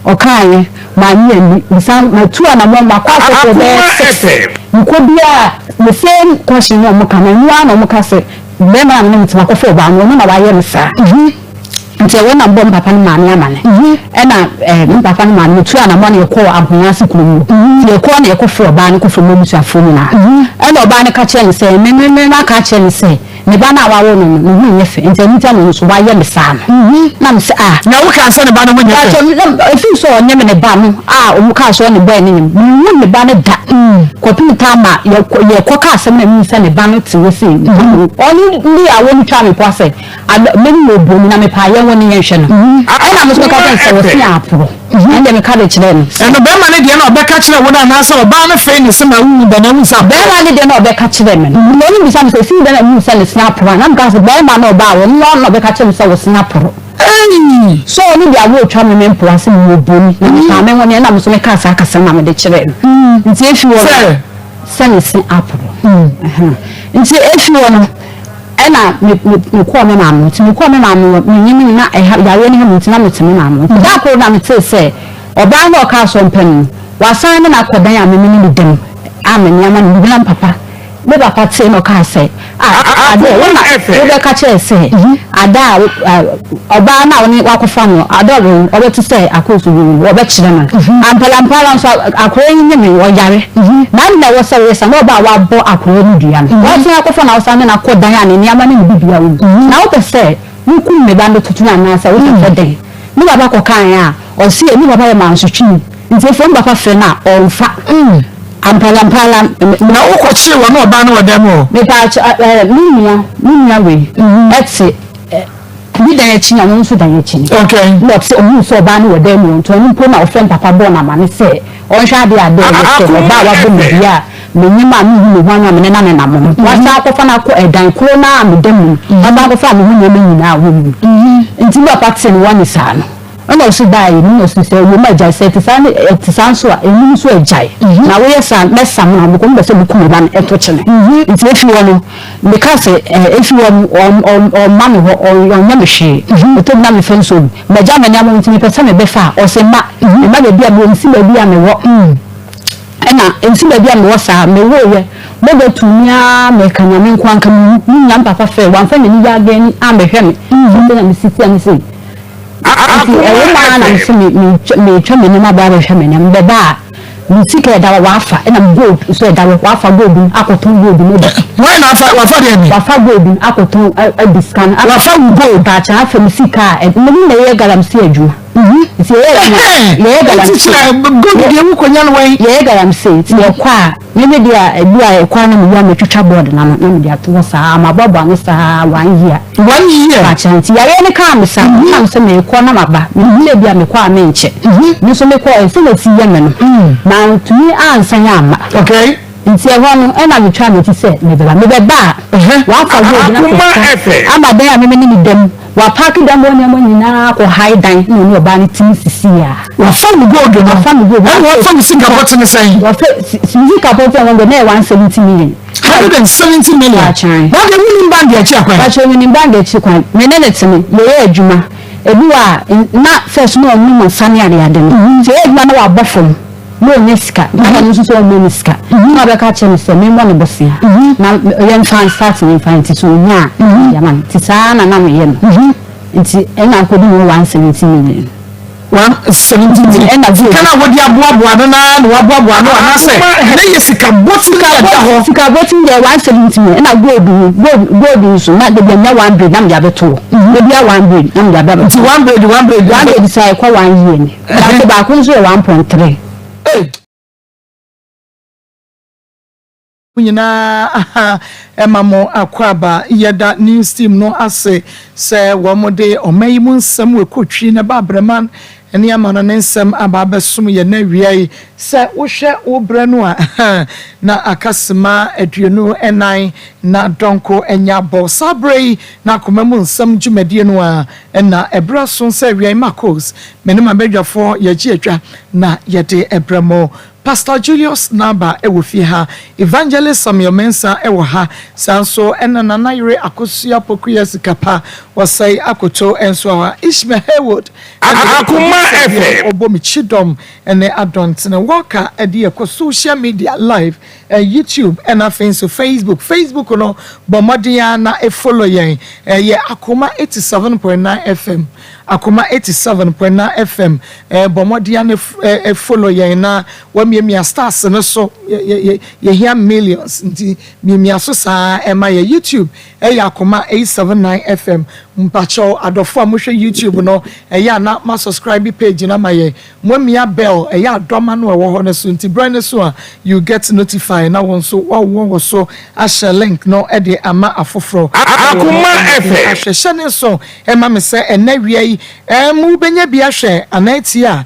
okay ma ni misan ma tu ana mo ma kwa so be nkobia the same question no mo kana nwa no mo ka se be ma na mtima ko fo ba no na ba ye nsa nti wona bom papa no maame amane na papa no maame tu ana mo na ko ahonya sikuru ti ko na ko fo ba no ko fo mo musuafo ni na na oba ne ka che ni se me na ka che ni se ne ba na wa wo no hu nye fe nti nta no so wa ye me sa na me se na wo ka se ne ba no mo nye fe efi so onye me ne ba no o mu ka so ne ba ni mu ne ba ne da ko pin ta ma ye ko ka se me mi se ne ba no ti wo se oni ni awo ni twa me po se me ni bo ni na me pa ye woni ye hwe no na me so ka se wo se apro ande me ka de kire no no be ma ne de na obeka kire wo na na se oba na fe ni se ma wu da na wu sa be ma ne de na obeka kire me no ni bi sa me se fi da na mu se ne snap ro na me ka se be ma na oba wo no obeka kire me se wo snap ro so ni dia wo twa me mpo ase mo boni na me woni na me so me ka sa akasa na me de kire no nti efi wo se ne se apro nti efi wo no ena me ko me mamu ti me ko me mamu nyimi na yawe ni hamu ti na me ti me mamu da ko na me ti se oba na o ka so mpem wasan na akodan ya me ni dem amen ya ma ni bilam papa me papa ti no ka se ade wona we be ka che se ada oba na oni wakofa no ada ro obe ti se akosu wo obe kire na ampala so akoro yin me wo yare na wo se we sa no ba wa bo akoro ni dua no wo ti akofa na wasan na akodan ya ni ama ni bibia wo na wo pe se nku me ba ndo tutu na sa wo se den ni baba ko kan ya o si ni baba ya ma nsutwi nti fo mbapa fe na o mfa ampala na uko chi wa no ba no odemo me pa minya we etse ni da ya chi na won so da ya chi okay no se o so ba no odemo to ni po na o friend papa bo na ma ne se o hwa de ade o se ba wa bo mi bia me nyima mi hu ho anya me na me na mo wa sa ko fa na ko edan kro na me dem ba ko fa me hu nyama nyina wo mu nti ba pattern woni sa no ana so dai ni so se wo ma jai se tisan so a enu so ajai na we yesa mesam na mo ko mbe se bu ku ba na eto chene nti efi wono because efi on mami ho on nyame hwe to na me fen so ma ja me nyamo nti me pese me be fa o se ma me ma be bia mo nsi ba bia me wo ena nsi ba bia me wo sa me wo ye mo be tumia me kanyame nkwanka mu nyam papa fe wan fa me ni ya gen a me hwe me na me siti am se na nsi me twa me na ba hwe me na me ba musike da wafa ena gold so da wafa gold akoton gold no da why na wafa de ni wafa gold akoton discan wafa gold ta cha fa musika me na ye garam si adwuma ti ye garam si gold de mu konya no wai ye garam si ti ye kwa me dia e kwa na me ya metwitwa board na me dia to sa amababa no sa 1 year ta cha ti ya ye ne ka me sa na me se me kwa na maba me bia me kwa me nche ni so me kwa e se na ti ye me no na to me ansanya ama okay nti e hono e na me twa me ti se me be ba wa fa go na ko ama dan ya me ni dem wa park dem woni am nyina ko high dan no no ba ni tin sisi ya wa fa go do no fa go wa fa singa bot ni sai wa fa singa bot na 170 million 170 million wa de wini band ya chi akwan wa che wini band ya chi kwan me ne timi ye adwuma ebiwa na first no ni mo sane ade ade no se adwuma na wa bofom no nyeska na no so mo nyeska na be ka che me se me mo ne bosia na yen fan start ni fan ti so nya ya man ti sa na me ye no nti ena ko di 170 million 170 million ena vu kana wodi aboa no na waboa no na se na ye sika boti ka da ho sika boti de 170 million ena gold so na de nya 100 na me ya beto de bia 100 na me ya beto 100 sai kwa 1 year ni na ba ko so 1.3 nyina emamo akwaba yeda news team no ase se womode omayimu nsem we kotwi na babreman ene amano ne nsem ababesum ye na wiai se wo hwe wo bre no a na akasema aduonu enan na donko enya bo sabrei na komamu nsem dwumadie no a na ebraso se wiai Maa Akos menema bedwafo ye gietwa na yede ebramo Pastor Julius Naba ewo fi ha, Evangelist Samuel Mensa ewo ha, sanso ena nana yire akosia pokuya sikapa wasai akoto enso wa Ishmael Haywood Akoma FM obomi chidom ene adont na waka edi e social media live YouTube and Facebook no bomodia na e follow yen ye Akoma 87.9 FM Akoma 87.9 FM bomodia na e follow yen na wa miemia stars no so ye hear millions nti miemia so sa e ma ye YouTube ye Akoma 879 FM mpacho adofo amohwe YouTube no ya na ma subscribe page na ma ye mwemia bell ya adoma no wo ho na so nti brand so a you get notified na won so wo so a share link no e de ama afoforo Akoma FM ahwehwe ne so e ma me se enawia yi mu benya bi ahwe anati a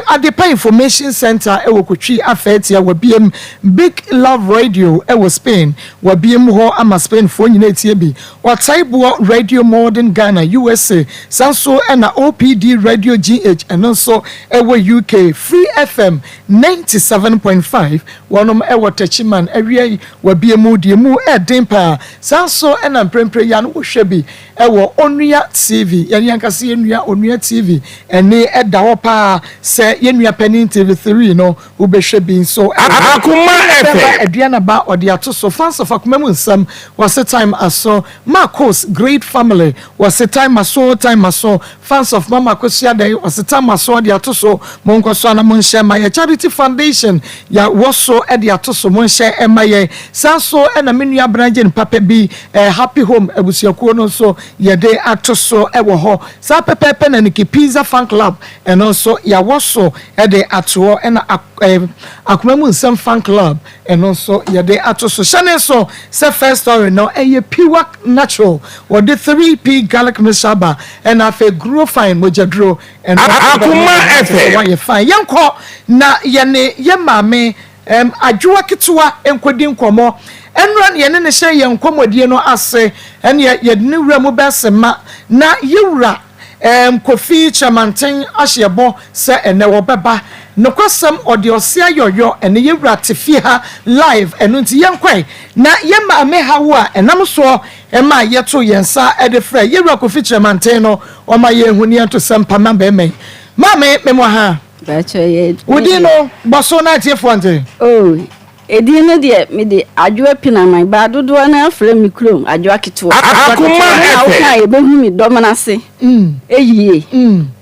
Adepa Information Center ewo kutwi afetia wabiem Big Love Radio ewo Spain wabiem ho ama Spain fo nyina etie bi wataibo Radio Modern Ghana USA sanso na OPD Radio GH and so ewo UK Free FM 97.5 wonom ewo Tachiman area wabiem die mu edempa sanso na prempre ya no hwe bi ewo Onua TV yankase enua Onua TV ene eda ho pa se yenua Penny TV3 no ubehwe bi so Akoma FM aduana ba ode atoso fans of Akoma mu nsam was a time aso Maa Akos great family was a time aso fans of Mama Akosia day was a time aso ode atoso monkoso na monhye my charity foundation ya woso ode atoso monhye emaye sanso na menua branche papa bi happy home ebusiakuo no so ye de atoso ewo ho sa pepepe na niki pizza fan club and also ya woso ede atowo na Akoma mu nsam fan club and also ya de atoso channel so say first story no eye pure natural what the 3P garlic mishaba and afa grow fine mojadro and Akoma FM why you fine yanko na ye maame adwoa ketwa enkwodi nkomo enran ye ne hye ye nkomodie no ase en ye ne wura mu besema na yewura Kofi Chamanten ahyebo se ene wo beba nokwasam ode osia yoyo ene yewura tefi ha live eno nti yenkwai na yema ame hawo a enam so ema yeto yensa ede frɛ yewura Kofi Chamanten no o ma ye huni anto sampa mamba eme mame memo ha bacho ye wodi no boso na tiefo ante oh edi no de me de adwoa pina man ba dodo na afra mi krom adwoa keto Akoma FM e be hu mi do mana se eyie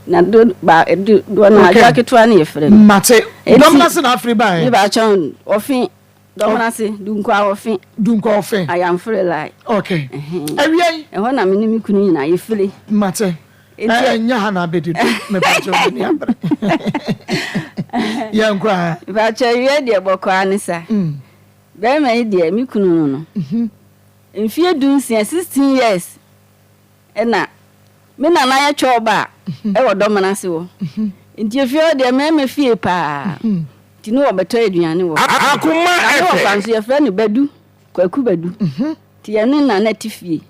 na do ba do na adwoa keto na ye frem mate do mana se na afri ba e ba chon ofin do mana se dunko ofin I am free like okay awie e ho na me ni mi kunu nyina ye free mate nya ha na bedi me ba jo ni abra yankwa ba cha wie de boko anisa be me de mi kunu no mfie dunsia 16 years ena me na na ya choba e wo do manase wo nti fie de me fie pa ti no obeto aduane wo Akoma FM FM so ye fra ni badu kwaku badu ti ye na na tifie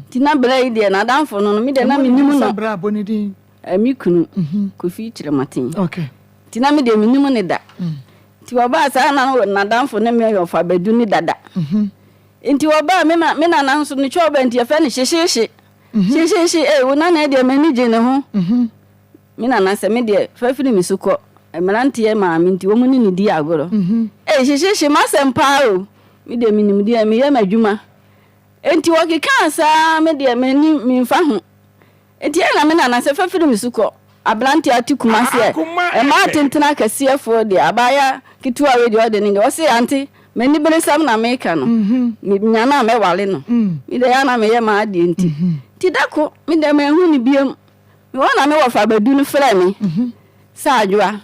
ti na bra yi de na danfo no me de na me nimu no bra bonidi mi kunu Kofi Chiramatin okay ti na me de me nimu ne da ti wo ba sa na danfo na me yo fa badu ni dada nti wo ba me na na so ni choba nti ye fra ni hyehye wo na na de me ni je ne ho me na se me de fa firi mi suko emerante ye ma me nti wo mu ni di agoro hyehye ma se mpa o me de minim de me ye madwuma enti wo keka sa me de me ni mi mfa ho enti na me na se fa firi mi suko ablante atikuma se e ma tentena kase fo de abaya kitu awe de ode ni de wo se anti me ni bere sam na me ka no me nya na me wale no me de ya na me ye ma ade enti ti dako me de me hu ni biem me wona me wo fa badu no frɛ me sa adwoa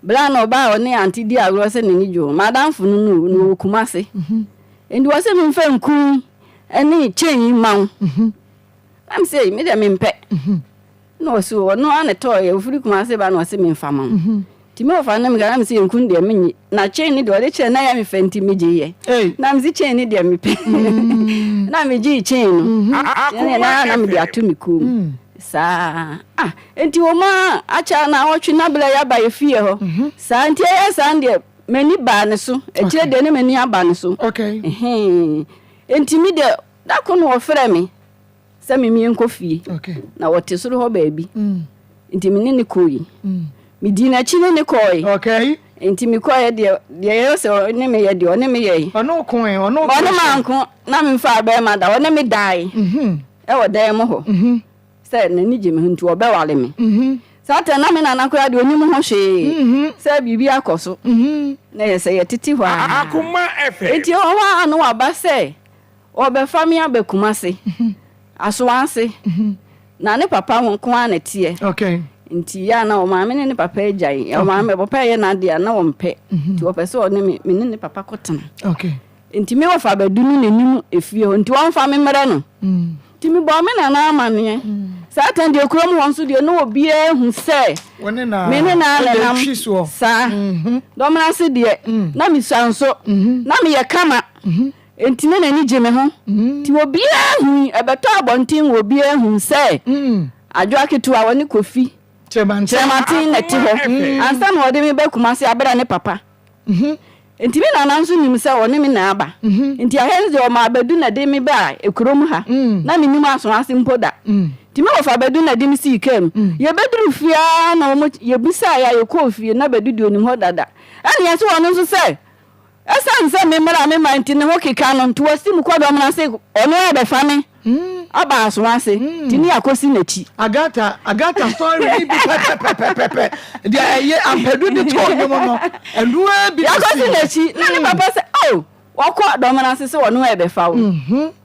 bla no ba oni anti di agro se ni jo madam funu no kuma se endi wo se me mfa nku eni chenyi maw am say me de me mpe no so no ane to ye ofuri kuma se ba no se me mfa maw ti me ofa na me gara me se nku de me na chen ni de ode che na ya me fenti me je ye na me se chen ni de me pe na me ji chen no na me de atumi kum sa enti wo ma acha na otwe na bla ya ba ye fie ho sa enti ya sa ndie mani ba ne so ekire de ne mani aba ne so okay enti mi de da ko no ofre me se me mi enkofie okay na wote so ho baabi enti mi ne koyi mi di na chi ne koyi okay enti mi koyi de ye so ne me ye de one me ye ono manko na me fa ba ma da one me dai e wo dai mo ho se na ni je me ntu obe wale me Sata na me na nakora de onim ho hwe se bibi akoso na ye se ye titi hwa Akoma FM enti o wa anu aba se obe fami abekuma se aso anse na ne papa won ko an tie okay nti ya na o ma me ne papa ejai o ma me papa ye na dia na o mpe nti o pese o ne me ne papa kotena okay nti me wo fa badunu nenim efie ho nti won fa me mere no nti me bo me na amane Satan de okrom won so de no obi ehu se woni na me ne na le sa do mra se de na mi sanso na me ye kama enti ne nani je me ho ti obi ehu ebeto abontin obi ehu se adwo aketu a woni kofi chematin na ti ho ansa na ode me be kuma se abera ne papa enti me na nanso nim se woni me na aba enti ahenze o ma abadu na de me ba ekrom ha na me nim aso ase mpoda Tima ofa bedu na dim si kem ye bedru fia na omo ye busa ya ye ko fie na bedu di onim ho dada ani yeso wono so se esan se me mara me manti ne ho keka no to wasi mu kodo mna se ono e be fa me aba aso ase tini akosi na chi agata story bi pepe dia ye ampedu de to no no enu e bi akosi na chi na ne papa se oh wako do mna se wono e be fa wo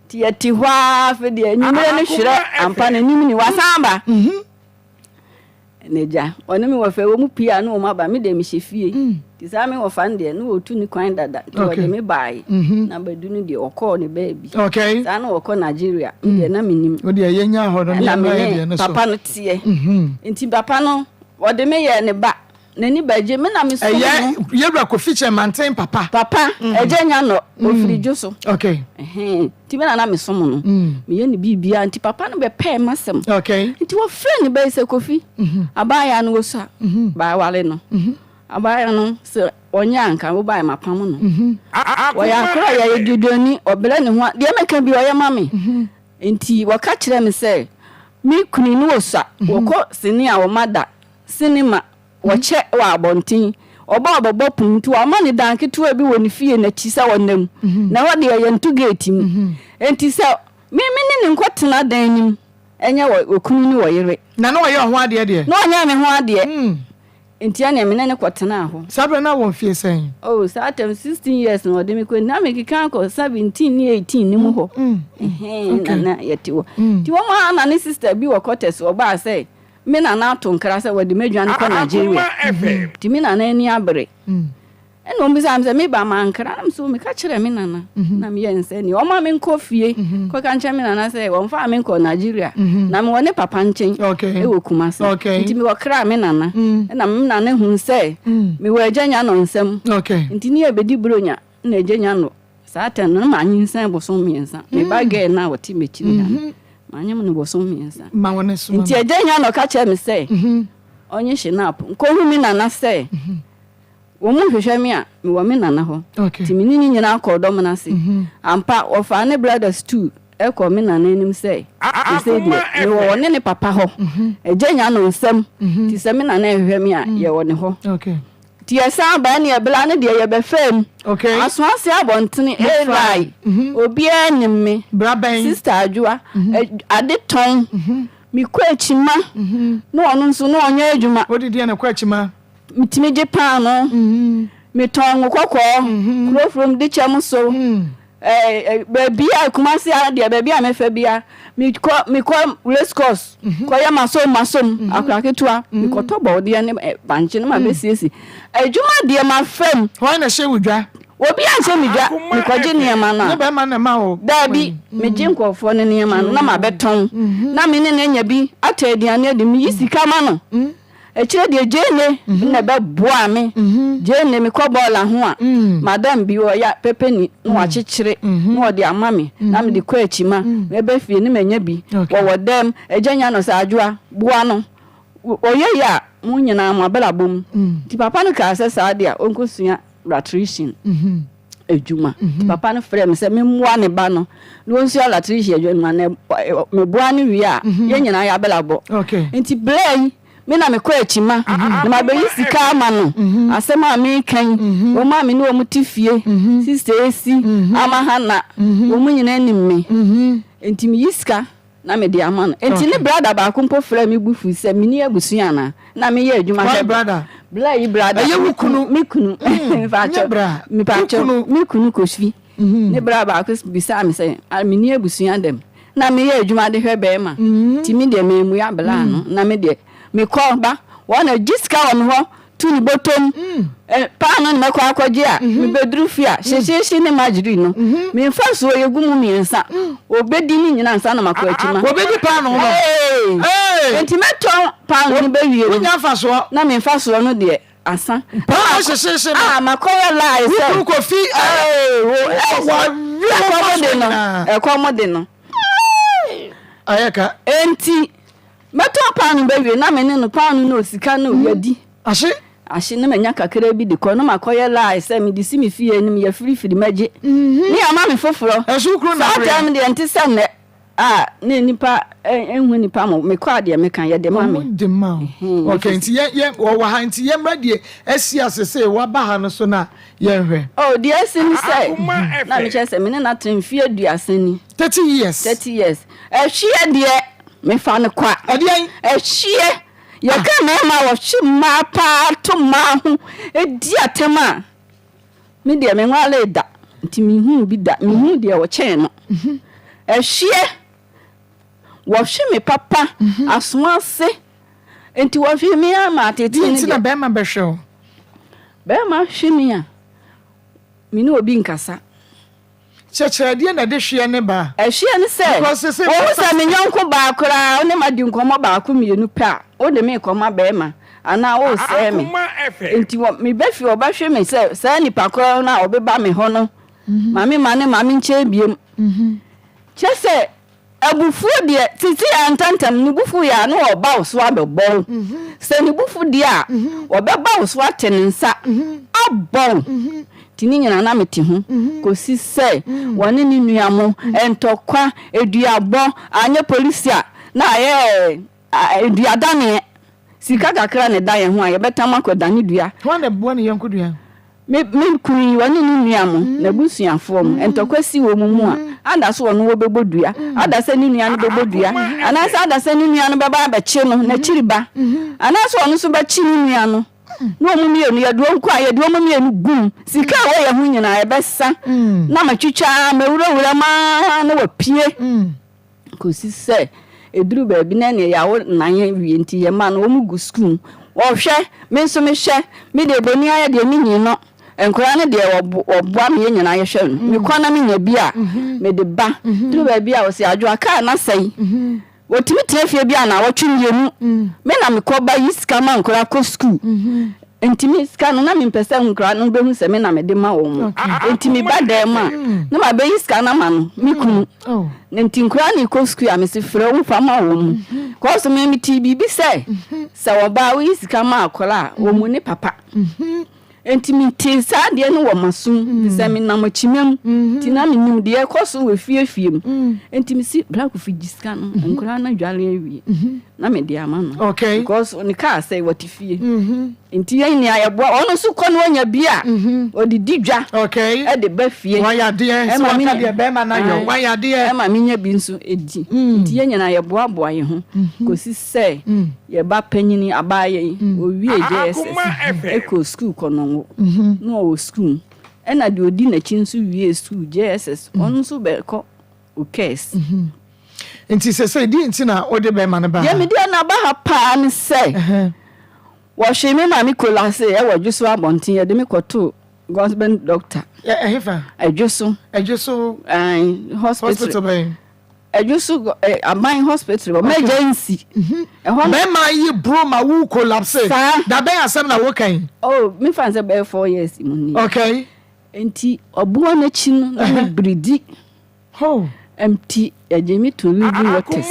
ti hwa fe de nyumre ne hwere ampa na nim ni wasamba neja oni mi wo fe wo mu pia na wo maba me de mi hyefie ti sa me wo fa nde na wo tu ni kwan dada to wo de me bai na badu ni de okọ ne baabi okay sa na okọ Nigeria de na minim wo de yenya ho no na ye ne so papa no tie enti papa no wo de me ye ne ba nani baje me na me so ye bra ko feature maintain papa ejenya no ofiri juso okay ti me na me so no me ye ne bibia nti papa no be pay masem okay nti wo friend be se kofi abaya no wo sa ba wale no abaya no se onya nka wo ba mapam no wo ya kra ya yedudoni obele ne ho de meka bi oye mame nti wo ka kire me se me kuni no wo sa wo ko sini a wo mada sinima wache wa abontin oba obobo puntu amani danke to abi woni fie na chisa wonam na wode ye ntu gate mu enti se me ne nkotena dan nim enye okunu ni woyere na no ye ho ade de no nya me ho ade enti ane me ne kotena ho sabre na won fie sen oh satem 16 years no de me ko na me kika ko 17 ni 18 ni mu ho na yetiwo ti wo ma na ne sister bi wo kotes oba say me na na to nkra se wadi medwan ko Nigeria ti me na na ani abre eno mbi sam se me ba man nkra na so me ka kire me nana na me yense ni o ma me nko fie ko ka nche me nana se wo mfa me nko Nigeria na me woni papa nchen e wo kuma se nti me wo kra me nana na me nana hu se me wo aganya no nsem nti ni ebedi bronya na aganya no sa ten no ma nyinsan boso miensa me ba ge na woti mechi na manyam no boso miensa ma wona so nti aganya no ka che me se onye shinap nko hu mi nana se wo mu hwehwe me a me wo me nana ho ti me ni nyina akodo me na se ampa ofa ne brothers too e ko me nana nim se se di me wo ne ne papa ho aganya no nsem ti se me nana hwehwe me a ye wo ne ho ti esa ba ne ebla ne de ye be fam aso ase abontene e rai obi anim me braben sister adwoa ade ton mi kwachima no ono nso no onya adwuma odidi na kwachima mitimi je pa no mi ton kokko kro from de chem so baby a kuma se ade baby a mefa bia mi ko race course ko ya masom akraketua mi ko to bo de ne banche no ma besiesi adwuma de ma fam ho na she wudwa obi anche mi dwa mi ko je niema na ne be ma na ma o dabi mi je nkofo ne niema na ma beton na mi ne nya bi atadiane de mi yisika ma no echire de jene na be boa me jene mi ko bola ho a madam bi o ya pepeni no wa chichire no de amame na me de ko achima me be fie ne manya bi wo wodem ejanya no sa adwoa boa no oye ya mu nyina ma bela bom ti papa no ka se sa de a onkosua latrician ejuma papa no frɛ me sɛ me moa ne ba no no nso latrician ejuma na me boa ne wi a ye nyina ya belabo enti blay me na me kɔ akima na ma be sika ama no asɛm a me kan o ma me no o mutifie sister esi ama hana o mu nyina anim me enti me yiska na me de ama no enti ne brother ba ko mpo frɛ me bufu sɛ me ni abusua na me ye adwuma my brother brother ye wukunu me kunu me pacho me kunu kofi ne brother ba ko bisa me sɛ me ni abusua dem na me ye adwuma de hwɛ be ma ti me de me mu ya bla no na me de me call ba wona jiska on ho tu ni botom pa no me kwa akwaje a me bedru fi a hyehyehye ne magiri no me mfa so yegu mu miensa obedi ni nyina nsa na makwa akima obedi pa no enti meton pa no be wie nya fa so na me mfa so no de asa pa hyehyehye no makoya la ise wo ko fi Akoma de no ayeka enti meton pa no be wie na me ne no pa no no sika no yadi ashe na manya kakra bi de ko no makoye lai se me disi me fie nim ya frifiri maje ni ama me foforo esukru na fa me de enti se ne ne nipa enhu nipa mo me kwa de me kan ye de ma me de ma okay nti ye wo ha nti ye mradie asi asese wa ba ha no so na ye hwe de asi ni se na me chese me ne na tremfie aduasani 30 years ehwie de me fa ne kwa ehwie ye ka na ma wo hwe ma pa to ma ho edi atema me de me nwale da nti me hu bi da me hu de wo chen no ehwie wo hwe me papa asoma se enti wo hwe me ama tete ni na be ma be hwe be ma hwe me a me no obi nkasa chechede na de hwe ne ba ehwie ne se wo se me nyonko ba akora ne ma di nkomo ba ako mienu pa o de me koma be ma ana o se me enti wo me be fi oba hwe me se ni pakora na obeba me ho no mami ma ne mami nche biem chese abufu de titi antantam ni bufu ya no oba oso abebo se ni bufu de a obeba oso atenensa abon tini nyina na meti ho kosi se woni ni nuamo entokwa eduabo anye polisia na ye eduadane sika kakra ne daye ho aye betama kwadane dua wona bo ne yanko dua me kuni woni ni nuamo na busuafo m entokwa si wo mu a ada so wono wo bebodua ada se ni nua no bebodua ana se ada se ni nua no beba ba chi no na chiriba ana so wono so ba chi ni nua no no mu mienu ya duo nkwa ya duo mu mienu gum sika wo ya hu nyina ebesa na matwitwa mawurawura ma na wapie kosi se eduru ba bi na ne ya wo nan wie nti ye ma no wo mu gu school wo hwe me nso me hwe me de boni aya de nyinyi no enkora ne de oboa me nyina ye hwe me kwana me nya bi a me de ba duru ba bi a wo se adwo aka na sai wotimi trefie bia na wotwemienu me na me ko ba yiska ma nkora ko school entimi ska no na me pese nkora no behu se me na me de ma wo mu entimi ba de ma na ma be yiska na ma no me kunu enti nkora ni ko school a me se frɛ wo fa ma wo mu ko so me ti bibi se wo ba wo yiska ma akola wo mu ne papa entimi ti sa de no wo masum se me na ma chimem ti na me nim de ko so we fiefiem entimi si black of jiska no nkora na dwale awie na me de ama no okay because on ka say what fie enti yan ni ayebo ono su ko no nya bia odi didwa okay e de ba fie wa ya de e ma ka de be ma na yo wa ya de e ma menya bi nso edi enti yan na ayebo aboa ye ho kosi say ye ba panyini abaye owie JSS e ko school ko no no o school e na de odi na chi nso wie school JSS ono so be ko o case enti se di enti na ode be ma na ba ye me dia na ba ha pa ni say wo hwe me ma mi kolase e wo dwuso abonten ye de me koto government doctor hefa adwuso hospital ben adwuso aban hospital emergency e ho be ma yi bro ma wu collapse da ben asem na wo kan me fan say be 4 years imuni okay enti obuo na chi no na bridi ho empty ejemi to live waters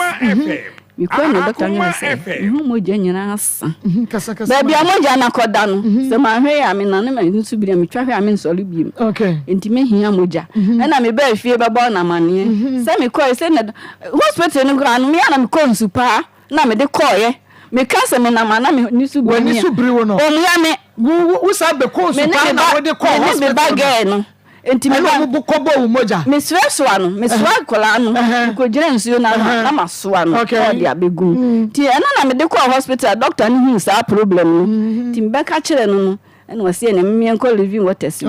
me ko no doctor nga say hu moja nyina asa kasa ba bia moja na koda no se ma hwe ya me na ne ma nsu bi me twa hwe ya me nsole bi okay enti me hia moja na me ba fie ba ba na mane se me ko se na hospital no gra no me na me ko nsu pa na me de koye me kasa me na mana me nisu bi wani su biri wono o me me wo sa be ko nsu pa na wo de ko hospital me ba ge no enti me ba bu ko bo moja me stress ano me swag kola no ko gire nsuo na maso ano o dia begum ti ena na me de ko hospital doctor ni hu sa problem no ti me ba ka kire no ena wase ene me enko living water si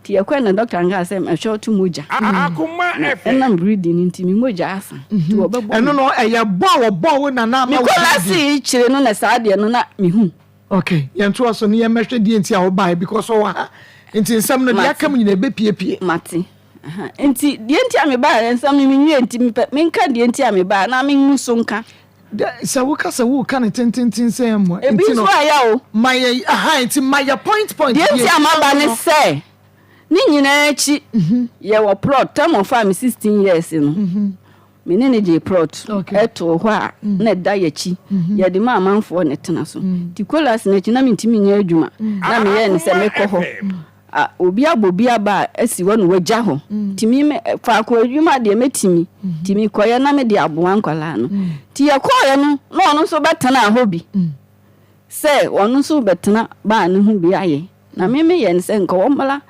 ti e kwa na doctor nga say me show to moja Akoma FM ena breathing nti me moja asa ti wo bebo eno no eya bo wo na na ma wo ko si kire no na sa de no na me hu okay yento so ne yemhwe die nti a wo bai because o wa nti nsam no dia kam nyina be pie mate nti die nti a me ba nsam me nwie nti me nka die nti a me ba na me nso nka sa wo ka ne tintin say mo nti no aya o my nti my point die nti a ma ba ne say ni nyina echi ye wo plot time of 16 years no me ne je plot eto ho a na da ya chi ye de ma amanfo ne tena so ti kolas na chi na me ntimi nya adwuma na me ye ne se me ko ho obi abobia ba asi wonu wagya ho timi me fa ko adwuma de metimi timi koye na me de aboa nkwala no ti ye koye no no no so betena ho bi se wonu so betena ba ne ho bi aye na me ye ne se nko womala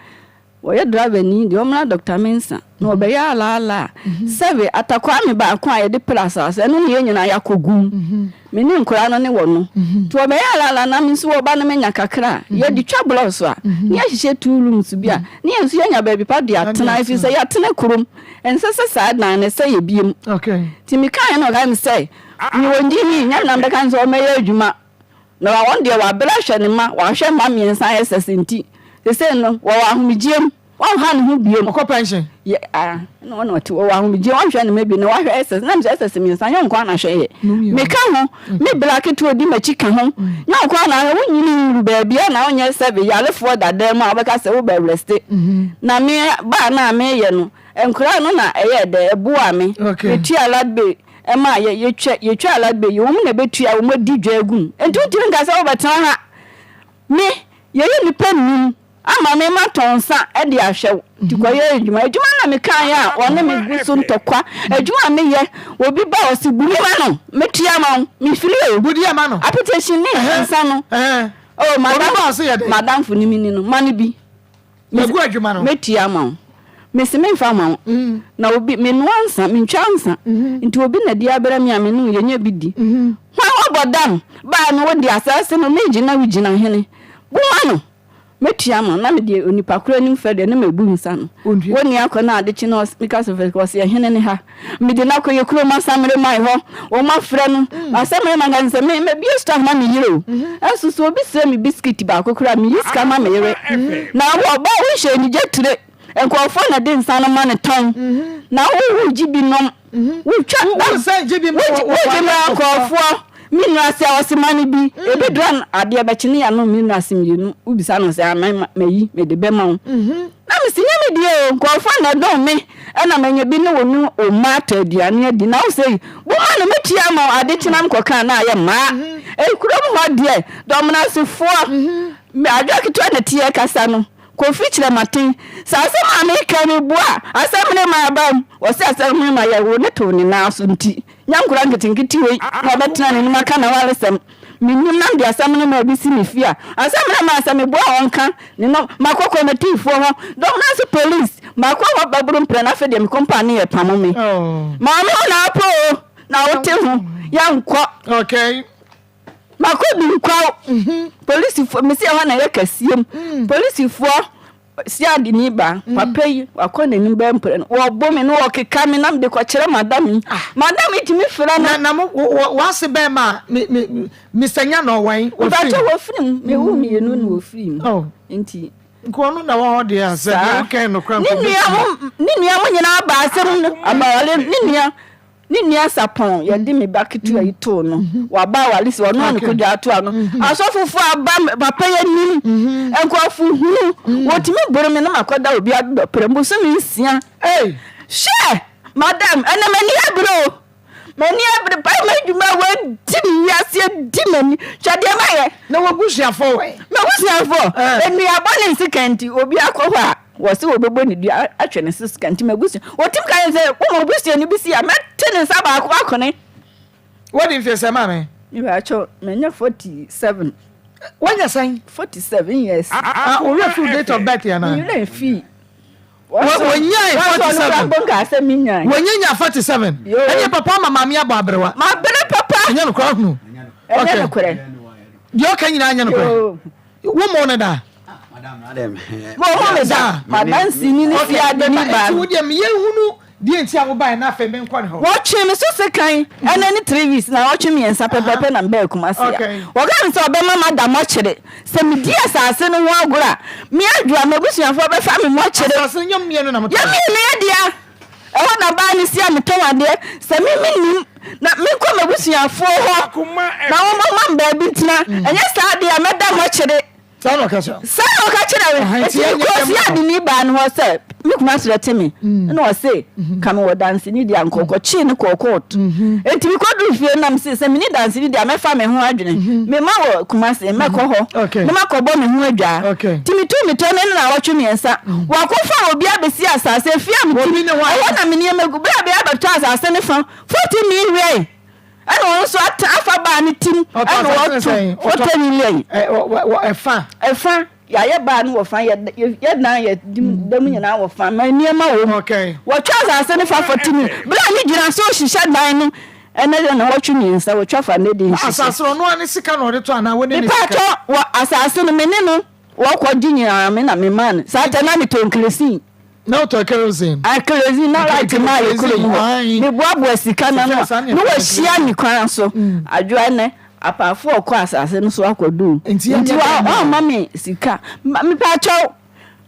woye driver ni de womala Dr. Mensa no obeya ala sebe atakwa me ba kwa ye de plasa se no ne nyina yakogum me ni nkora no ne wono to obeya ala na me so wo ba na menya kakra ye di twa blouse a ne ahihye 2 rooms bia ne enso yenya ba bi pa de atena ifi se ya tena kurum ense se sa na ne se ye biem okay ti me kan no ga me say ni wonji ni nya na mbeka nso o meya adwuma na wa won de wa bela hwe ne ma wa hwe ma miensa SSNT se no wo ahomigiem wan han hu biem ko pension ye no no ti wo ahomigiem wan hwe ne ma bi no wa hwe SS na me SS miensa nyon kwa na hwe ye me ka ho me black to odi ma chika ho nyon kwa na wo nyini ru ba bia na onye sebe yale for dada ma obeka se wo ba rest na me ba na me ye no enkura no na eye de ebuwa me ti aladbe ema ye twa aladbe ye wo na betua wo ma di dwagun enti wo ti nga se wo betena ha me ye ni penu ama me matonsa e de ahwe ti koye adwuma na me kan ya wona me gusu ntokwa adwuma me ye obi ba o si buri ma no metua ma me firi e buri ma no application ni nsa no oh madam funimi ni no mani bi me gu adwuma no metua ma me se me fa ma na obi me nuansa me ntwansa nti obi na di abera me ame no ye nya bi di hwa obodam ba no wodi asase no meji na wigina hene bu ma no metua ma na me de onipa kura nim fa de na mebu nsa no woni akona ade chi no because of because ye hene ne ha me de na koye kuro ma samre mai ho o ma fra no asamre ma ganse me bi staff ma me yiro asusu obi se me biscuit ba kokura me yiska ma me yire na wo ba wo hye ni jeture enkofo na de nsa no ma ne ton na wo jibi nom wo twa wo se jibi mo wo jibi enkofo minrasi awosimani bi ebi dran ade abechini ya no minrasi mienu ubisa no se amayi me de bema wo na misinya me die nkofo na don me na manya bi ne wonu o mata aduane adi na wo sei bo ma no metia ma ade chinam koka na aye ma kurom ho de domna sefo me adwa kitwa na tie kasa no kofi kire matin sa asem ameka me bua asem ne ma bam wo se asem ne ma ye wo ne to ne na so nti nyankura ngetinkiti we na betina ne maka na wale sem minim nam dia asem ne ma bi si me fia asem ne ma asem bua wonka ne no makoko matifo ho don na so police makoko baburu mpre na fe de me company e pamo me ma me na apo na wote ho yankọ okay makobi nkwa police fo me se ho na ye kasiem police fo si adi ni ba papa yi akona ni ba mpre no wo bo me no wo keka me nam de ko kire madam itimi fira na wa se be ma me sanya no wan wo bacho wo firim me wu me yenu no wo firim enti nko no na wo de ase okay no kran ni nia mo nyina ba asem no abawale ni nia sapon ye de me baketu ayi to no wa ba wale se wono no kodwa ato ano asofufu aba papa ye nim enkofu hunu wotimi boro me na makoda obi adopere mbuso mi nsia she madam ena mani abro mani every pa ma djuma we di ase di mani twade ma ye na wabusuafo we me busuafo eni abone sikanti obi akọhọ a wo se obebo ni dua atwe ne sikanti magusu otim kan se wo mo busu ni bisi a mette ne saba akone what if you say mama you are cho menya 47 when you saying 47 years we full date of birth ya na you dey fee Wonyanya 47. Wonyanya 47. Enye papa mama me abo abrewa. Ma bere papa. Enye no kwa hu. Enye no kure. Yo kan nyina anya no kwa. Wo mo ne da. Madam. Mo me da. Madam sini ni fi ade ni ba. Ti wo de me ye hunu die nti abo ba na fe me nkwa ne ho. Wo twe me so se kan. Ena ni 3 weeks na wo twe me ensa pepepe na mba kuma se ya. Wo ga nso obe mama da mo kire. Se me di asase no ho agora. Me adua mabusuafo be fa me mo kire. Asase nyom me no na mo. Ya me ne dia. Ewo na ba ni sia me towade. Se me nim na me kwa mabusuafo ho. Na wo mama ba bi ntina. Enye sa dia me da mo kire. Sano kacha. Sano kacha we. Eti ko si adi ni ba no se. Me kuma sere temi. Na o se kam wo dance ni dia nkoko chi ni kokot. Enti mi ko du fie na me se me ni dance ni dia me fa me ho adwene. Me ma wo kuma se me ko ho. Me ma ko bo me ho adwa. Ti mi tu mi to ne na wo twe me ensa. Wa ko fa obi abesi asase fie am ti. Wo na me ni emegu bra be abato asase ne fa. 40 million. Ano nso afa ba ni tim ano wo 40 million. Efa ya ye ba no wo fa ye na ye dem nyina wo fa ma niema wo. Wo twa asase ne fa 40 million. Bra ni gyina so hihye dan no ene na wo twa mi nsa wo twa fa ne de hihye. Asase no ani sika no de to ana wo ne ni sika. Ipa to wo asase no me ne no wo kwa gyina me na me man. Sa ta na mi tonklesin. No to kerosene. Kerosene na right ma ye kuro mu. Me boabo asika na no. No wo hia ni kwan so. Adwo ne apafo okọ asase no so akodu. Nti wa mama sika. Me pa chaw.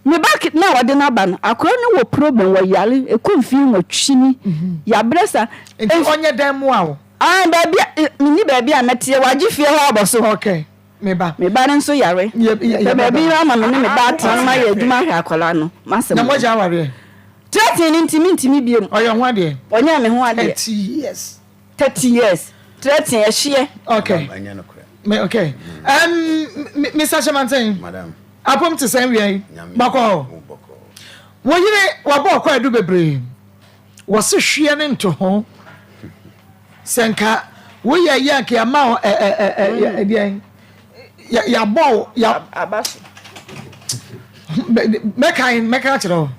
Me back na wode na ba no. Akoro ne wo problem wo yale ekomfi wo twini. Ya bresa. Nti onye dan mu a wo. Baby ni baby a metie waji fie ho aboso. Okay. Me ba nso yare. Baby mama me ne me ba tan ma ye adwuma hwe akola no. Masem. Na mo ja ware. 30 ni ntimi biem. Oyo ho ade. Onye me ho ade. 30 years. 30 years. 30 ye hye. Okay. Me okay. Mr. Shamantin. Madam. Apom te san wi bako. Wo yire wa bo kwa edu bebre. Wo se hwe ne nto ho. Senka wo ye ye ke ama bien. Ya bow ya abaso meka chiro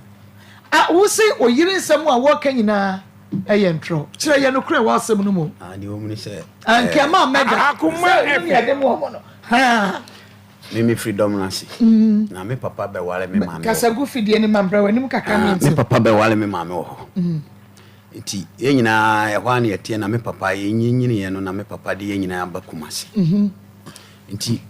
wo se oyire nsem a wo ka nyina ntro chire ye no kure wo asem no mu de wo mu ni se anke ma mega Akoma ya de mo no ha me freedom na si na me papa be wale me mama kasa gu fidie ni mambra wani mu kakra me papa be wale me mama wo enti ye nyina ye hwa na ye tie na me papa ye nyinyini ye no na me papa de ye nyina aba kumase enti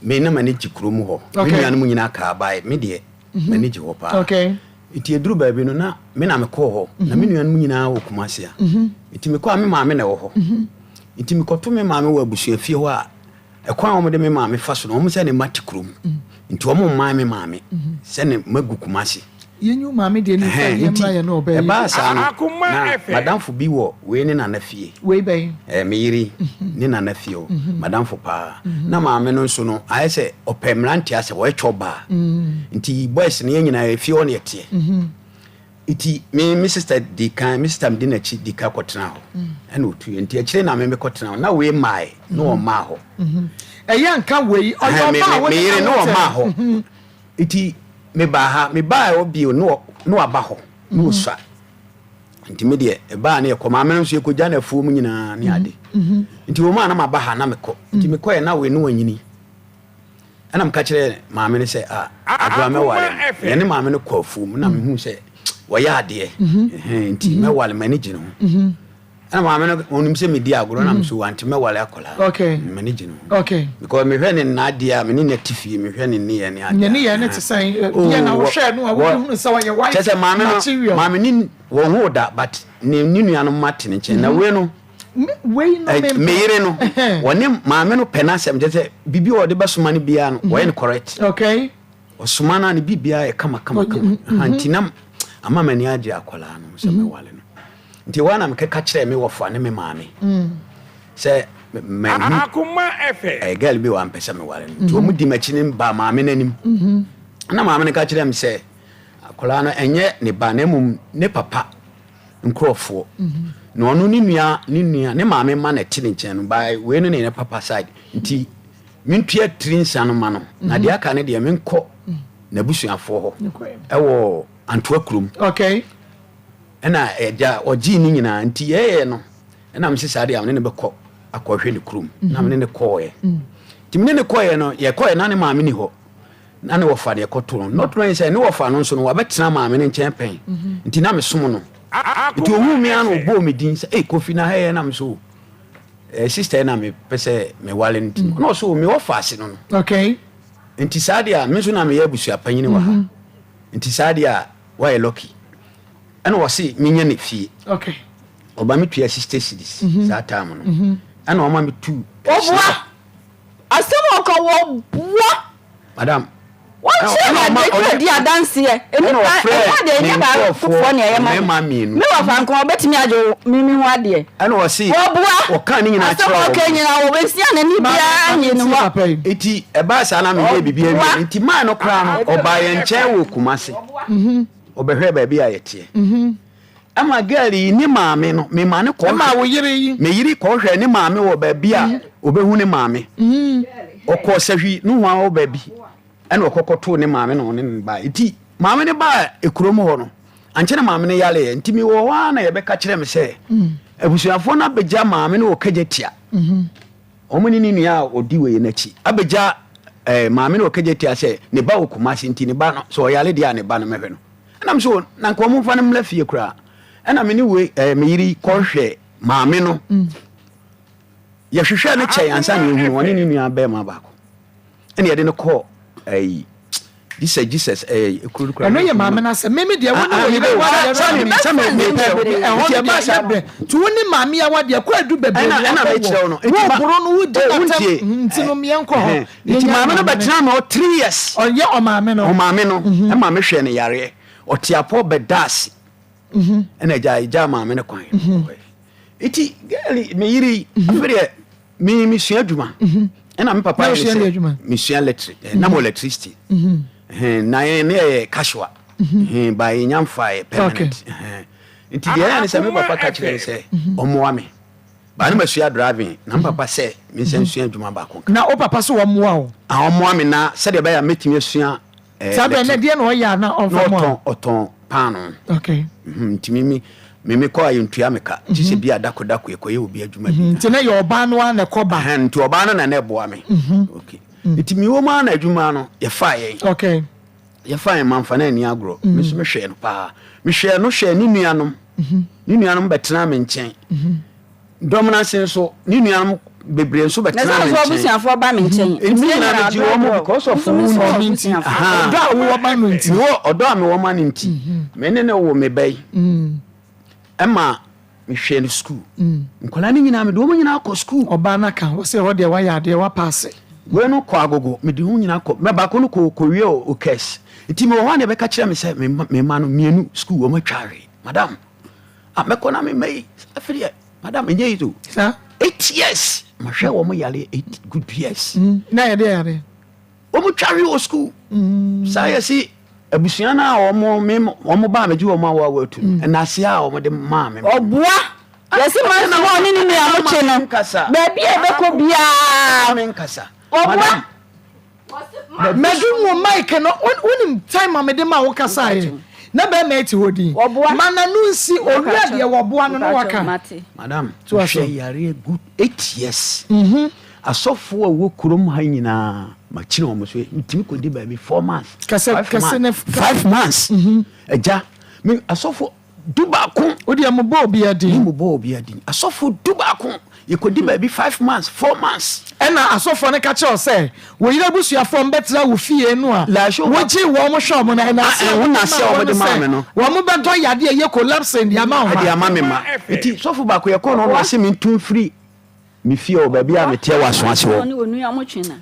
me na manage krom ho me nuanu mu nyina ka bae me de manage ho pa okay iti eduru ba bi no na me na me ko ho na me nuanu mu nyina wo kumase a iti me ko a me maame na wo ho iti me ko to me maame wo abusua fie ho a ekwan wo de me maame fa so no mo se ne mati krom enti wo mo maame maame se ne magu kumase yenyu maame de ni fa yemra ye no oba ba sa na madam fo bi wo we ne na na fie we ben me yiri ne na na fie o madam fo pa na maame no nso no aye se opemranti ase wo etwoba nti boys ne nyina fie o ne tie iti me sister di kan me sister mdi na chi di ka kotena ho ana otu nti a kire na me kotena ho na we mai no o ma ho nka we oyo ma wo me yiri no o ma ho iti me ba ha me ba obi no aba ho no swa nti me de e ba na e koma me nso e koja na afuo mu nyina ne ade nti wo ma na ma ba ha na me ko nti me ko e na we no wanyini ana mka kire maame ne se adwa me wale ye ne maame ne ko afuo mu na me hu se wo ya ade nti me wale manage no ana maame no onim se me di agoro na me so wanti me wale akola okay manage no okay because me hwe ne na ade a me ne tifi me hwe ne ne ye ne ade ne ye ne te san ye na wo hwe no a wo hu se wo ye wife tese maame ni wo hu da but ne nua no mate ne che na we no we no me yire no woni maame no penasem tese bibi wo de besoma ne bia no wo ye correct okay osoma na ne bibia e kama antinam ama mani age akola no se me wale no nti wana mekeka kire me wofa ne me maame say Akoma efe girl bi wa mpesa me ware nti omu di machi ne ba maame nanim na maame ne ka kire me say akola no enye ne ba na mum ne papa nkrofo no ono ne nua ne maame ma na ti ne nchen no by we no ne papa side nti mintua trinsa no ma no na de aka ne de menko na busuafo ho ewo antoa krum okay ena eja oji ni nyina nti yeye no ena msisa de amne ne bekọ akọhwe ne krum na mne ne koye nti mne ne koye no ye koye na ne maame ni ho na ne wofa de ekoto no not no say ne wofa no nso no wabetena maame ne nchen pen nti na mesom no nti owu mi an obo me din say kofi na he na mso sister na me pese me wale nti no so me wofa ase no okay nti sadia me so na me yabusua panyini wa ha nti sadia why lucky ana wose menye ne fie okay oba me tua 60 cedis sa time no ana o ma me tu obua asem ko wo bua madam wọ́n ṣe àdéhùn di àdánsíẹ̀ èmi ká de ní bá fúnfọ́ ní ẹ̀yẹ́ máa mi wà fà nǹkan ọbẹ̀ tí mi àjò mímí wá díẹ̀ ẹnu wọ́n sí ọ̀kan ní yìnyín àti ọ̀sẹ̀ ọ̀kẹ́ yìnyín àwọn òwe sí àná ní bí a yìí ni wọ́n. eti ẹ̀bá sàánà mi yé bìbí ẹ̀mí nti máa no kura no ọba yẹn nkyɛn wɔ Kumasi ọbɛhwɛ baabi a yɛteɛ ama gɛɛli ne maame no me maame kɔ ma wo yiri yi me yiri kɔ hwɛ ne maame wɔ baabi a obɛhu ne maame ɔkɔ sɛhwi no ho a wɔ baabi ɛna ɔkɔkɔto ne maame no ne ba iti maame ne ba ekurom hɔ no ankyɛ ne maame ne yale nti mi wɔ wa na yɛbɛka kyerɛ me sɛ abusuafo na begya maame ne wɔkagye tia ɔmo ne nua odi wɔ n'akyi abegya maame ne wɔkagye tia sɛ ne ba wɔ Kumasi nti ne ba no so ɔyale dia ne ba no mɛhwɛ no ɛna so na nka ɔmo fa ne mla fie kura ɛna me ne we me yiri kɔhwɛ maame no yɛhwehwɛ ne kyɛ ansa ne ehu wɔne ne nua bɛɛ ma baako ɛna yɛde ne kɔ Jesus ekurukura no ye maame na se meme de woni wo yire wa tu woni maame ya wa de ko adu bebe na be kire no wo boro no wo di nti no me enko ho nti maame no betena no 3 years oye o maame no e maame hwe ne yare otiapo bedasi ena ja maame ne kwan iti girl me yiri afere mi sua adwuma ena me papa me sua electric na mo electricity na ye casual by nyamfa permanent nti de ya ne se me papa ka kire se omoa me ba ne masua driving na me papa se me se sua adwuma ba ko na o papa so omoa o omoa me na se de ba ya metimi asua sabe na de na o ya na oton pano okay nti mimi kwa yintua meka tise bia dakodako ekoye obi adwuma bi nti na ye oba no na koba nti oba no na na eboa me okay nti mi wo ma na adwuma no ye fa ye okay ye fa ye manfa na ani agro me so me hwe no pa me hwe no hwe ni nuanom betena me nchen dominance so ni nuanom bebre nso betena me nchen na so obusiafo ba me nchen nti na ji wo mo because of no nti da wo ba no nti wo odo a me wo ma nti me ne wo me bai Emma me hwe no school nkola ni nyina me do mo nyina akọ school oba na kan wo se ho de wa ya de wa pass we no kọ agogo me de ho nyina akọ me ba ko no ko wie o cash nti me ho na be ka kire me se me ma no mienu school o ma tware madam me ko na me mai afiri madam enye yido sa 8 years ma hwe wo mo yale 8 good years na ye de yare o mo tware o school sa ye si abusua na omo ba meji omo awa tu na ase a omo de ma me obua yesi man na ho ni me amoche no ba bia be ko bia me nkasa obua medu mo mike no unim time am de ma wo kasa ye na ba ma eti hodi mana nu nsi owia de woboa no no waka madam to share yare good 8 years asofo a wo kurom ha nyina ma kire omo so ntimi ko di ba bi 4 months kase 5 months eja me asofo duba ko odi am bo obi adin asofo duba ko yekodi ba bi 5 months 4 months ena asofo ne ka che se wo yira busuafo mbetira wo fie no a wo ji wo mo hwe mo na na wo na se wo de ma me no wo mo be do yade ye collapse ndi ama ho de ama me ma eti sofo ba ko ye ko no no ase me ntun free mi fie o ba bia me tie waso ase wo ni wonu amotwena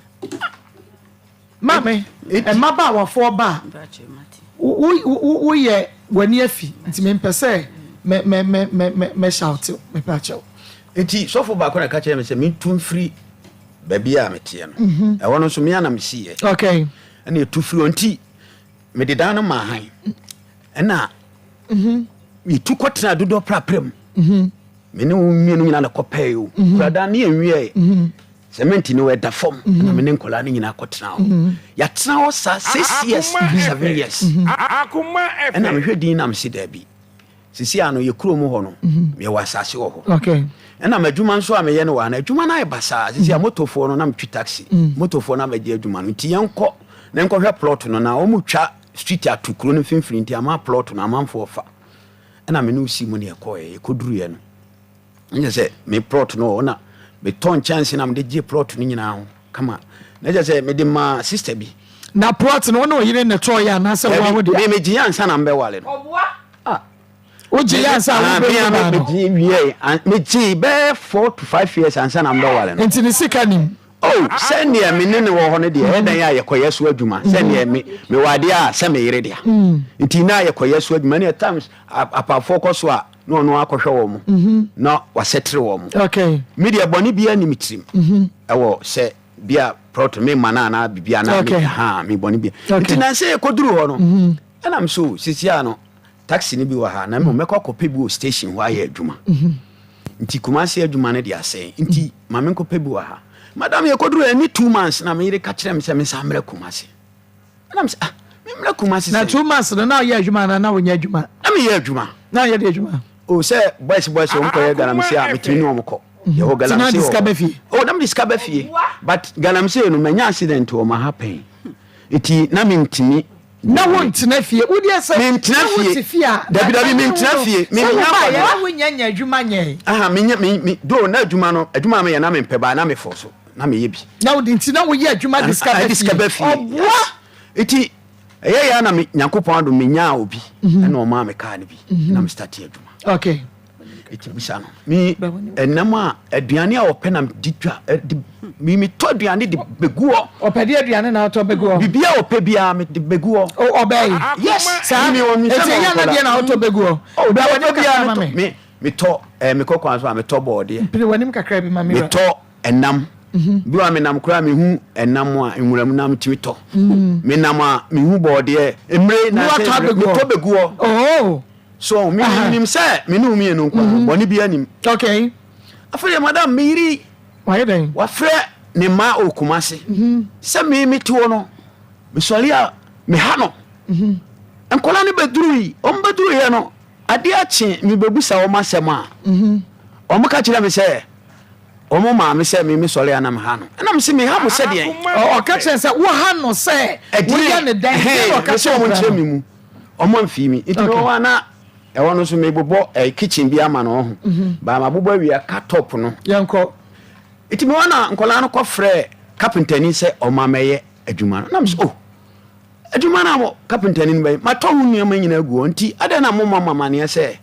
mame e ma ba wa fo ba wo ye wani afi nti me mpese me shout me pacho enti sofo ba ko na ka kire me se me tum free baby a metie no e wono so me anam sie okay na e tu free onti me de dan ma han na me tu kotena dodo praprem me ne wo mienu nyina na kopay o brada na enwie cement ni we da form na me ne nkola ni nyina kotena o ya tena o sa 6 years 7 years Akoma FM na me hwedi na me si da bi sisi ano ye kuro mu ho no me wa asase wo ho okay na madwuma nso a me ye no wa na adwuma na e basa sisi a motofo no na me twi taxi motofo na me je adwuma no nti yenko na enko hwe plot no na o mu twa street atukuro no finfiri nti ama plot no amanfo fa na me no si mu ne ekoye ekoduru ye no nje se me plot no na me ton chance na me de je plot no nyina ho kama na je se me de ma sister bi na plot no no yire ne to ya na se wa wo de me ji ansa na mbe wale no o ji ansa wo me ji be 4 to 5 years ansa na mbe wale no enti ni sika nim oh send ye me ne wo ho ne de e dan ya yekoyeso adwuma send ye me wade a se me yire dia nti na yekoyeso adwuma ne times apa focus a no akohwe wo mo na wasetre wo mo okay media boni bia ni mitrim ewo se bia prot me mana na bibia na me ha me boni bia nti na se koduru ho no ana mso sisia no taxi ni bi wa ha na me mekọ kope bi o station wa ya adwuma nti kumase adwuma ne dia se nti ma me kope bi wa ha madam ye koduru any 2 months na me yire ka kire me se me samre kumase ana mse me mre kumase na 2 months na ya adwuma na wonya adwuma na me ye adwuma na ya de adwuma o se boys on ko ye galamse a metini no mko ye ho galamse o na me discover fie but galamse no manya accident o ma happen iti na me ntini na wontina fie wodi ese mentina fie dabi mentina fie me nya wonya adwuma nye aha me do na adwuma me ya na me mpeba na me forso na me yebi na wodi ntina wo ye adwuma discover fie obwa iti eye ya na me Nyankopon ado me nya obi na o ma me ka ne bi na me start adwuma okay iti bisa no mi enama aduane a ope na ditwa mi to aduane de beguo opedi aduane na to beguo bibia ope bia me de beguo obey yes sa mi won mi se ya na de na to beguo bia woni bia me to me kokwan so me to board ye pere wanim kakra bi ma me to enam bi wa me nam kura me hu enam a enwuram nam timi to me nam a me hu board ye emre na to beguo oh so me nim say me no me no kwa boni bia nim okay afere madam miri why then wa fre ne ma okumase se me ti no me sori a me ha no enkola ne beduru ye no ade a chi me bebusa wo masem a o mo ka kire me se o mo ma me se me sori a na me ha no na me se me ha mo se de o ka kire se wo ha no se wo ya ne dan o ka se o mo kire me mu o mo mfi mi iti no wa na e wono so me bobo kitchen bi ama no ho ba ma bobo awia ka top no yanko iti me wana nkola no ko frɛ carpenter ni sɛ o ma meye adwuma no nam so adwuma na mo carpenter ni be ma to hu nneɛma nyina agu nti ade na mo mama ne sɛ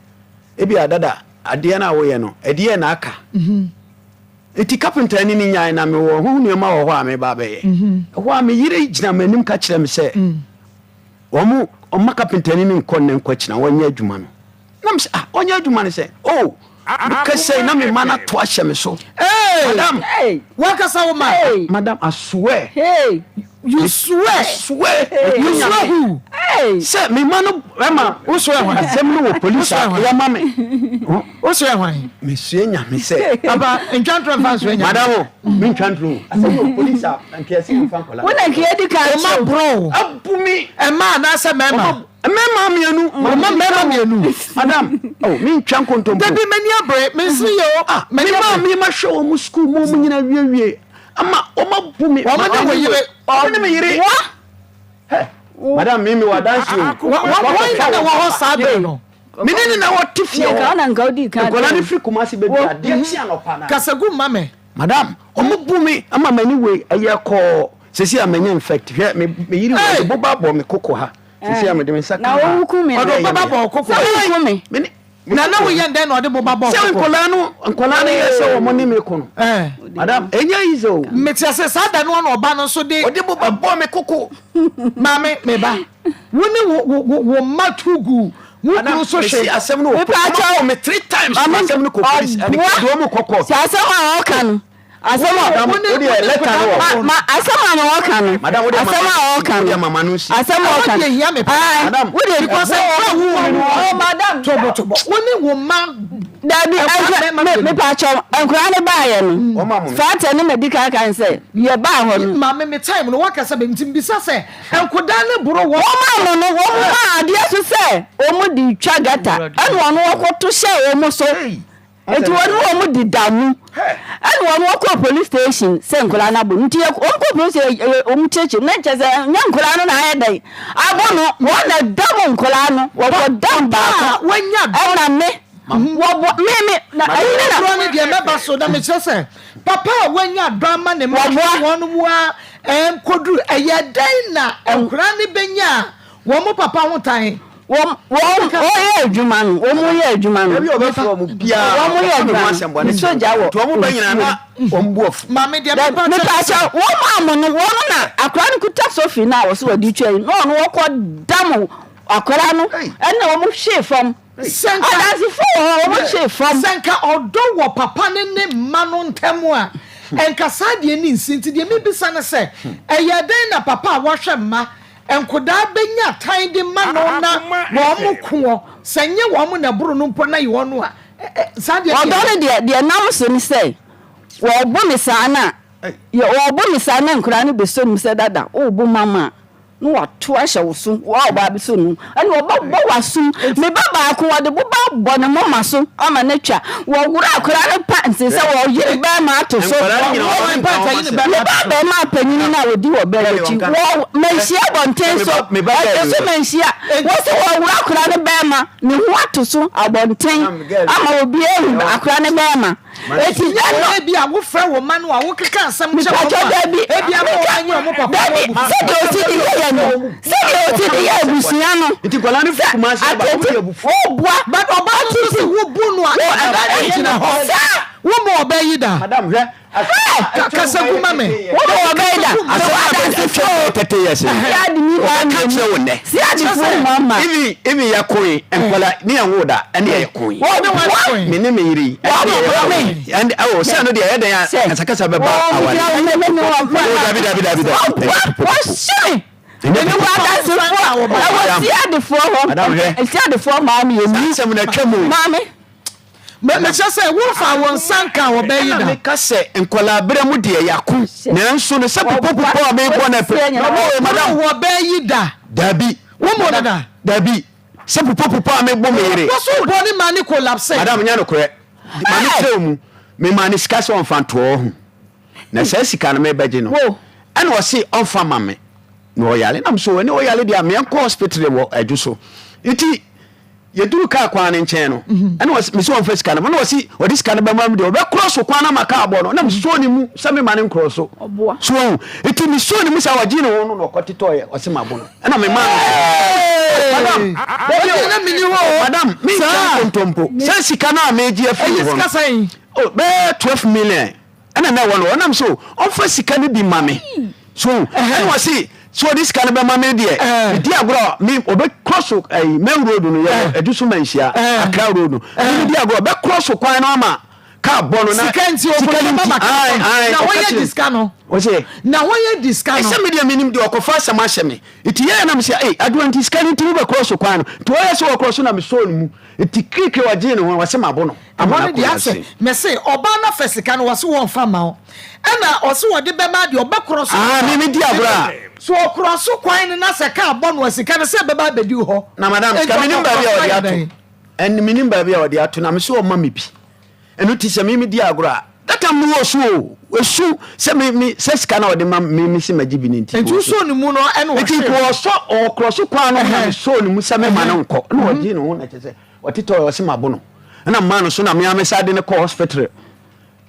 ebi adada ade na wo ye no ade na aka iti carpenter ni nyai na me wo hu nneɛma wo ho a me ba be ye ho a me yire gyina manim ka kyerɛ me sɛ wo mo o ma carpenter ni nkɔ ne nkɔ kyina wo nya adwuma no nam sɛ onya adwuma ne sɛ oh because say na me mana to ahye me so madam wakasa wo ma madam I swear you swear you swear who say me mano ema wo swear ho asem no wo police ya ma me wo swear ho me sue nya me say aba ntwantro fa swear nya madam me ntwantro asem wo police anke ase mfa kola wona ki edika ma bro abumi ema na ase mema mema mienu mema mienu madam oh me ntwan kontompo debi mani abre me nsi yo me ma hwe wo school mo nyina wie ama o ma bumi o ma de me yire madam me wa dance wo na wo sa be no menene na wo tifie ka na ngaudi ka ko la ni free kumasi be bia de tia no pa na kasagu mame madam o ma bumi ama mani we aye ko sesi amanya infect hwe me yire wo boba bo me koko ha sisi amede me saka na wo hukumi odo baba bo koko hukumi na wo ye den odo baba bo se nkola no yese wo mo ni me kono madam enya izo metiase sada no no oba no so de ode baba bo me koko mame me ba woni wo matugu Wukuru so hwe asem no me 3 times asem no ko police and do mo kokko si asem a o kan asem o de letter no ma asem a o kan madam o de mama no si asem o kan madam wo de because oh madam tobo woni wo ma dabi me pa cho enkura ne ba ye no fata ne medical kan say ye ba ho no ma me time no waka say bemtim bisa say enkoda ne buro wo ma no wo ma ade so say o mu di twa gata ene wono wokoto she o mu so eti wono di damu ene wono ko police station say enkura na bo nti o ko police o mu cheche na che say nyankura no na aye dai abono wona damu enkura no wo dam ba wanya ona me me na ayina na de meba so da me say papa wanya drama ne ma wonu mu a koduru eye dan na enkura ne benya wo mu papa ho tan wo ye adwuma no wo mu ye adwuma no ebi obefo mu bia wo mu ye adwuma no soja wo to mu banyina na wo mbuof ma me de me pa cha wo ma mo no wo na akra ne kuta sofi na wo so wadi twai no no wo ko dam akra no ene wo mu hwe fam senka odo wo papa ne mma no ntemu a enka sadie ni nsinti de me bisa ne se eye den na papa wo hwe mma enkoda benya tan de ma no na wo mu ko senye wo mu na buru no mpo na ye wono a sadie odo ne de nam so ni se wo bo mi sana ye wo bo mi sana nkura ne beso mi se dada wo bo mama no wato ahye wo so wa ba bi so no ene wo ba waso me baba ko wo de bo ba bo ne mama so ama na twa wo wura akura ne pa nse se wo yiri ba ma to so wo pa ta yiri ba ma panyin na wo di wo ba chi wo menhia bonten so me ba so menhia wo se wo wura akura ne ba ma ne ho ato so abonten ama obi ehu akura ne ba ma eti ya no bi a wo fra wo ma no a wo keka asem che wo ebi a wo anyi mo papa se de o ti di ye no se de o ti di ye busia no iti kola ne fukuma se ba wo ye bufu o bua but oba ti si wo bu no a e na ho wo mo obayi da madam hwe kasa kuma me wo mo obayi da asa tete yes ya di mi ba ka che wo ne si adi fu mama ibi ya koyi enkola ni anwoda ene ya koyi wo ne wa koyi me ne me yiri and oh say no de ya den ya kasa be ba awale dabi wo shiri eni wa da se fo wo si adi fo ho si adi fo ma mi emi se mu na twemu mama me say wo fa won sanka wo be yi da me ka se enkola bere mu de ya ku na nso no se popo me bo na pe madam wo be yi da dabi wo mo da dabi se popo me bo me yire wo so bo ni mani collapse madam nya no kore mani tremu me mani sika se on fanto ho na se sika no me beje no ene wo se on fa mame no yale nam so ene o yale dia me enko hospital wo adwo iti yeduru ka kwa ne nchen no ene wo me so on fa sika no wo si o dis sika no be mam de o be cross kwa na maka abo no nam so ni mu se me mane cross so iti mi so ni mu sa waji no no kotito ye o se mabo no ena me man madam na mini ho madam mi sa kontompo se sika na meji afi ho sika sai oh be 12 million ena na wo nam so on fa sika ni bi mame so ene wo si so this can be mama de di agro me obe cross main road no ye edusu manhia Accra road no di agro be cross kwan no ma ka bono na sikanti obo mama na wo ye diska no o se na wo ye diska no se me de minim de okofa sama hye iti ye na me se adwanti sikanti be cross kwan no to ye so cross na me so no mu iti krike waje no wa se mabo no amana de ase me se oba na fesika no wase won fa ma o ena ose wo de be ma de oba cross me di agro so cross kwan na se ka abo no asika na se be ba bedi ho na madam ska minim ba bia odi ato en minim ba bia odi ato na me so o ma me bi enu ti se me di agro data mu wo so esu se me se ska na odi ma me se magibi ni nti entu so ni mu no enu wo ti ko so o cross kwan no na so ni mu se me ma no nko na odi no na che se otito o se mabo no na ma no so na me amesade ne ko hospital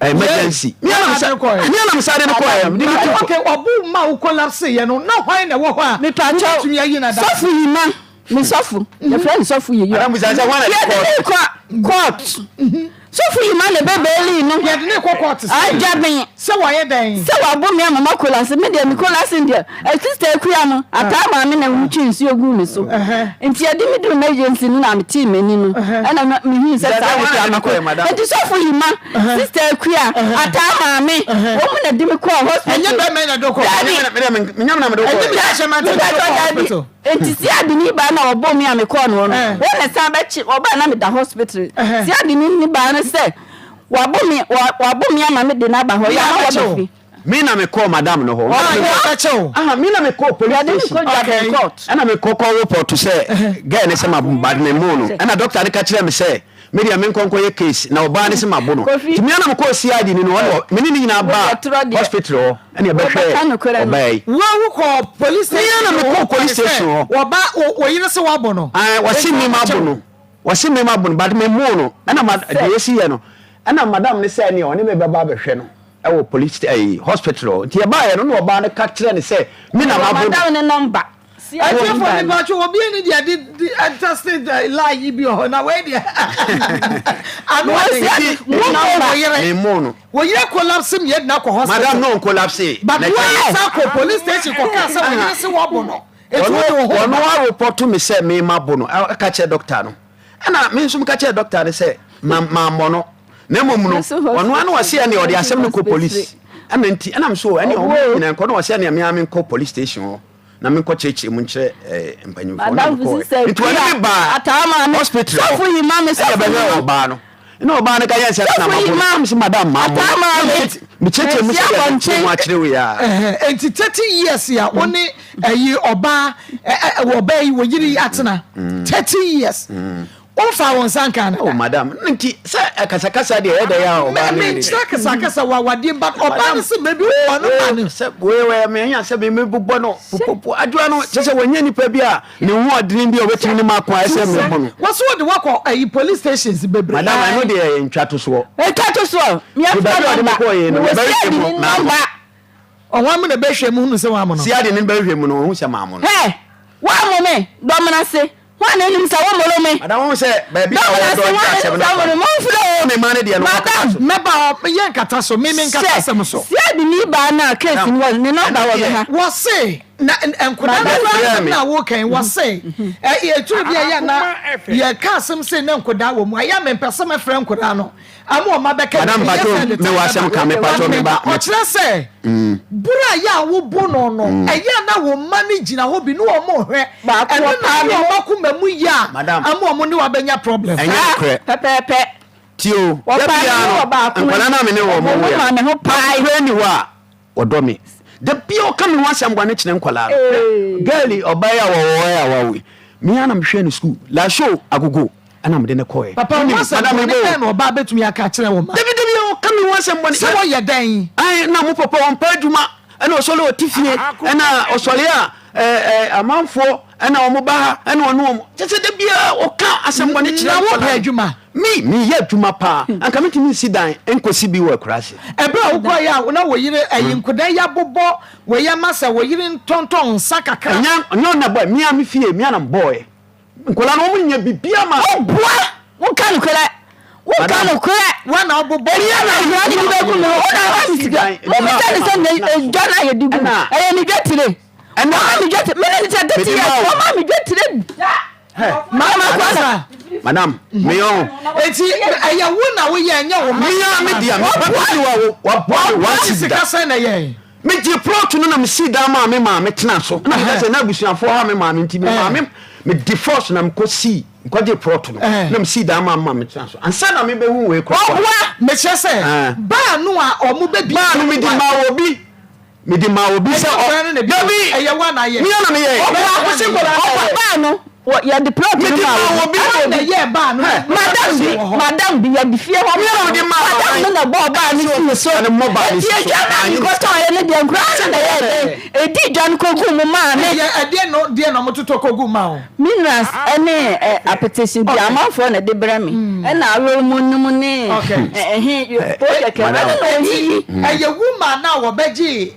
emergency me na msade ne ko okay obu ma u collapse ye no na hwan na wo ho a me pa cho sofu yima me sofu the friend sofu ye adam buzaza wana court so for you man bebeli no ye de ne kokot I jabbing se wo ye den se wa bo me mama kola se me de me kola se ndia e sister kuya no atama me na wuchi nsu ogu mi so enti ade me do emergency no na me team ani no ana me hin se sa wo ama ko enti so for you man sister kuya atama me wo mu na de me ko hospital enye be me na do ko me nyam na me do ko enye ya shema to enti si adini ba na obo me ame ko no no wo na sa ba chi oba na me da hospital si adini ni ba na se wabo me ama me de na ba ho ya wo be me na me call madam no ho me na me call police station ana me call report to say girl ne say mabad ne mu no ana doctor ne ka kire me say me dia me nkonko ye case na oba ne say mabo no ti me na me call CID ni no me ni nyina ba hospital ana e be hwe obey wo call police station na me call police station oba wo yire se wabo no wa si me mabo no wa si me mabo no bad me mu no ana ma de si ye no ana madam ne say ne oni me be ba be hwe no ewo police hospital ti e ba ye no oba ne ka kire ne say me na mabo madam ne number I tell for the batch obi ni dia did tested lie bi ho na we dia anu me mono wo yire collapse me yet na ko hospital madam no collapse but why sa ko police station ko ka sa wo se wo bo no ono wa report me say me mabo no ka che doctor no ana me nsum ka che doctor ne say ma mono na mom no ono anu wa se ne odi asem no ko police ana nti ana mso ani o ina ko no wa se ne me am ko police station na me ko cheche mu nche empanyimfo na ko it was ba atama hospital so for you mama so for you ba no ino oba ne ka yes na mama si madam ma atama me cheche mu se mu akire we ya enti 30 years ya oni ayi oba yi wo yiri atena 30 years Ofa won sanka na. Oh madam, nti se akasakasa de eda ya oba ni. Me akasakasa wa wadi but oba no se mebi ono ma ni. Se we me nya se be mebubo no. Popo adwa no se wanya nipa bi a ne hu odrin bi obetimi ni makwa ese mebo no. Waso de wakọ ayi police stations bebre. Madam I know de ntwato so. Ntwato so. Me afa de ko ye no. Onwa me na be hwe mu hu se wa mo no. Si ade ne be hwe mu no hu se ma mo no. Hey! Wa mo me, do mena se. Wa na nim sa wo molo me. Madam won say baby I do not say no. Mo flo me man de no. Madam meba ye nkata so me nkata sem so. Si ade ni ba na case ni wo ne number wo be ha. Wo say na enkoda na wo kan wo say e tu bia ya na ye ka sem say na enkoda wo mu aya me pese me frɛ enkoda no amo ma be ka Madam bato me wasem ka me pato me ba o kire say bura ya wo bo no eya na wo manage na ho bi no wo mo hwɛ eno na wo makuma mu ya amo mo ni wa benya problem pepe tio enkoda na me ne wo mo ya me ho pai hwɛ ni wa odo me the pio come no asem gwa ne kine nkola girl obaya wo we me ana me hwe ni school la show agogo ana me de ne koe papa mo madam me no ba betumi aka kire wo ma david o come no asem gwa ne se wo ye dan ai na mo papa won pa adwuma ana osole otifie ana osole a amanfo ana o mo ba ana ono tete de bia o ka asem gwa ne kire wo pa adwuma me ye adwuma pa anka metimi sidan enkosi bi wo akurase ebra wo kwa ya na wo yire ayinkodan ya bobo wo ya masa wo yire ntonton sakaka nya na boy me am fie me anam boy nkola no munya bibia ma boa wo kan kola wa na bobo ya na ni be ku no o na wa sigan o mi tell say jona ye digu aye ni getire and na mi getire me ni tell that ya o ma mi getire mama kwasa madam me yo eti aya wo na wo ye nya wo me ya me dia me wa sika say na ye me di plot no na me si da ma me tena so na me say na busuafo ha me ma me nti me divorce na me ko si ko di plot no na me si da ma me tena so ansa na me be hu we ko me che say ba no a o mu be bi ba no me di ma obi say o David aya wa na ye me na me ye o se ko ba no ya the plot ni ma obi na ye ba no madam bi ya di fie ho me di ma madam na bo ba ni so na mo ba ni so ani ko to ye ne de nkra na ye e di jan ko gu mu ma ne de no mo to ko gu ma o minerals ene appetition di amafo na de bra me e na awo mu num ne project eye woman na wo beji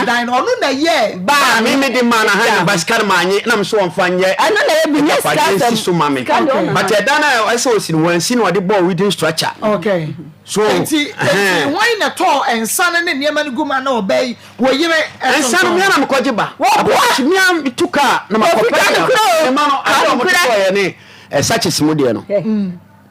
dan no na ye ba me di ma na ha baskar ma anyi na mso won fanye ana na ye bi so mame but e dana I say o si no wan si no de ball with building structure. Okay. So why na to ensan ne niema ne guma na obey wo yire ensan me na mkoje ba me am tuka na makopa e ma no ado mo to ye ne sachets mu de no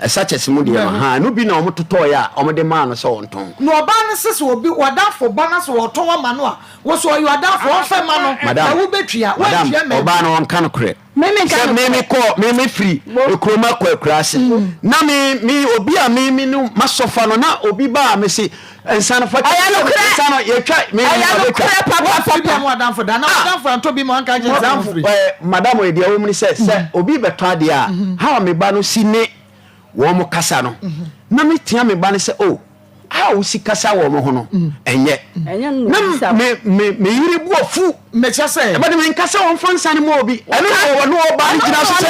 sachets mu de ha no bi na o to ya o de ma no so wonton no oba ne sese obi wadafo bana so woton wa ma no a wo so you adafo o fe ma no na wo betua wo tua me oba no on kan kre me free ekroma kwa krase na me obi a me no masofa no na obi ba me se ensan fa ensan no ye twa me papa mo adamfo da na adamfo anto bi mo anka je adamfo madam e dia wo mu se obi beto ade a how me ba no si ne wo mo kasa no na me tia me ba ne se oh how si kasa wo mo ho no enye na me yiri bu ofu me che se e ba de me kasa wo fansan mo obi eno wo no ba ngina so se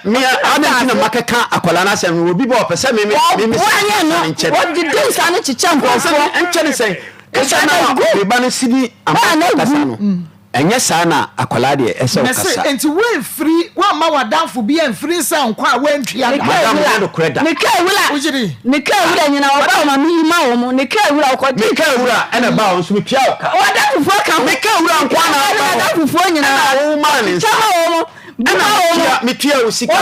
me ana kina makeka akola na se obi ba opese me nche what did you say na chicha nkofo nche ne se kasa na me ba ne sidi amaka no enye sa na akola de ese okasa enti we free wa ma wadanfo bi en free sa nkwa a wantria madam no kreda ne ka wura nyina oba ma mi ma wo mu ne ka wura ko ne ka wura ena ba wo so mi pia oka wadanfo fo ka ne ka wura nkwa na wadanfo fo nyina wo ma ne sa ena mi pia wo sika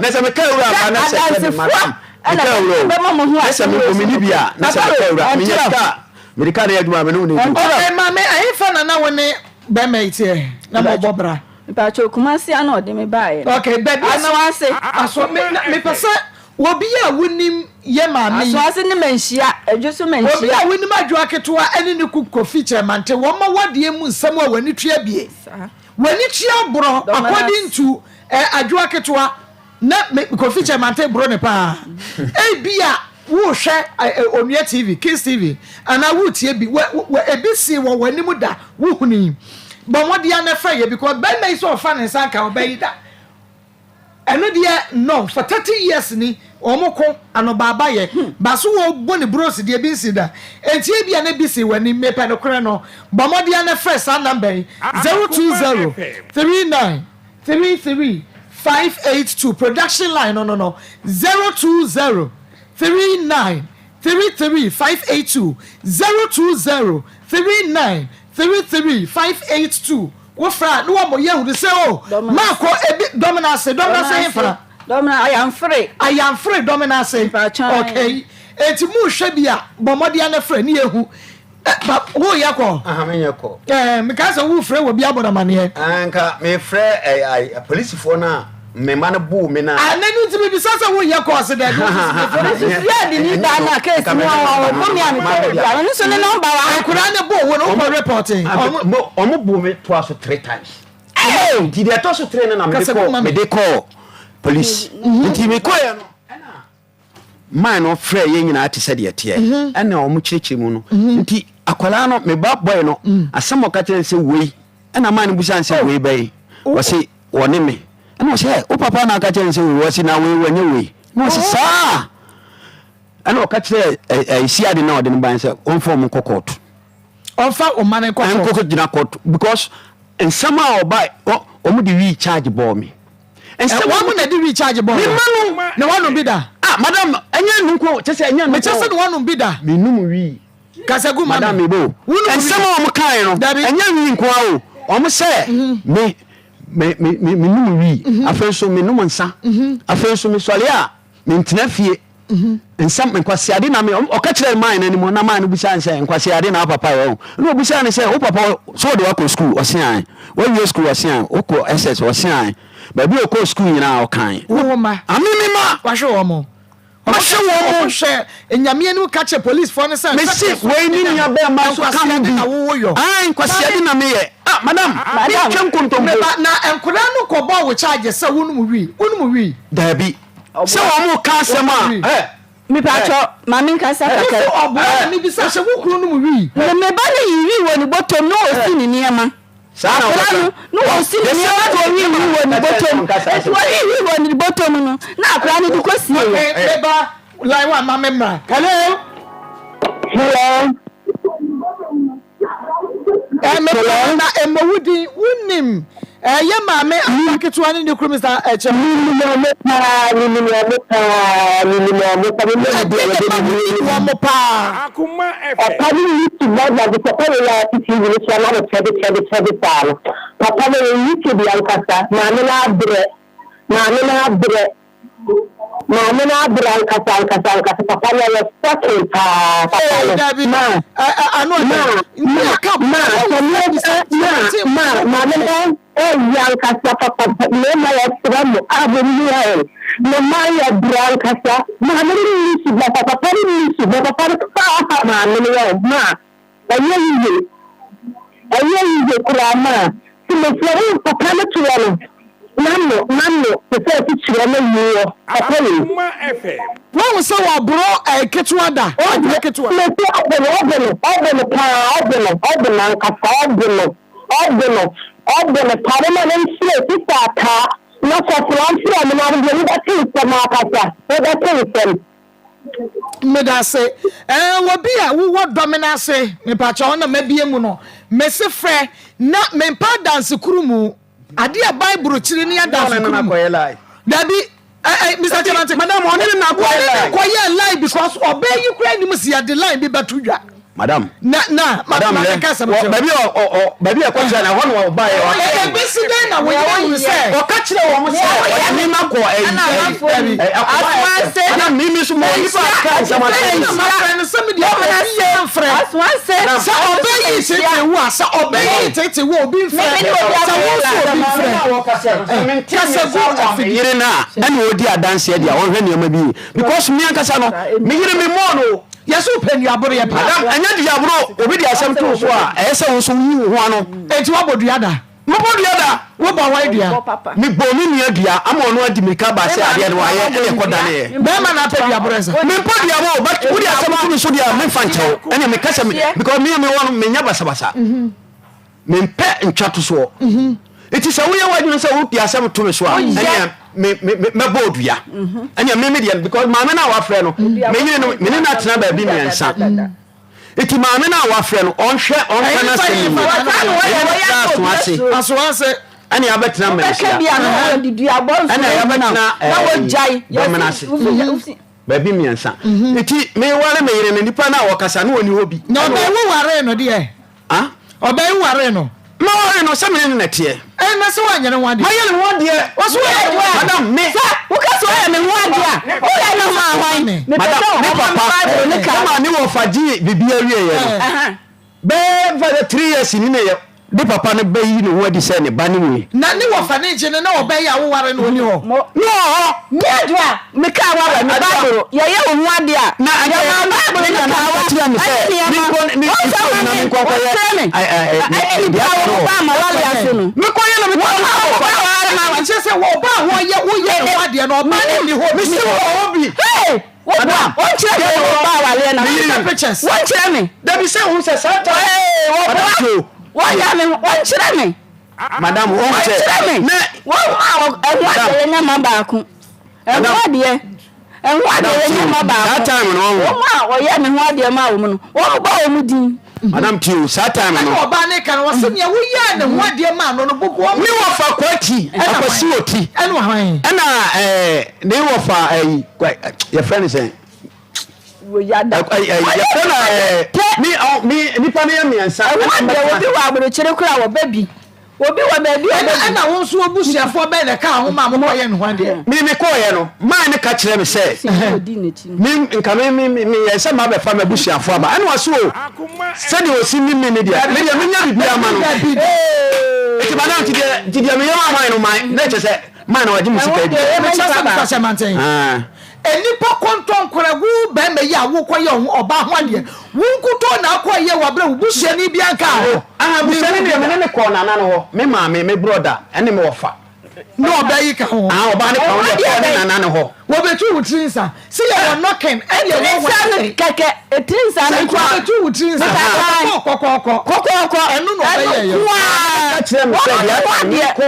na se me ka wura ba na se madam ne ka wura be mo ho a se me komini bia na se ka wura mi nyaka mi ka na yaduma me no ne ma me ayefa na woni be mate na mo bobra pa cho kumasi ana ode me bae okay baby aswase aso me pese obi a wonim ye ma me aswase ni manhia adwoso manhia obi a wonim adwo ketewa ene ne kuko feature mante wo ma wade mu nsam a wani tua bie wani tua bro according to adwo ketewa na ko feature mante bro ne pa bia wo hwe onua TV Kiss TV ana wo tie bi ebisi wo wani mu da wo huni but what dia na fa ye because by me so fa ne san ka obayi da eno dia no for 30 years ni omoko anobaba ye ba so wo boni bros dia bi si da entie bia na bi si wani mepe no kore no but what dia na fa san number 020 39 33 582 production line no 020 39 33 582 020 39 33 582 wo fra no wo yehu se o ma ko ebi dominance infra domina I am free dominance okay enti mu hwe bia bomodia na fra ni yehu ba wo yakọ aha me yakọ me ka se wo fra wo bia bodamane anka me fra police for na me man bu me na anenu ti bi sasa wo yakọ se da ya di ni da na case mo wo mi am ya no so ne number wa akura ne bo wo no reporting omo bu me to aso 3 times did they to so 3 na me de call police nti me call ya no man no frɛ ye nyina ate sɛ de ɛteɛ ɛna ɔmo kyerɛkyerɛ mu no nti akwala no me ba boy no asɛm ɔka kyerɛ sɛ wei ɛna man no busan sɛ wei bɛyi wɔse wɔne me ɛna ɔsɛ o papa na aka kyerɛ sɛ wei wɔse na wei wɔnyɛ wei na ɔsɛ saa ɛna ɔka kyerɛ siade na ɔde no ban sɛ ɔmfa ɔmo kɔ court ɔmfa ɔmane kɔ court gyina court because nsɛm a ɔba ɔmo de wi charge bɔ me nsɛm ɔmo na de wi charge bɔ me na wɔno bi da madam anya nunko chese anya nunko chese no wonu bi da menum wi kasagu madam mebo ensema o mkan no anya wi nko a o mo se me menum wi afenso menum nsa afenso me sole a me ntena fie ensam nkwasiade na me o ka kire man na nimu na man no busa nse nkwasiade na papa yo no busa ne se o papa so de wa ko school o sian wa wi school o sian o ko ss o sian ba bi o ko school nyina o kan wo ma amimi ma wa hwe wo mo mashe wo hwe enyame anu ka che police for ne say mesi we ni nya be ma so kan bi na wo yo nkwasiade na me ye madam bi twem kontombo na enkoda no ko bo wo charge se wonu mu wi dabi se wo mo ka sema mi pacho mami nkasa kakere obo ni bi se wo kunu no mu wi me ba na yiwi woni bottom no osi ni niema sana no osi ni niema to yiwi woni bottom esi yiwi woni bottom no na akra ni dukosi e ba lai wa mama mra hello Hello na emowudi wunim ye maame aketewa ne ne kuru Mr. Eche Akoma FM Papa YouTube na the papa ya TV ni chama na tebe talo papa na YouTube yankasa maame na abre kasa papa ya fucking papa yankasa papa mema ya tramu abuniye mama ya brankasa maame ni YouTube papa ni YouTube papa maame ya ma ayi kurama simefere papa na tuwalo Nano, the first children, Akoma FM. What was so bro? Ketuada. Oh, Ketuada. Medase, wabia, what dominance, me patron, maybe a mono, Messi Fre, not me pa dance krumu. Adi a Bible chiri ni ada lie. Daddy, Mr. Jonathan, madam, on na quiet lie because obey you cry ni musi adi lie bi batuja. Madam. Madam, baby, I question na one will buy. Na we say. O ka kire wo mo say. Ni na ko madam mi so mo ni ba ka sama. Some of the friends. So obey you say we are so obey you take we obi friend. Yire na na odi adanse dia wo hwe ne ma bi because me ankasa no me yire me mo no Yes, open your body. Madam, and yet Diabro, Obi Assam to so a so you one. It's what about the other? What about the other? What about why dear? Me bomi near dia, I'm on what Dimika Bass, and why I am Beman, I pay your present. Me put Diabo, but we are some to so dear, me fancho, and you make us because me and one me never sabasa. Me pet and chat to so. It is a way why you say, Opi Assam to me so. Me board ya and your median because mamma our friend me not na baby me son it mamma our friend on share on say any abetina me baby me son it me wale me yire nipa na wakasa na oni hobi no be wo ware no de obey ware no no some in net here. And that's why you don't want it. I want dear. What's what? Madam, me. Who can say I'm one dear? Oh, I know my wine. Come on, you of a G, BBA. Bear for the 3 years in here. The papa ne bay you what is any banning. None of an engine and no bay I want to know. No, Nedra, Mikawa, and Bible. You're one dear. Now Why am me? Madam, what that time Madam Q, Saturn, no Banican was in your and what dear man on the book. Me were for quality and for COT. And they were for your friend is saying. Me, Nipania, me, and Sam, will be able to baby. Will be what baby, and I won't so bush for better car, Mamma, and one day. Me, Coyano, mine catch them say. Me, coming me, and some other family bush and farmer, and was so. Said you will see me, media, maybe a million man. It's about to did you know mine, let's say, man, or Jimmy. Enipa konton koragu be me ya wo koye oba hwade wunkuto na koye wabre buhye ni bia ka ho buhye ni me ne ko na na ho me ma me brother ene me wofa no oba yi ka ho oba ne ka ho na na ho wo betu wutrinsa se ye knocking ene wo keke etrinsa ne ko betu wutrinsa kokoko enu no be ye yo kire me se dia ko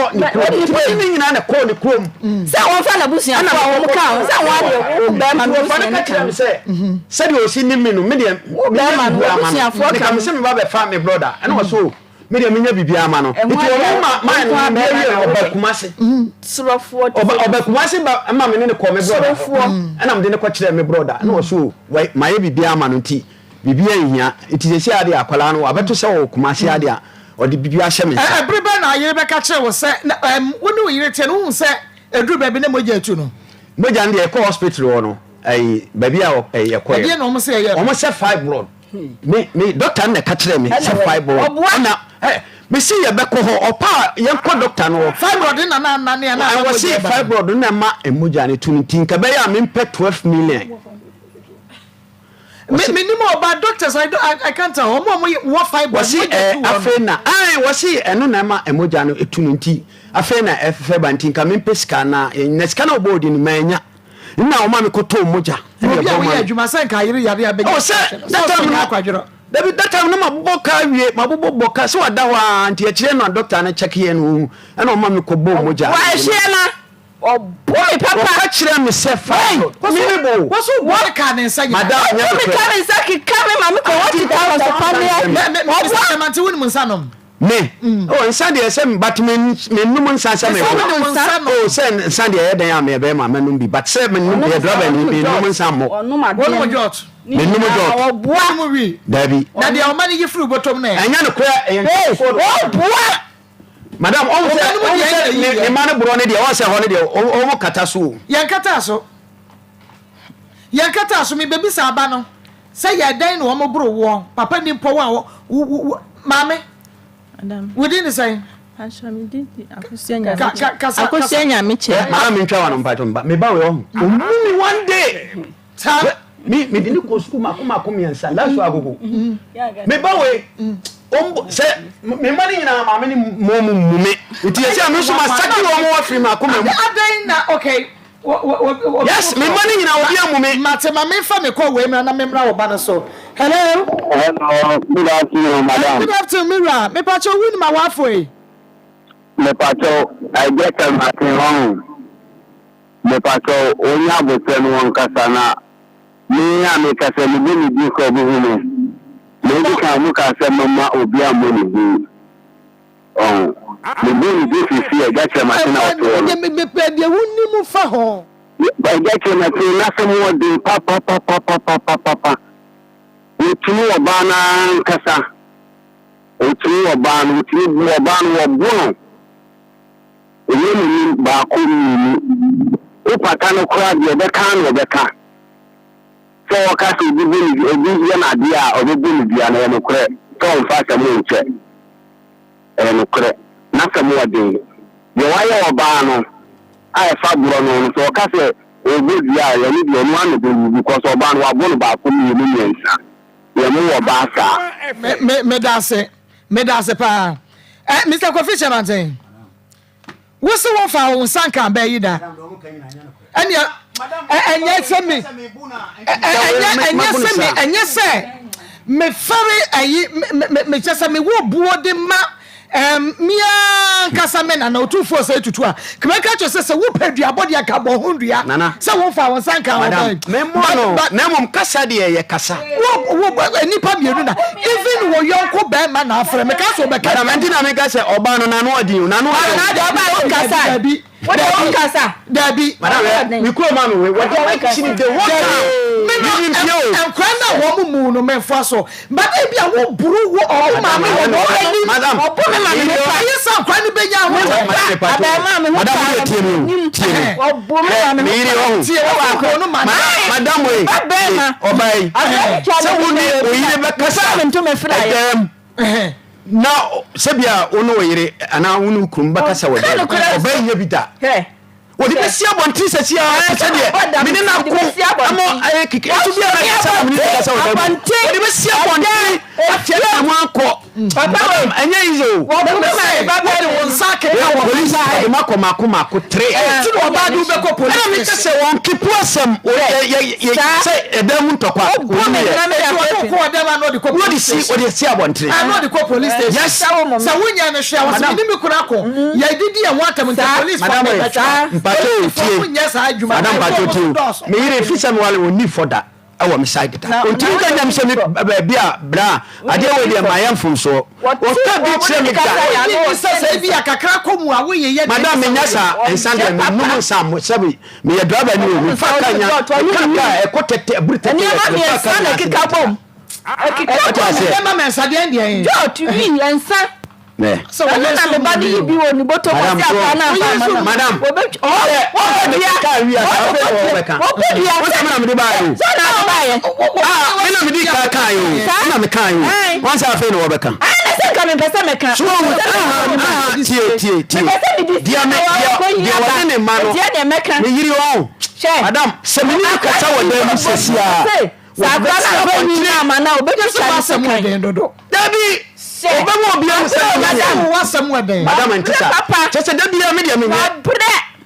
ni nyina na ko ni krom se won fa na buhye na wo ka se won be ma no fa na kire me se se de o si ni me no me de be ma no buhye afo ka me se me ba be fa me brother ene wo so me de menya bibia ma no iti o ma me obakumase surofo obakumase ba ma me ne ko me brother ana me de ne ko kire me brother na o so ma ye bibia ma no nti bibia hia iti se ade akwala no abeto se o kumase ade a o de bibia hye me nsa breba na ye be ka kire wo se woni wo yire tie no hu se eduru ba bi na moja atu no moja ndi e ko hospital wo no ai baby a e ko ye no mo se ye o mo se fibroid me doctor na ka kire me se fibroid na me see ye be ko ho opa ye ko doctor no fibroid na I was see fibroid na ma emoja ne tunu tin ka be ya me pay 12 million minimum about doctors I can't tell what fibroid was see afena was see eno na ma emoja no etunu tin afena efe bantin ka me pesika na scan obo di ni manya na o ma me ko to moja e be ya adwuma san ka yire yare abeji o se that time no maboka wie maboboka so wada wa anti akire no doctor na check ye no na o ma me ko bo moja wa hye na o boy papa ka kire me se fa minimum waso boy ka ne nsa madam nya me ka ne nsa ki ka me ma me ko what down so family me manti woni nsa nom me oh nsa de se but me num nsa se me oh se nsa de ye den ya me be ma manum bi but se me num ye driver ni me num nsa mo wonu jot me num jot boa mu wi dabi na de o mani yi furu botom na anya no kwa boa madam on se ni man bro ne de o se ho ne de o mo kata so yan kata so me bebi sa aba no se ya dan no mo bro wo papa ni mpo wa mame Adam. Within the same. Akosianya me che. Ma me ntwa wano mpato mba. Me ba we ho. Omuni one day. Me dini ko school makoma miensa laso agogo. Me ba we. Se me mani nyina ma me ni mume. Iti ye se me so ma saki wo mo afri makoma mu. Adan na okay. Yes, me mani nyina obi amume. Matema me fa me ko we me na me mra wo ba no so. Hello. Good afternoon, madam. Good afternoon, Mira. Me pacho win my wife way. Me pacho, I get a matter wrong. Me pacho, only have a ten one casana. Me, I make a semi be for me. Maybe can look at some mamma or be a money. Oh, the baby, this is here. Get a matter out. Me pay the wooden move for home. I get a matter, nothing more than papa. Utini obana kasa utini obana wobono oyeni ba ko ni upata no kra de be kan no be ka so waka so bibi obi ya na dia obi ni dia na no kra to fa ka mo nche no kra na ka mo de ye wa ye obana ai fa buro no so waka se obi dia ya ni dia no anu bi ko so obana wa bono ba ko ni nsa Yamu basa me dase pa Mr. Kofi Chamanten wo se wo fa wo sanka ba yi da enya se me enya se me fare ayi me chese me wo buo de ma mia kasa me na otufo se tutu a kemeka cho se wo padua body aka bo hundua se wo fa wo sanka wo ba me mo no na mom kasa de ye kasa wo nipa bienu na even wo yonko be ma na afre me ka so be ka na me ka se oba no na no odin na no oba kasa what the kasa dabi madam we ko ma me we what the chini de what and kwanda wo mu no me fa so but e bia wo buru wo o ma me wo madam obo me ma me fa yesa kwani be nya ho aba ma me madam we tie me obo me ma me tie wa ko no madam we obai se woni oyire be kasa me nto me fra ye na sebia ono oyire ana wonu krum be kasa wo obai ye bida wodi be sia bonti sesia se de me na ko amo kike to bia na kasa me kasa wo wodi be sia bonti atia na mo akọ papa anya izo wo be ma ba de won sake na wo police de mako 3 ti wo ba du be ko police na me kase won kipu asem ye say edam ntokwa ko dem na de ko police wodi si abontre na de ko police station yes sa wunya na hwia wo se mi kura ko ya didi e won atam police madam pato tie madam pato tie me yire fisam wale woni foda awo me side ta onti ka nyam se me bia bra ade we de ma yamfom so what bi kire me ka se bia kakra komu a we ye madam me nyasa ensande me num sam sabi me ye driver ni o me fa ka nya ka ekotete burtete ni ma me ensa na kika bom ekika se ma me ensa de ndie jo tu wi ensa so na me body yi bi woni boto ko si apa na madam o dia ka wi asa o dia o sama na me de ba yo so na ba ye me na me di ka yo na me ka yo once afa no wo be kan se ka me pese me kan so tie dia me dia wa ne ma no dia de me kan me yiri o madam se me ni ka ta wo da mu sesia sa ba na ko ni na ma na o be just say mo den dodo dabi obama obi am say madam wasam weden madam antisa chese dabi ya me dia me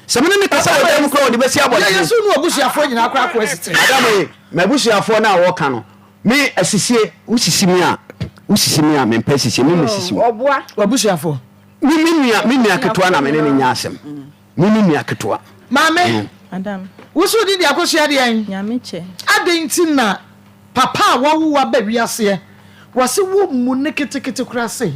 se me ni ka sa wo da mu ko de be sia body yesu nu obusuafo nyina akwa akwa asite madam me busuafo na wo ka no me asisie usisi mi a me mpa asisie me mesisi oboa obusuafo me nua ketoa na me ne nya asem me nua ketoa mame Madam. Wusu di akosua de an. Nyameche. Adenti na papa wawu wa ba wiase. Wase wo mu ne ketekete kura sei.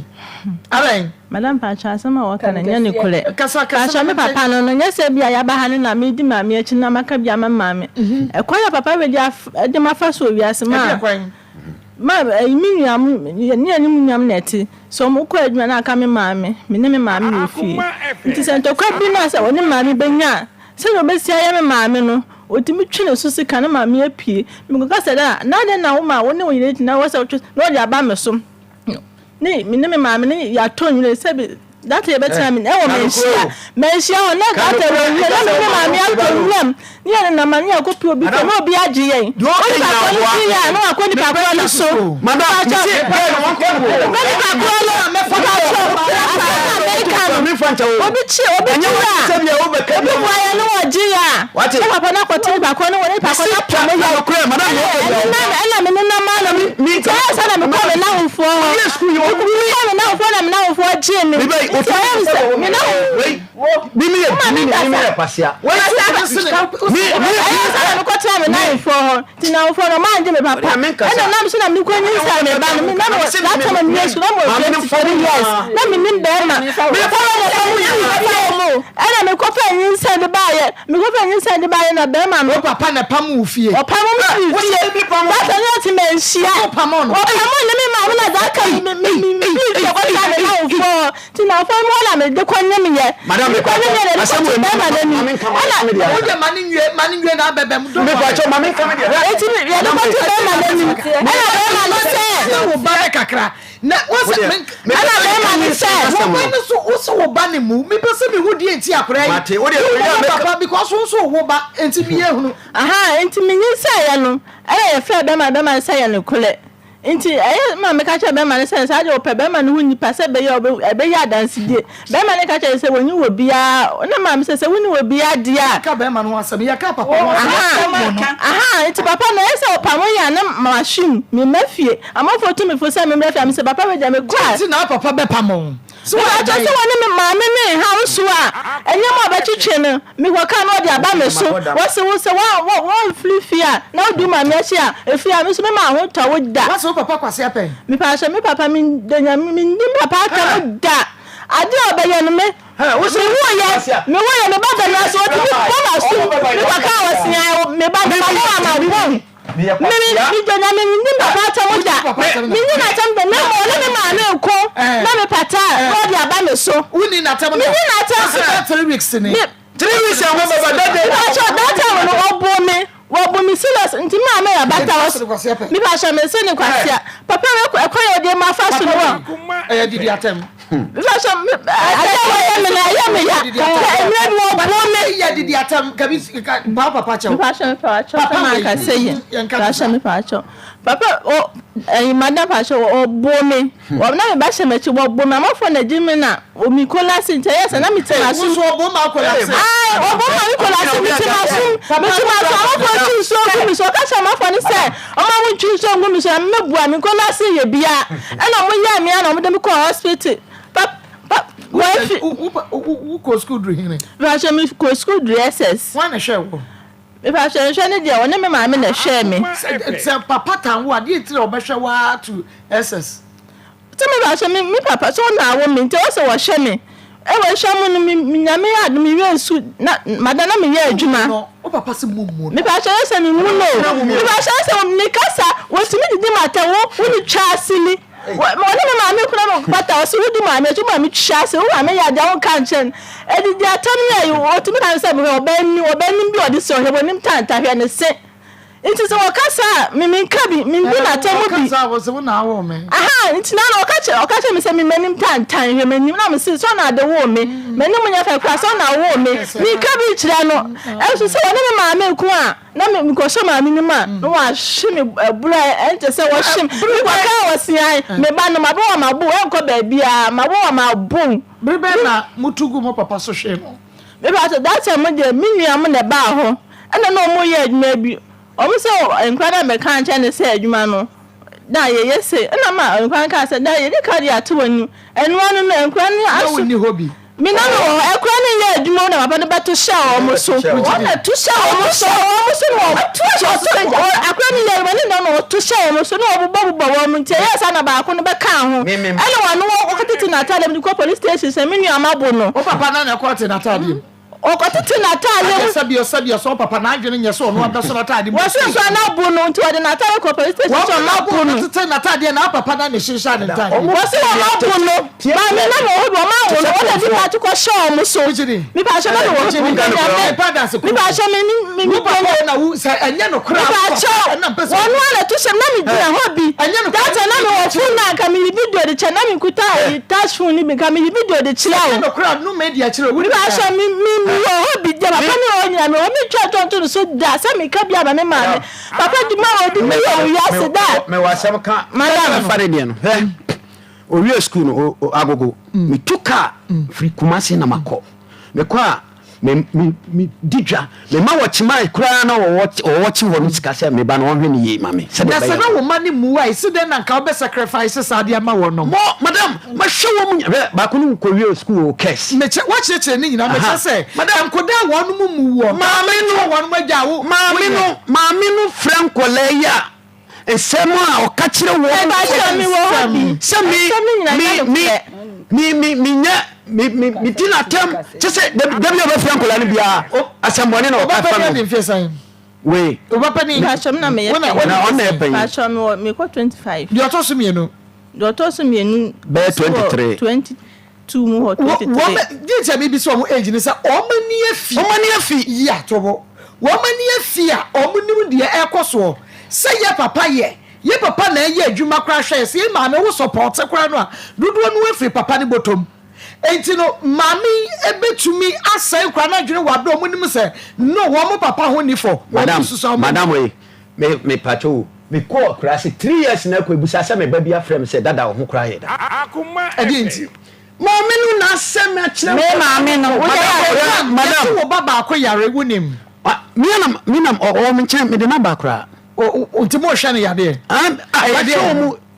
Aren. Madam Pacha asema waka na nya nikole. Kasa me papa no nya se bia ya ba hane na me di maame achi na maka bia mama. Ekoya papa we di mafa so wiase ma. Ma imi nyam ni anim nyam neti. So mo ko adwuma na aka me maame. Me ne me maame no fi. Nti se ntokwa bi na se woni maame benya. Se no be sia ya me maame no. Otimi twene so sika na maame apie. Me ko kasa da na de na wo ma wo ne wo yire na wo se no de aba me so. Ne me ne me maame ne ya tonwire se be that e better me e wo menhia o na that e wo na me maame atonwam ni na maame akopi obi ko na obi agye yen o ni ya na akoni pa ko no so madam se won ko bo pa ko lo me fa obi chi ya se bia wo be ka obi wa ya no agye ya papa na ko ti ba ko no woni pa ko na pa me ya ko madam na me na ma na mi ka sa na me ko me na unfo na unfo na me na unfo agye ni Bimi pasia. Wala sa mi ko tell me na for tina for no man me papa. And na me so na me ko nyi sa me ba me na that time me so na mo 24 years. Na me nim be ma. Me ko na mo. And me ko fa nyi sa de ba ye. Me ko fa nyi sa de ba ye na be ma me. Papa na pam wo fie. O pam mo fie. That na ti me nsia. O pam no me ma na that kan me ko na me na for tina for mo na me de ko nyame ye. Madam me ko asem we mami kan o de mani nwe na bebe mu do me fa cho mami kan me dia eti me ya do ko ti be ma ni ana be ma ni se wo ba kakra na wo se ana be ma ni se wo so wo ba ni mu me pese me wo di enti akra yi mate wo de we papa because wo so wo ba enti me ye hunu aha enti me nyi se ya no e fe be ma se ya no kole Inti ma me ka che be ma ne sense aje o pe be ma ne hu nipa se be ye be ya dance die be ma ne ka che se woni wo bia na ma me se woni wo bia dia ka be ma no asem ya ka papa aha inti papa na ese o pa mo ya na machine me mafie amafo to me fo se me mafie me se papa we ja me kwa inti na papa be pa mo so I just want me ma me house wa enye mo ba twetwe no me ko ka no de aba me so wo se wa flifia na do ma me achi a efia me so me ma ho to wo da papa kwase apen me pa me papa me denya me ndim papa ka da ade obaye no me wo se wo ye me ba da na so ti ko na so me papa wasia me ba da ma wo me denya me ndim papa ta mo da me ni na tam da na mo le ma na ko na me pata no de aba me so uni na tam me ni na tam 3 weeks ni 3 weeks ya mo baba that time no obo me wo bo mi silas nti ma me ya bata was mi ba sha me se ni kwasia papa we ekoye ode ma fa so no eh didi atem mi ba sha me na ya me wo bo me ya didi atem kabi papa cha mi ba sha me pa cha ma ka se ye ba sha me pa cha papa o madam pa cha o bo me wo na me ba sha me chi wo bo me amafo na jimi na o mi kola sin te yes na mi te ma so bo ma kola sin o bo ma mi kola sin mi te ma so so gumi so ka chama fani se o ma mu twi so gumi so mebua mi ko la se ye bia e na mo ya mi na mo de mi ko hospital pap wo ko school dri hine ba che mi ko school dri SS wan na hwe wo me pa hwe ne de wona me maame na hwe me se papa tan wo ade tire obehwe wa to SS se me ba hwe me papa so na wo me nti o se wo hwe me e wo hwe mu no me nyame ya do me wi su na madana me ya adwuma no o papa se mumu me pa hwe se me mu no me pa hwe se me kasa wo si me didi mata wo ni twa asili mo ne maame kura mo pata o si wudi maame tu maame twa asili wo maame ya da won kan chen e didi atam ya yo o tumi kan se me obani bi odi se o hebo nim tanta hwe ne se nti se wakasa me nkabi me bi na tamu bi kasa wo se wo na wo me aha nti na okache me se me manim tantan hwe manim na me se so na de wo me manim nya fa kura so na wo me me nkabi kira no e so se wona me maame ku a na me ko so maame ni ma no wa hwe me bura ente se wo hwe me waka wo sian me ba no mabo wa mabu enko ba bia mabo wa mabu bebe na mutugu mo papa so hwe mo me ba to that time de minua mo na ba ho ena no mo ye adwuma bi omo se enkwada me kan che ne se adwuma no da ye yese na ma enkwada ka se da ye de ka dia to wani enu anu no enkwada ni aso ni hobi mi na no enkwada ni ye adwuma na papa no beto sha omo so wona to sha omo so no to sha enkwada ni ye wani no to sha omo so no obubo wo mo ntie yesa na ba ko no be kan ho ene wanu wo katiti na tale mi ko police station se mi nua mabo no o papa na na ko te na tale okotiti na tale sabio so papa na adwene nye so no abeso na tade wo se so na bu no nti wode na tale ko police station na bu no tete na tade na papa na ne shisha ne tade wo se na bu no ba mi na wo do ma wo no wode di pa ko show mo so mi pa show na wo mi pa show mi pa na wu se enye no kra na pese wo no ala to shem na mi gina hobi data na mi wo phone na ka mi video de chana mi kuta touch phone ni ka mi video de chira wo no kra no media chira wo mi pa show mi hobi de papa ni o nya me o mi twa tonto so da se mi ka bia ba me ma papa di ma o di mi o ya se da me wa sem ka madam fare de no o wi school no agogo mi tuka free Kumasi na mako me kwa me didwa me ma wo chima kura na wo chi ho no sika se me ba na wo hwe ni ye ma me se da se na wo ma ni mu ai se den na ka be sacrifice sa dia ma wo no mo madam ma hwe wo mu ba ko no ko wi school o case me che wa che ni nyina me che se madam ko da wo no mu wo ma me no wo no ma ja wo ma me no franco leya ensemo a o ka kire wo mi tina tem chese dem yo be franco la ni bia asembone na o ka fa no we o ba pani ka shom na me na on na e ka shom me ko 25 di otoso mienu be 23 22 mu 23 wo di che bi so mo age ni sa o mani afi ya tobo wo mani afi a o munim de e koso se ye papa ye papa na ye adwuma kra hwe se ma me wo support kra no a dudu no afi papa ni botom enti no mami ebetumi asai kra na dwene wa do munim se no wo mo papa ho ni fo madam we me pacho me ko kra se 3 years na ko ebusa se me ba bia frem se dada ho kra ye da Akoma enti mami no na se me akire me mami no madam wo baba ko yare wunim mi nam o me nche me de na ba kra o ti mo hwe ne yade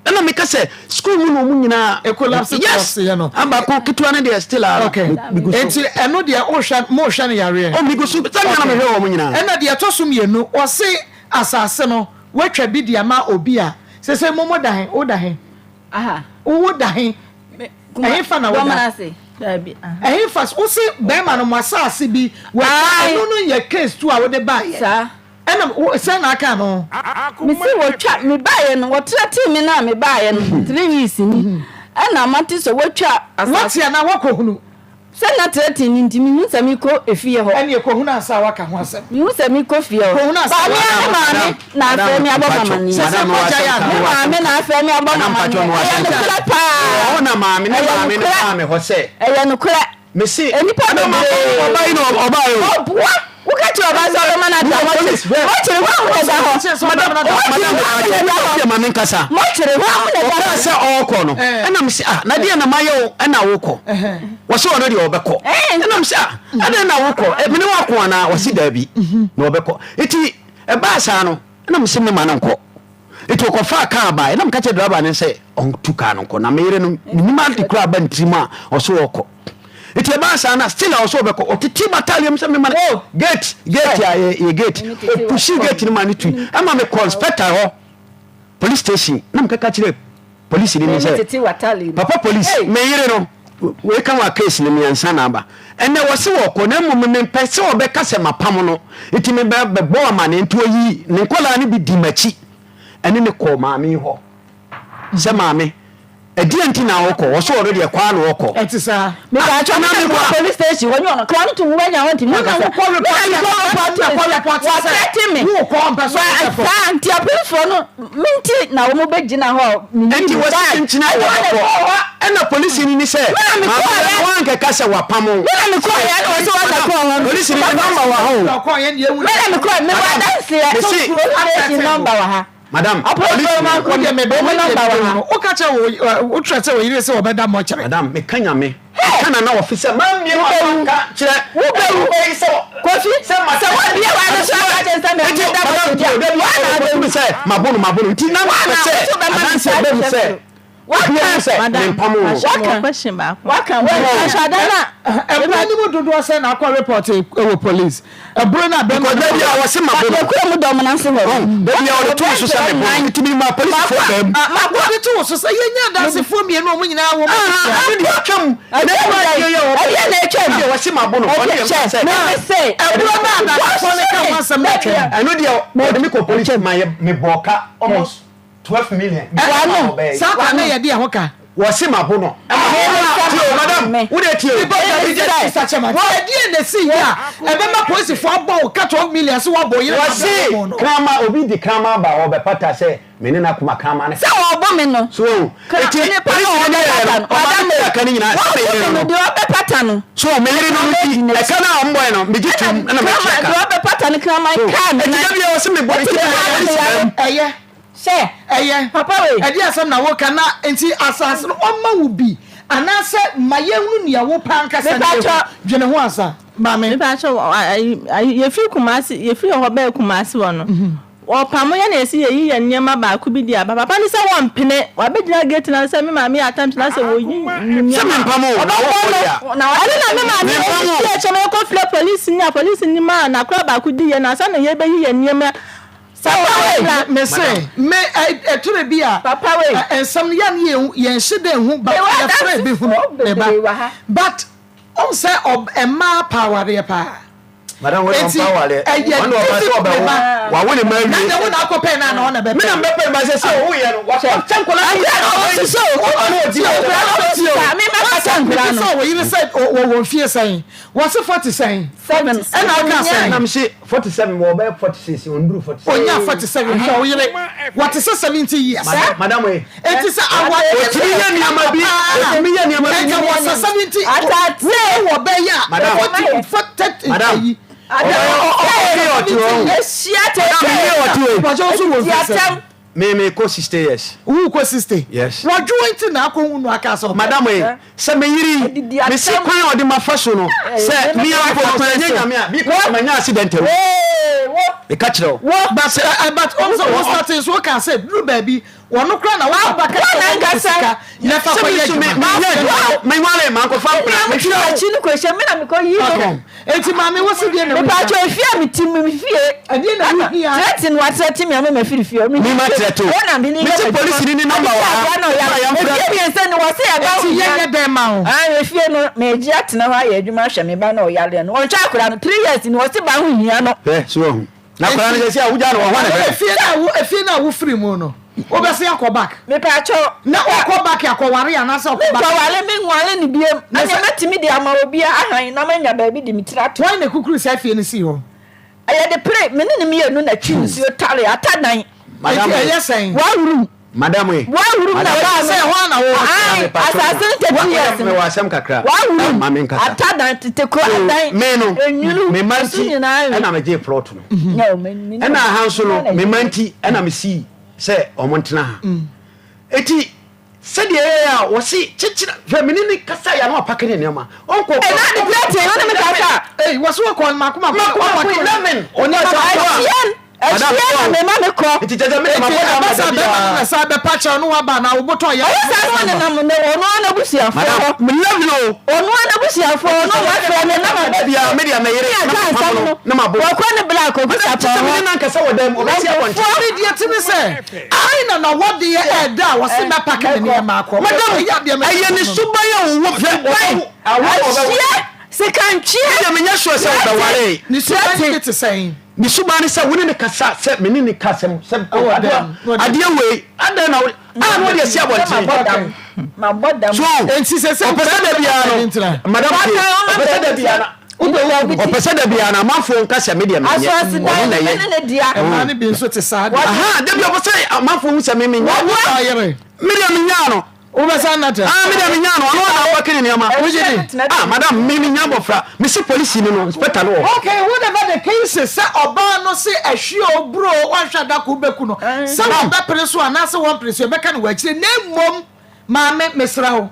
na me ka se school mu no mu nyina collapse yes aba ko kitwa ne de still are enti eno de o hwe ne yare o mi go su tell me na me hwe o mu nyina ena de to so mienu o se asase no watwa bi de ama obi a sese momo dahen o dahen aha o dahen ehin fa na wo da ehin fa o se be ma no masase bi wa eno no ye case tu a wo de ba ye sa ena se na aka no me se wo twa me bae no wo trati me na me bae no 3 weeks ni ena mate so wo twa what ya na wakohunu se na trati ni ntimi hu se mi ko efie ho ene ekohunu asa waka ho asa mi hu se mi ko fie ho kohunu asa ba mi ma na afa mi abo mama ni madam ma me na afa mi abo mama ni o na ma me na me ho se eya no kura me si enipa do ma oba yi no oba yo ukati obazo lo mana ta mochire wa mu da ho madam ma kasa mochire wa mu da ho se okọ no ena me si na de na mayo ena wokọ wo se ono de obekọ ena me si ena na wokọ ebini wako ana wo si da bi na obekọ eti e ba sa no ena me si me ma na nkọ eti ko fa ka ba ena me ka che driver ne se on tuka no nkọ na me yire no minimal de kura ba ntrima o so okọ It a man sana still also be ko titi battalion say me man gate ya gate pushi gate ni man tu ama me conspector ho police station na me kaka kire police ni say papa police me yire no we kan wa case ni me ansa na ba ene wo se wo ko na mu me pese wo be kase mapam no iti me be bo ama ne nto yi ne kola ni bi di machi ene ne ko maami ho se maami Edianti na woko wo already e kwa na woko etisa me ka cho na me police station wonyo na kwa ntu wo nya wonti me ka se ko report me wo ko mpeso sa anti apefo no minti na wo mo begina ho enti wo sintina wo ena police ni se ma wanke ka se wapamo me ko ya na wo se wa da ko police ni number wa ho ko ye ye wu me ko me wa dance ya number wa ha Madam, police me be number o ka che o trete o yire se obeda mo kire. Madam, me kanya me. Kana na officer, man me wa ka kire. Wo be se Kofi, se ma se wa bia wa no so ka che se me da mo se mabunu ti na ma se Madam, question back. Waka we ashadana e mo dodo se na akwa report e police. E bro na be because they are was mabunu. ko mu dom na se ho. They are the two so say to be my police for them. Ma go the two so say yenya dance for me no mo nyina wo. They atwam. They na atwam. They was mabunu. Me say e bro na ko ne ka ma se me atwam. I know they me ko police me boka almost 12 million. Saka na ye de ho ka. Wasi mabono. Madam, wo de tie. Wa de na si ya. E be ma police for abo ka 12 million so wo yire. Wasi krama obi di krama ba wo be pata say meni na kuma krama ne. Say wo bo me no. So, eti police ni o ba me ka ni nyina say me no. De wo be pata no. So, me yire no ti. E ka na omboy no, me gitum na me check. De wo be pata ni krama kan. Eti da bia wo se me bo ti. Eye. Say, papa we edi asem na wo kana enti asase no omma wo bi anase mayehunu ne wo panka se dwene ho asa ma me ba cho ye fi kumasi ye fi ho ba kumasi wo no o pamo ye na esi ye ye nyema ba ku bi dia papa ni se wo mpene wa begina gate na se me ma me attempt na se wo yi se me mpamo na ale na me ma me ye che me ko fle police ni ma na kra ba ku di ye na sa na ye be yi ye nyema me say me eture bia papa we ensam ya ne ye nhide hu ba ya frɛ bi hu ba but on say ob emma power there pa Madam, we don't power there. One of us over. Wa woni ma wi. Na wona akopɛ na ona be. Me na be pe ba se wo ye no. Wa chankola. So o di o. Me ma chankola no. So we even said wo fie saying. Was 47. 7. And I can say na me say 47 wo be 46 on duru 47. Onya 47 so we what is 70 years. Madam we. It is our otimi ya niama bi. Otimi ya niama bi. It was 70. Atati wo be ya. Madam. Me ko sister yes. Who ko sister? Yes. Wa joint na ko hu no aka so. Madam e se me yiri me se kwan odi ma fa so no. Se me ya ko kwan nya nyame a bi ko ma nya accident e. E ka kire. But also what starting so can say blue baby wono kra na wa baka na ngasa na fa ko ye me wale man ko fa pra me twa chi ni ko hye me na me ko yi no enti ma me wosi die na me pa twa fie me tim me fie ade na hu hia threaten wa threaten me me fie fie me ma threaten wona me ni police ni number wa ya fie me se ni wo se ya ba enti ye dem ma ho me fie no me ji atena ho ya adwuma hwe me ba na o yale no won twa akura no 3 years ni wo se ba hu hia no so na akura no se awuja no ho na fie na wo free mu no o be se akọ back me pa cho na akọ back akọ ware ana se akọ back ko wale me nwale ni biem na me metimi de ama obi ahan na manya ba bi de mitirato why na kukuru se fie ni si ho aye de pray me ne me yenu na twi si o tare atadan madam yes saying wa wuru madam we wa wuru na wa se ho na wo assassin te years me wa sem kakra wa wuru ma me nkata atadan te ko atadan me no enyulu me manti na me je plot no na hanso no me manti na me si se omontena ha eti se de ya wo si chichira femini ni kasa ya no apake ne ma onko e na de plate yo na me kaka wo so ko ma kuma 11 oni Madam, me mama ko. It is just me ma sa be pacha no aba na oboto ya. Sa na na mo no na busia fo. Madam, me love no. Ono na busia fo no wa fo me na ma Bia me dia me yere. Na ma bo. Wa ko ne black ko busia fo. Me na nka sa wodam o be sia kwonti. For me dia timi say. I na what the e da was in that packet ni ma ko. Madam, aye ni suba ya wo fe. Awo. Se kan chi. Ya me nya sure say o be ware. Ni suba get saying. Ni suba ni say woni ne kasa say me ni kasem say ade we ade na no dey see abonti ma bodam so enti say opese da bia no madam opese da bia na opese da bia na mafo nka say me dey me aso na ye dia e ma ni bi nso te sa aha da bia opese mafo hu say me nya me dey me nya no Ubasa nata. Me dey me nya no no na working ni ama madam me nya bofra me see police ni no inspector no okay whatever the case is say oba no say ehwe bro wan hwa da ko beku no say oba preso ana say one preso be ka no wa kire na mom ma me mesra ho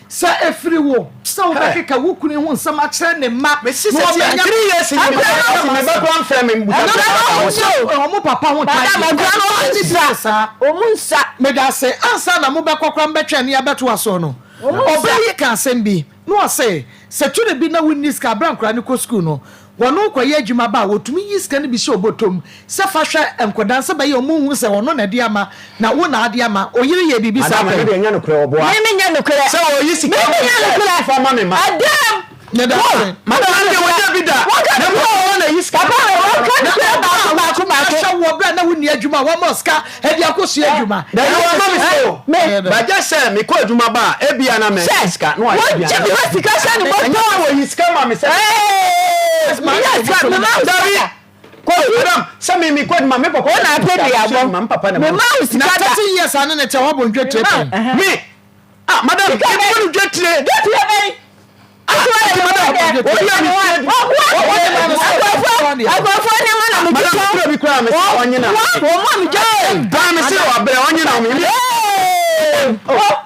say efiri wo say oba keka wo kunu hu nsam a kire ne ma me see 3 years ni me be plan frame me buta mo papa ho tai ma gwa no sa o munsa me da say ansa na mo be kokra mbetwa ne abeto aso no oba yi ka asem bi no say se tune bi na winnis ka brankra ne ko school no wono kwaye adwuma ba wotumi yi sika ne bi se obotom se fa hwe enkodan se ba ye omunhu se wono na de ama na wo na ade ama oyire ye bibi sa me de nya no kure oboa me nya no kure se o yi sika me nya no kure fa ma me ma madam ande wo bi da na mo na yi sika ba ko wo bra na woni adwuma wo moska e dia ko su adwuma da yo ma me so me ba ja se me ko adwuma ba e bia na me sika no a bia wo sika sha ni bo wo yi sika ma me se madam say me ko ma me papa na pe dia bo ma papa na me ma sika da 13 years anu ne che wo bo ndwetire me madam ke bo ndwetire be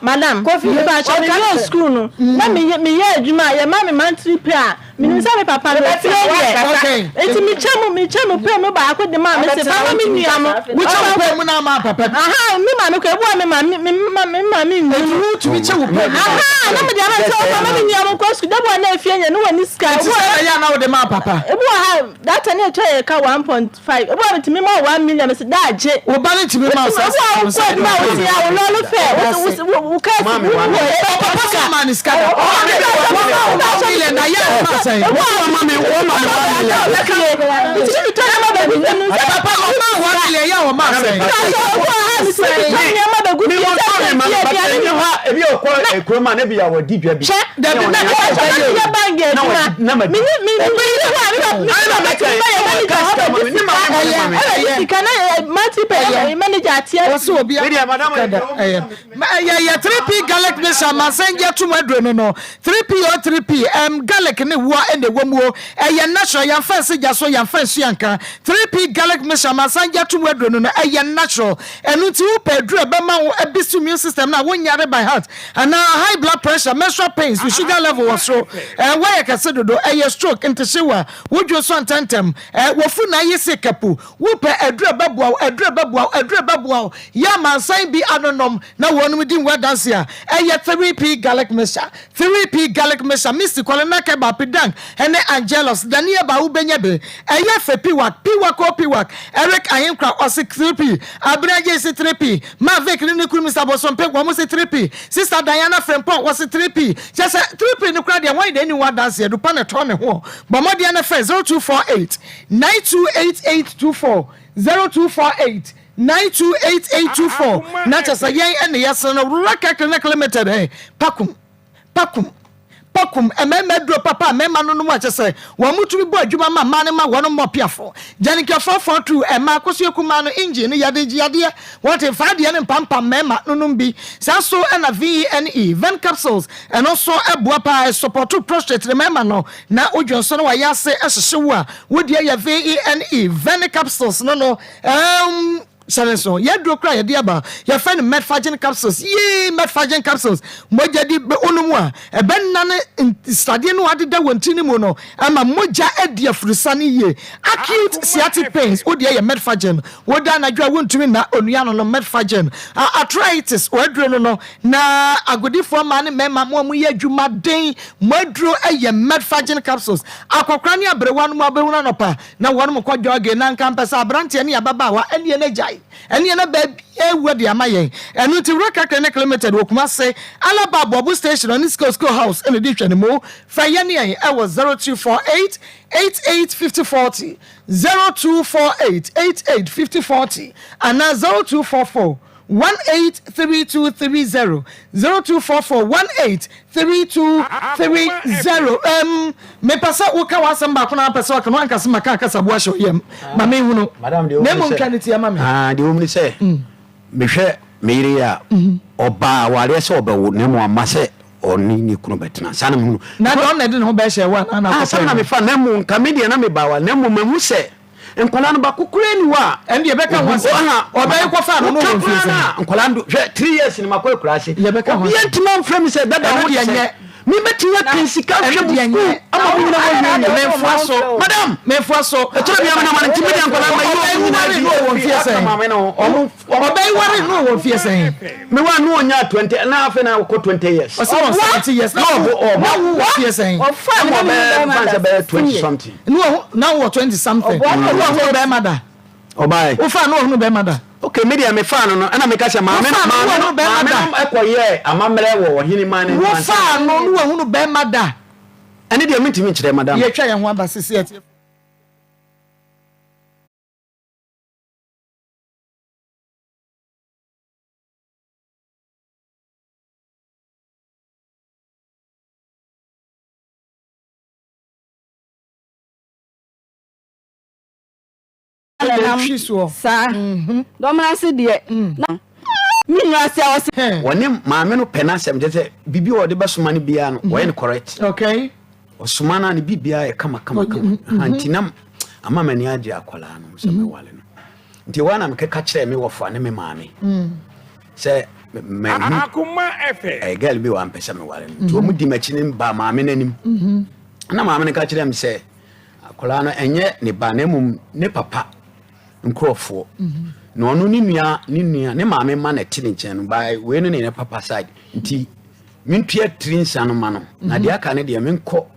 Madam, coffee ba cha ka school no. Na me ye adwuma ye ma me monthly pay a. Me nsa me papa no okay. Enti me chemu pay me ba akode ma me se ba me nua no. We chemu pay mu na ma papa. Aha, me ma me ko ebu me ma me nwu tu bi chemu pay. Aha, na me dia ma so ma me nua mo ko school da bo na afie nya no wani ska. Enti se ya na wo de ma papa. Ebu ha that time e try ka 1.5. Ebu me timi ma 1 million me se da je. Wo ba le timi ma sa. Ebu ko ma wo ti ya wo lo fe. Wo ka papa man is kada. Million na ya ma say. Wo ma me Ti to na ma ba bi nu. Papa ma 1 million ya wo ma say. Ebi o ko ekroma na bia wo didwa bi. Da bi na bank adwuma. Me manager atia. What's obi a madam ya 3p garlic mixture masenja to madro no 3p or 3p garlic ne wo e de womu e natural ya fancy jaso ya fancy anka 3p garlic mixture masenja to madro no e natural enu ti wo pedro be ma wo boost immune system na wonyare by heart and high blood pressure menstrual pains with sugar level was so why ka se dodo e stroke into sewa wodwo so antantem wo fu na yese kapu wo pe edro babuao ya mansan bi anonom na wonum din wadanse a eye 3p garlic mixture 3p garlic mixture Mr. Kolena Keba Pedang ene Angelos Daniel ba ubenya be eye fepi wak Eric Ayenkra osi 3p Abraje si 3p Mavek ni kuru Mr. Bosompe wo mo si 3p Sister Diana Frempon was 3p just 3p no kra dia wan de ni wadanse do pa na to ne ho bomodi na fe 0248 928824 0248 928824 na chasa yen ene yesa no raka clinic limited pakum ememedro papa mema no mo chese wo mutumi bo adwuma ma mane ma wono mo piafo janike 442 ema koso kuma no engine yade what if fade ne pampa mema no bi saso na VNE ven capsules and also eboa pa support to prostate mema no na odwonso no wayase ehyehewo a wodi ya VNE ven capsules no so ye dro kra ye de ba ye find metfagen capsules metfagen capsules moja di be onumu a e ben na ne stade no ade da wantini mu no ama moja ade afrusa ne ye acute sciatic pains wo de ye metfagen wo da na dwa wontumi na onua no metfagen arthritis wo adro no na agodifo ma ne mema mo ye adwuma den mo adro ye metfagen capsules akokra ne abrewa no ma behuna no pa na won mo kwadwo age na nka mpesa abrante ne yababa wa ene ne jai ene na ba ewu de amaye enu ti Reka Clinic Limited wo kuma se Alaba Bobu Station on School House ene di twene mo fa ye ne e was 0248 885040 0248 885040 and 0244 183230 0244 183230 me pasa wo ka wasamba ko na pesa ko anka se maka kasa bo ahyo yem ma me hu no madam de ne mo nkaniti ama me de wo mni se me hwe me yire ya oba wale se obawo ne mo amase oni ni kuno betena sana me hu na don na de no be hye wa na ko sana me fa ne mo nka media na me ba wa ne mo mahu se nkola no ba kokure ni wa ende be ka won se obey ko fa no no won fi se nkola ndo 3 years ni makwa kura se ye be ka won ye ntima mfrem se dada ho de nye mi betia pensika hwe bu ama wo na wo nye me fuaso madam me fuaso e tro bia na ma ntimi de nkola ma yo no won fi se ma me no obey ware no won fi se me wa no onya 20 na afa na ko 20 years o se 70 years no wo fi se o fa mo be 20 something no now 20 something wo be mada obai wo fa no be mada okay media me fan no na me ka se ma me ekoye amamre wo hini man wo fa no no hunu be mada ene de mitimi kire madam ye twa ye ho abasisi ete sa domra se de mi nwa se o se woni maame no penasem je se bibi wo de besoma ne bia no wo correct okay osoma na ne bibia e kama antinam ama mani age akola no se me wale no nti wana me keka kire me wofo ne me maame se me Akoma FM girl bi wa mpesa me wale no nti o mu di machi ne ba maame nanim na maame ne ka kire me se akola no enye ne ba na mum ne papa nkrofo no no ni nua ne maame ma na ti ne nchen no bai we no ne papa side nti mintua trinsa no ma no na de aka ne de menko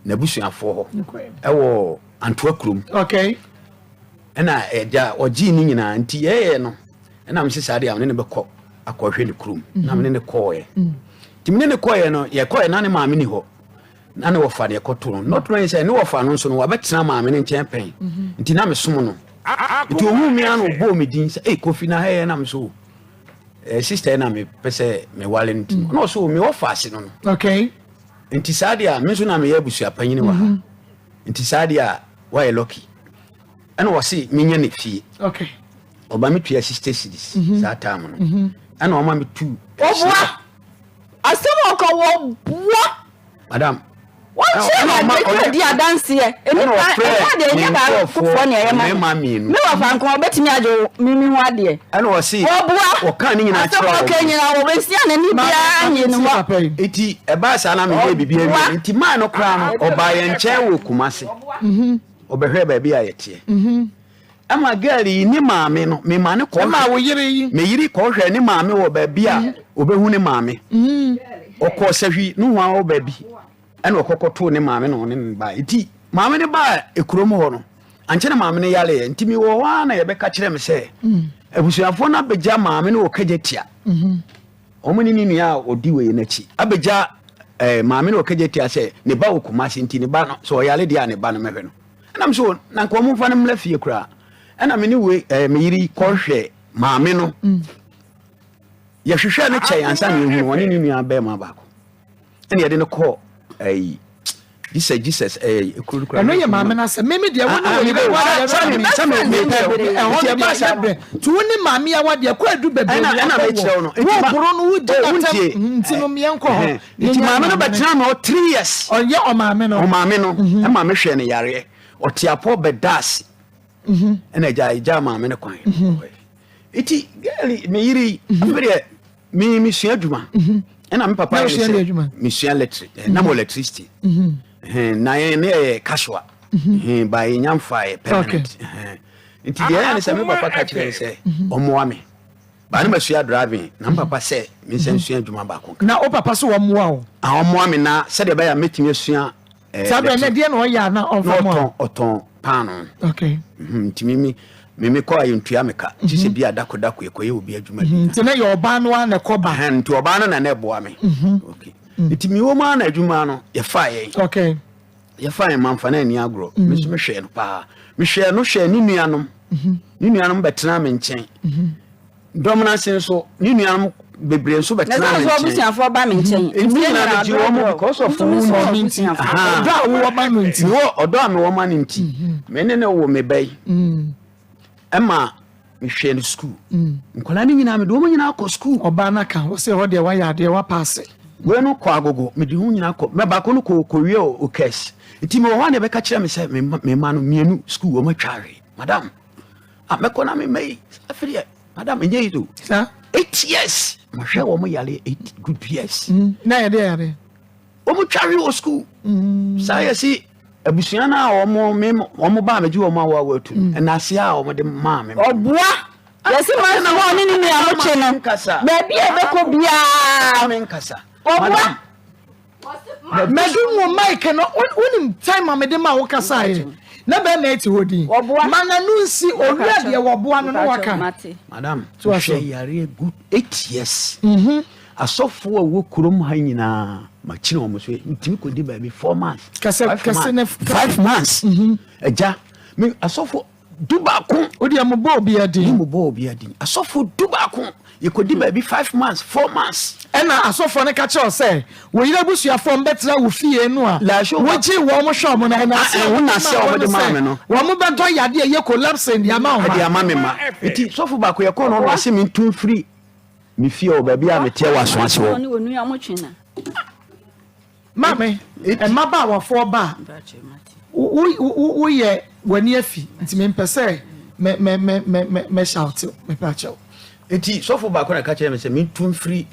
na busuafo ho ewo Antwerp krum okay ena eja oji ni nyina nti yeye no ena msisa de amne ne bekọ akọhwe ne krum na mne ne koye nti mne ne koye no ye koye na ne maame ni ho na ne wofa de ekoto no not no say ne wofa no nso no wabetena maame ne nchen pen nti na mesom no nti ohu mi anu bo me din say kofi na he na mso sister na me pese me wale nti no so me wofa ase no okay nti sadia me so na me yabusu apanyini wa ha nti sadia wa e lucky ana wasi minya ne fie okay oba me tua sister cities sa time no ana o ma me tu obua asemo ko wo bua madam wọ́n ṣe ma di adansi ẹ emi pa de ni ba fufo ne e ma me wa fa nko obetimi ajo mimi ho ade ana wasi obua o kan ni nyina kira o kan nyina wo besia na ni bia nyi ni wo eti e ba sa na me bibia mi enti man no kra no oba ye nche wo kumase obehwe ba bia ye tie ama gari ni maame no me ma ne ko ma wo yire yi me yiri ko hwe ni maame wo ba bia obehu ni maame okọ sahwi no ho wo ba bi ene okokoto ne maame no ne ba iti maame ne ba ekurom ho no anche ne maame ne yale ntimi wo wa na ye beka kire me se abusuafo na beja maame ne okajetia omuni ni nua odi we na chi abeja maame ne okajetia se ne ba okumasi nti ne ba no so yale dia ne ba no mehwe no enam so na nko mo fa ne mla fie kura ena me ni we me yiri kohwe maame no ye hwehwe ne kyɛ ansa ne hu woni ni nua ba ma ba ko ene ye de ne ko Jesus ekuru eno ye maame na se meme de woni wo yire wa de ba sha bre tu woni maame ya wa de ko adu bebe na me kyerɛ no wo buru no wo di nti no me enko ho nti maame no betena no 3 years onye o maame no e maame hwɛ ne yare otiapo bedas ena ja maame ne kwan iti girl me yiri afere me sua adwuma na me papa me sua electric na mo electricity na ye casual by nyamfa permanent nti ye ne se me papa ka kire se omoa me ba na masua driving na me papa se me se sua adwuma ba ko na o papa so omoa o omoa me na se de ba ya metimi asua sabe na de na o ya na oton pano okay nti me ko ayentua meka ti se bia dakodako ekoye obi adwuma bi nti na ye oba no na koba nti oba no na na eboa me okay nti mi wo ma na adwuma no ye fa ye okay ye fa ye manfa na ani agro me so me hwe no pa me hwe no hwe ni nuanom betena me nchen domina sen so ni nuanom bebre so betena me nchen na so busiafo ba me nchen nti na ji wo mo because of wo nti da wo ba no nti wo odo a me wo ma nti me ne wo me bai Emma me hwe no school nkola ni nyina me do mo nyina akọ school oba na ka wo se ho de wa ya de wa pass we no kọ agogo me di hu nyina akọ me ba ko no ko wie o cash nti me wo ne be ka kire me se me ma no mienu school o ma tware madam me ko na me mai afiri madam enye yido sa 8 years ma hwe wo mo yale 8 good years na ye de o mo tware o school sa ye si abusua na omo ba meji omo awa tu na ase a omo de ma me oboa yesi ma na ho ni ni amoche no ba bia be ko bia me nkasa oboa medu mo mike no unim time ma me de ma wo kasa ye na be na eti hodi mana nu nsi owia de wo boa no waka madam to share yare good 8 years asofo a wo kurom ha nyina ma kire omo so ntimi ko di ba bi 4 months kase ne 5 months eja me asofo dubako odi am bo obi adin mo bo obi adin asofo dubako ye ko di ba bi 5 months 4 months ena asofo ne ka che o se wo yira busuafo mbetra wo fie no a wo ji wo mo hwe mo na na se wo na se o de ma me no wo mo beto yade ye collapse ndi ama o ma di ama me ma eti sofo ba ko ye ko no na se me tun free mi fie o ba bia me tie wa so ase wo ni wonu amotwena mame e maba wa fo ba wo ye wani afi nti me mpese me shout me pacho eti sofo ba ko na ka kire me se me tun free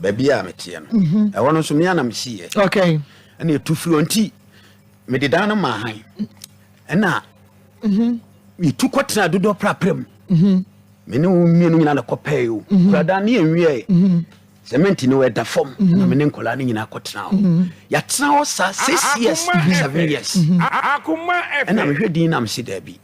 ba bia me tie no e wono so me ana me sie okay ene tu free onti me de dan ma han ena mi tu kwotena dodo praprem me ne wo mienu nyina na kopay o krada na enwie cement ni we da form na me ne nkola ni nyina kwotena o ya tena o sa 6 years 7 years Akoma FM ena me hwedi na me si da bi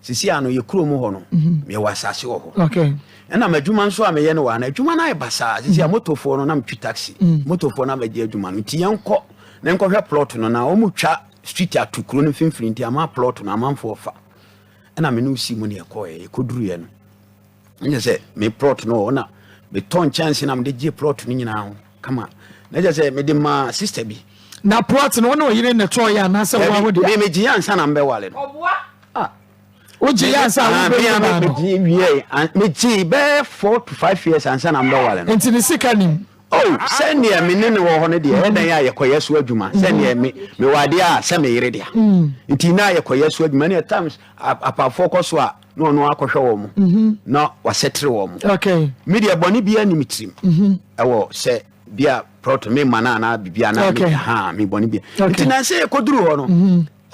sisi ano ye kuro mu ho no me wasase ho okay ena madwuma nso a me ye ne wa na adwuma na e basa sisi a motofo no na me twi taxi motofo na me je adwuma no ti yenko na enko hwe plot no na o mu twa street atukuro no finfiri nti ama plot no amanfo ofa ena me no si mu ne ekoye ekoduru ye no nje se me plot no na me ton chance na me de je plot no nyina ho kama na je se me de ma sister bi na plot no no yire ne to ya na se wa ho de me ji ansa na mbe wale no oboa o ji ansa wo be me ji be 4 to 5 years ansa na mbe wale no enti ni sika nim oh send near me ne wo ho ne de e dan ya yekoye so adwuma send near me wade a se me yire de nti na yekoye so adwuma ne times apa focus a no no akohwe wo mu na wasetre wo mu okay media boni bia ni mitrim ewo se bia proto me mana na bibia na ha me boni bia nti na se ekoduru ho no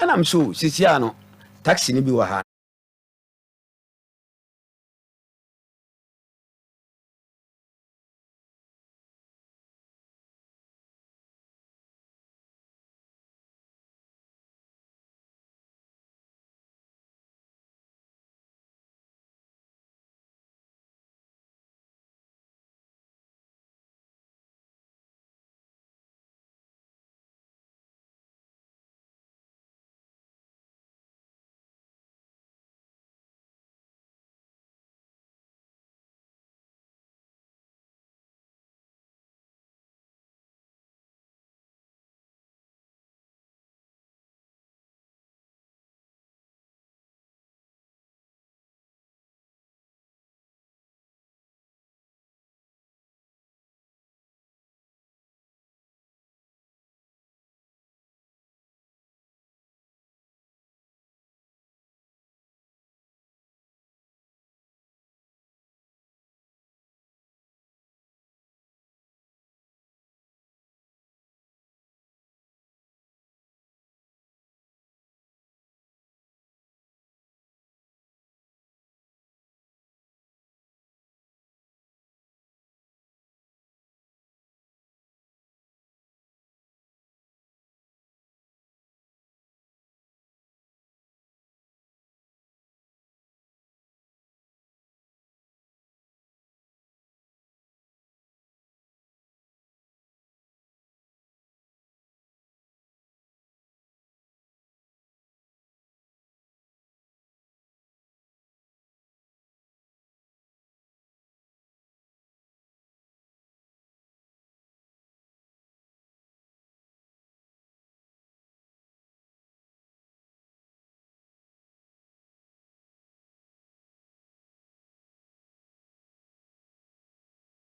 na me so sisia no taxi ni bi wa ha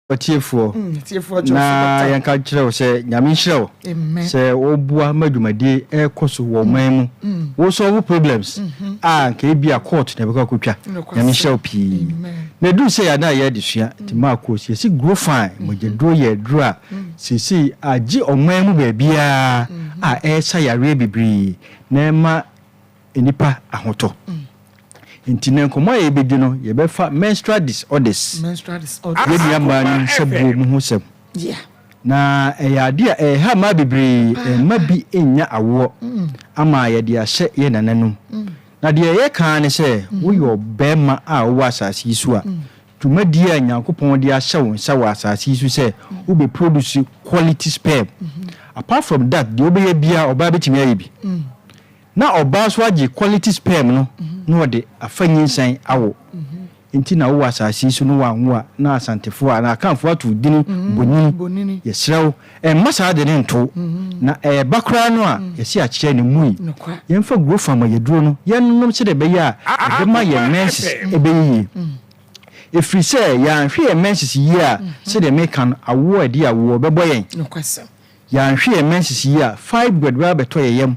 Otiefo na yanka kyerɛw sɛ nyame hyerɛw sɛ wobua madwumadi ɛkɔso wɔ man mu wo solve problems a nka ebia court na bɛkɔ akotwa nyame hyerɛw pii na du sɛ ya na yɛ desua ti Maa Akos yɛsi grow fine mogyedro yɛ dro a sisi agye ɔman mu baabia a ɛsa yare bibiri na ma enipa ahotɔ Inti na nkomo ye bedi no ye befa menstrual disorders. Ye bia ma ni sebu mu ho sem. Na ya dia ha ma bebre ma bi enya awo ama ye dia hye ye nananum. Na dia ye kan ne se wo yo bema a wo asase isu a tumadi a Nyankopon dia hye wo nsa wo asase isu se wo be produce quality sperm. Apart from that dia obe ye bia oba betimi aye bi. Na oba so agi quality sperm no no de afanyinsan awo enti na wo asase so no wanwo a na asantefo a na kanfo atu dini bonini yesrew masa de ne nto na bakra no a yesi a kye ne mui yemfa grow farm yeduro no yennom se de be ya de ma ye menses ebeyi efri se ya nhwe ye menses yi a se de me kan awo adi awo bebo yen ya nhwe ye menses yi a fibroid ba beto ye yem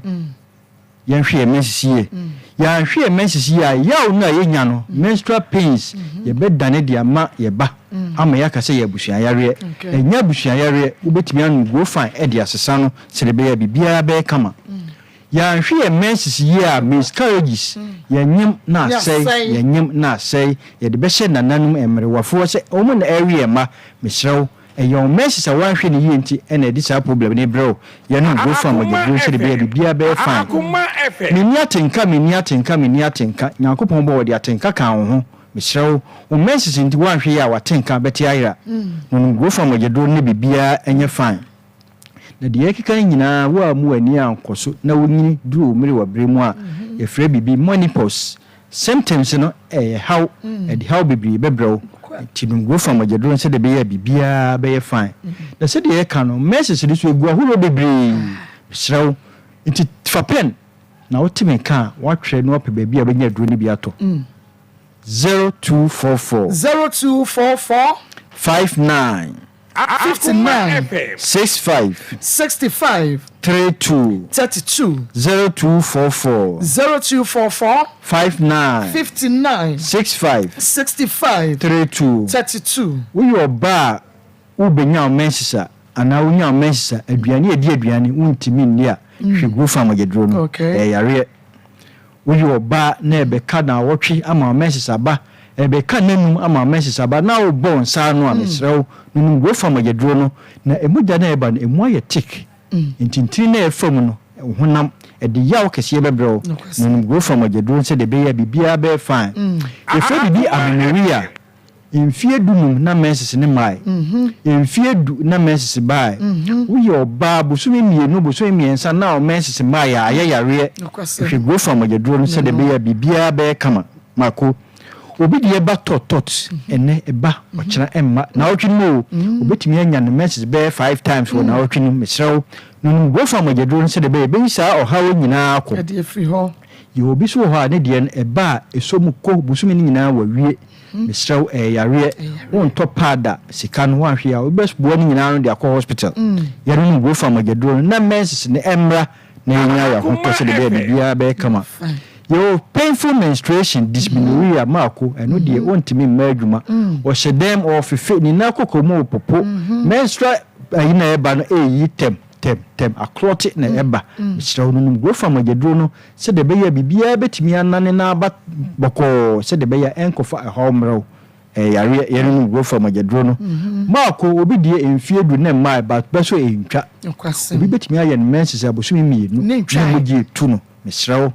yanhwe mensisie ya nhwe mensisie ya yawo na yenya no menstrual pains ye bedane dia ma ye ba ama ya kase ye busuan yare enya busuan yare ubetimi anu go fine e dia sesa no serebe ya bibia be kama ya nhwe mensisie ya miscarriages ya nyim na sei ya nyim na sei ye de be hye nananum emrewafo se omo na area ma misrew eyo menses a wanhwe ne yenti ena edi sa problem ne bro ye no go from agbo se de bia be fine Akoma FM mini atenka Nyankopon bo wode atenka kan wo ho misrew o menses nti wanhwe ya watenka beti ayira no go from agbo ne bibia enye fine na de yekika nyina wo amu ani ankoso na wonyini duro mmiri wa bremu a ye frɛ bibi menopause symptoms no how and how bibiri bebrew tinum go from agedron se de be bibia be fine na se de ka no message de so egu ahuro bibiri srew nti fapen na otime ka watwe no pe bibia be nya duro ni bi ato 0244 59 65 32 0244 59 65 32 we your bar ubenya mensisa ana unya mensisa aduane edi aduane untimi nni a hwegu fam agedro no yare we your bar na ebe ka na wotwe ama mensisa ba ebe ka nanum ama mensisa ba na obo nsa no a mesrew num go fam agedro no na emuja na eba no emu aye tik intintiri na efam no honam edi yawo kese bebrew num go fam agedro se de be ya bibia be fine efe bibi amenorrhea infie dunum na menses ne mai infie du na menses bai we your ba busumi mienu busumi miensa na o menses mai ya yare efe go fam agedro no se de be ya bibia be kama mako obi de eba tot ene eba ochira emma na otwinu obetimi anya no message be 5 times for na otwinu mesrew no go fam agedro se de be sa ohawo nyina akọ e de free ho ye obi so ho ne de eba esomu ko busumi ni nyina wa wie mesrew yare won to pada sika no wanhwe a obesbo ni nyina no de akọ hospital yare no go fam agedro na message ne emra na nya ya ho to se de bia be kama your painful menstruation dysmenorrhea mako eno de ontimi madwuma o hyedem of fe ni na kokomo popo menstrual ayina eba no eyi tem aklot na eba misrawo no go fam agedro no se de beya bibia betimi anane na aba boko se de beya enkofa ahomrew yare no go fam agedro no mako obi de emfie du na mai ba beso entwa obi betimi aye menses abosumi mienu na mugi tu no misrawo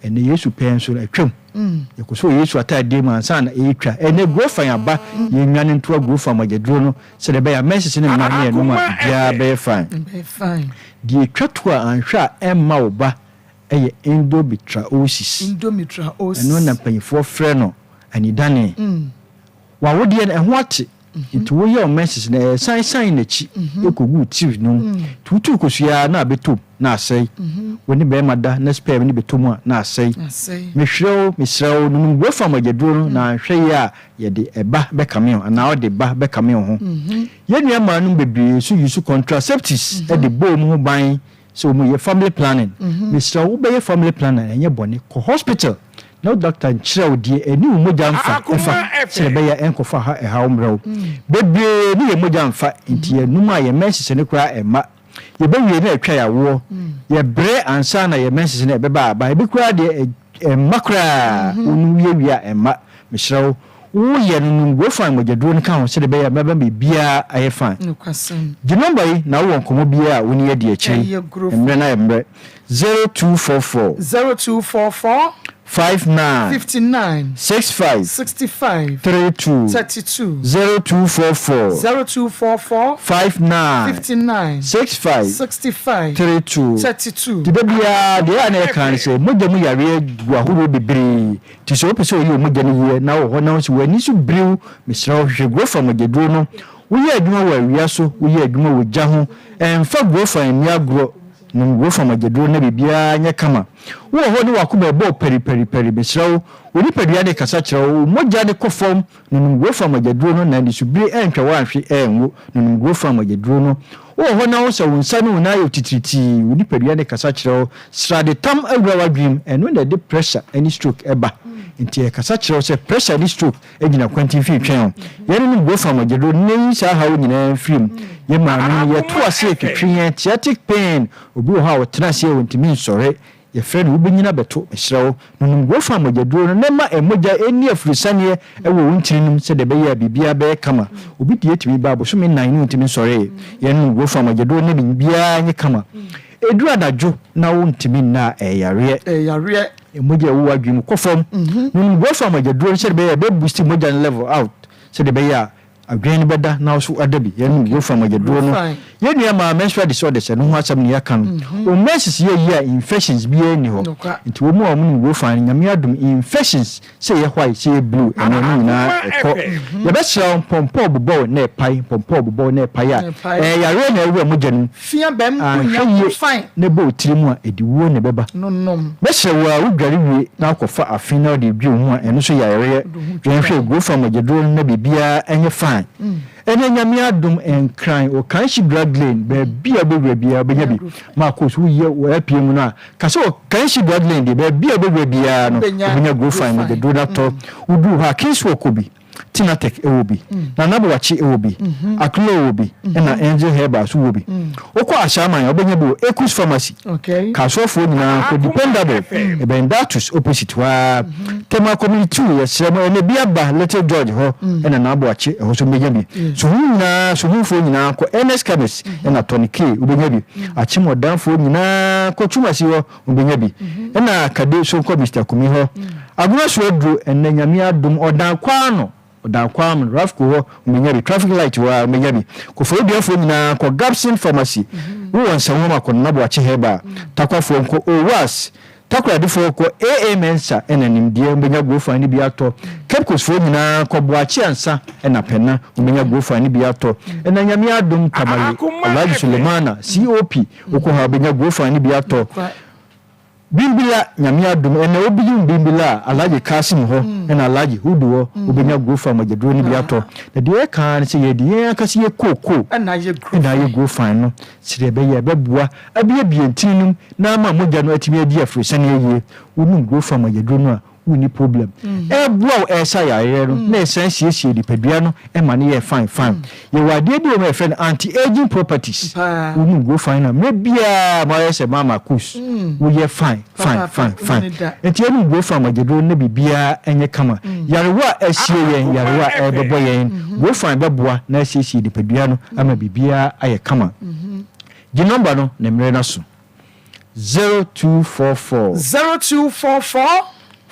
ene Yesu penso atwam yekoso Yesu atade mansa na etwa ene grofa yaba yenwane nto grofa magedro no se de be ya message ne ma ne no ma bia be fine di etwato anhwa emma oba eye endometriosis eno na panyifo frɛ no anidane wa wodi en ho ate It will your message na sign the chi ekogu tiv no tutu kosua na beto na asai woni be mada na spare ni beto mu na asai me hrew no go fam ageduro na hwe ya ye de eba be kameo na o de ba be kameo ho ye nua ma no bebre so use contraceptives e de bom ho ban so mu ye family planning me hrew be ye family planning enye bone ko hospital no doctor nchira odie eni umoja mfa sebe ya enkofa ha e ha umrew bebe ni ye moja mfa nti enuma ye mense ne kura ema ye be wie na atwa ya wo ye bre ansa na ye mense ne beba ba be kura de makra unu ye wia ema mehrew wo ye no go fan mogeduro ne ka ho sebe ya beba be bia aye fan di number yi na wo nkomo bia woni ye de achi emre na emre 0244 59 65 32 0244 59 65 32 Dibia de ana kan se moja mu yare guahuro bebre ti so pese oyi moja ni ye na wo na so wani so brew misra hwegro from ogedro no wo ye adwuma wa awia so wo ye adwuma wo gya ho emfa gro from mi agro nungwo from agedro na bibia nya kama wo ho ni wakuba bo peri besrawo oni pedua de kasa kyerɛwo moja de kofom nungwo from agedro no na ndi subiri entwa wa ahwe enwo nungwo from agedro no wo ho na wo se wonsa no na yo titiriti oni pedua de kasa kyerɛwo strade tam awura wadwim eno na de pressure any stroke eba nti kasa kyerɛwo se pressure any stroke egina kwantin fi twɛn yɛne nungwo from agedro ne sa hawo nyina film ye ma no ye to ase twetwe sciatic pain obi ho ha wo tena se wontimi nsɔre ye friend wo benyina beto ehrewo no go fa mageduro no nema emoja eni afurusane ewo wontirinum se de be ya bibia be kama obi die timi ba bo so me nan no ntimi nsɔre ye no go fa mageduro ne bibia nye kama edura dajo na wontimi na yare emoja wo wadwum kofom no go fa mageduro se de be ya be boost emoja level out se de be ya agwen beda na so adabi ye no go from ageduro no ye nua ma menstrual disorders no ho asam ne yakan o menses ye ye infections bi ani ho nti wo mu o mu go fan nyame adum infections say ye white say blue eno no na ekọ ye be shira pompo bobo na epai pompo bobo na epai ya re na ewu amogya no fia bem nya fine ne bo tirimu a ediwo ne beba be shira wa wudware wie na akofa afina de dwi ho a eno so ya re ye hwe go from ageduro na bibia enye fine ene nyame adum enkran o kanshi drug lane be bia bia benyabi Maa Akos wo ye wo apiem no a kase o kanshi drug lane de be bia bia no benya go fine de do that udu ha kinswo kobi Tinatek ewobi na nabawachi ewobi Aklo ewobi na Angel Herbals ewobi okọ ashaman obenyebu Ekus Pharmacy kasofo nyina ko dependable ebendatus opposite wa tema community ya sema ene biaba Little George ho na nabawachi ho so benyebi so nyina so hunfo nyina ko NS Chemist na Tony K obenyebi achimodanfo nyina ko Chumasi ho obenyebi na Kade so ko Mr. Kumi ho aguna so edru enne nyame adum odan kwano Rafco ho menyabi traffic light wa menyabi ko fo biafo nyina ko Gapsin Pharmacy wo wonsa ho makọ nabo ache heba takwafo nko owas takwa defo ko mensa enanim die menya grofa ni biato kepkos fo nyina ko boachi ansa ena pena menya grofa ni biato ena nyame adum kamali Alhaji Sulemana COP ko ha menya grofa ni biato Bimbila nyame adum ena obiyum bimbila Alhaji Kasim ho ena Alhaji Hudu ho obenya grofa magedro ni biato na de kan se ye de akase ye koko na ye grofa no sire ye bebua abia bientinum na ma mogya no atimi adi afrosane ye wonu grofa magedro no a woni problem bua esa ya ye no na esansie di padua no e ma ne ye fine ye wade bi o my friend anti aging properties wonu grofa na mebia ma ye se Maa Akos wo ye fine enti enu grofa magedro na bibia enye kama yarewa asie yen yarewa ebebo yen grofa beboa na asie di padua no ama bibia aye kama di number no na mre na so 0244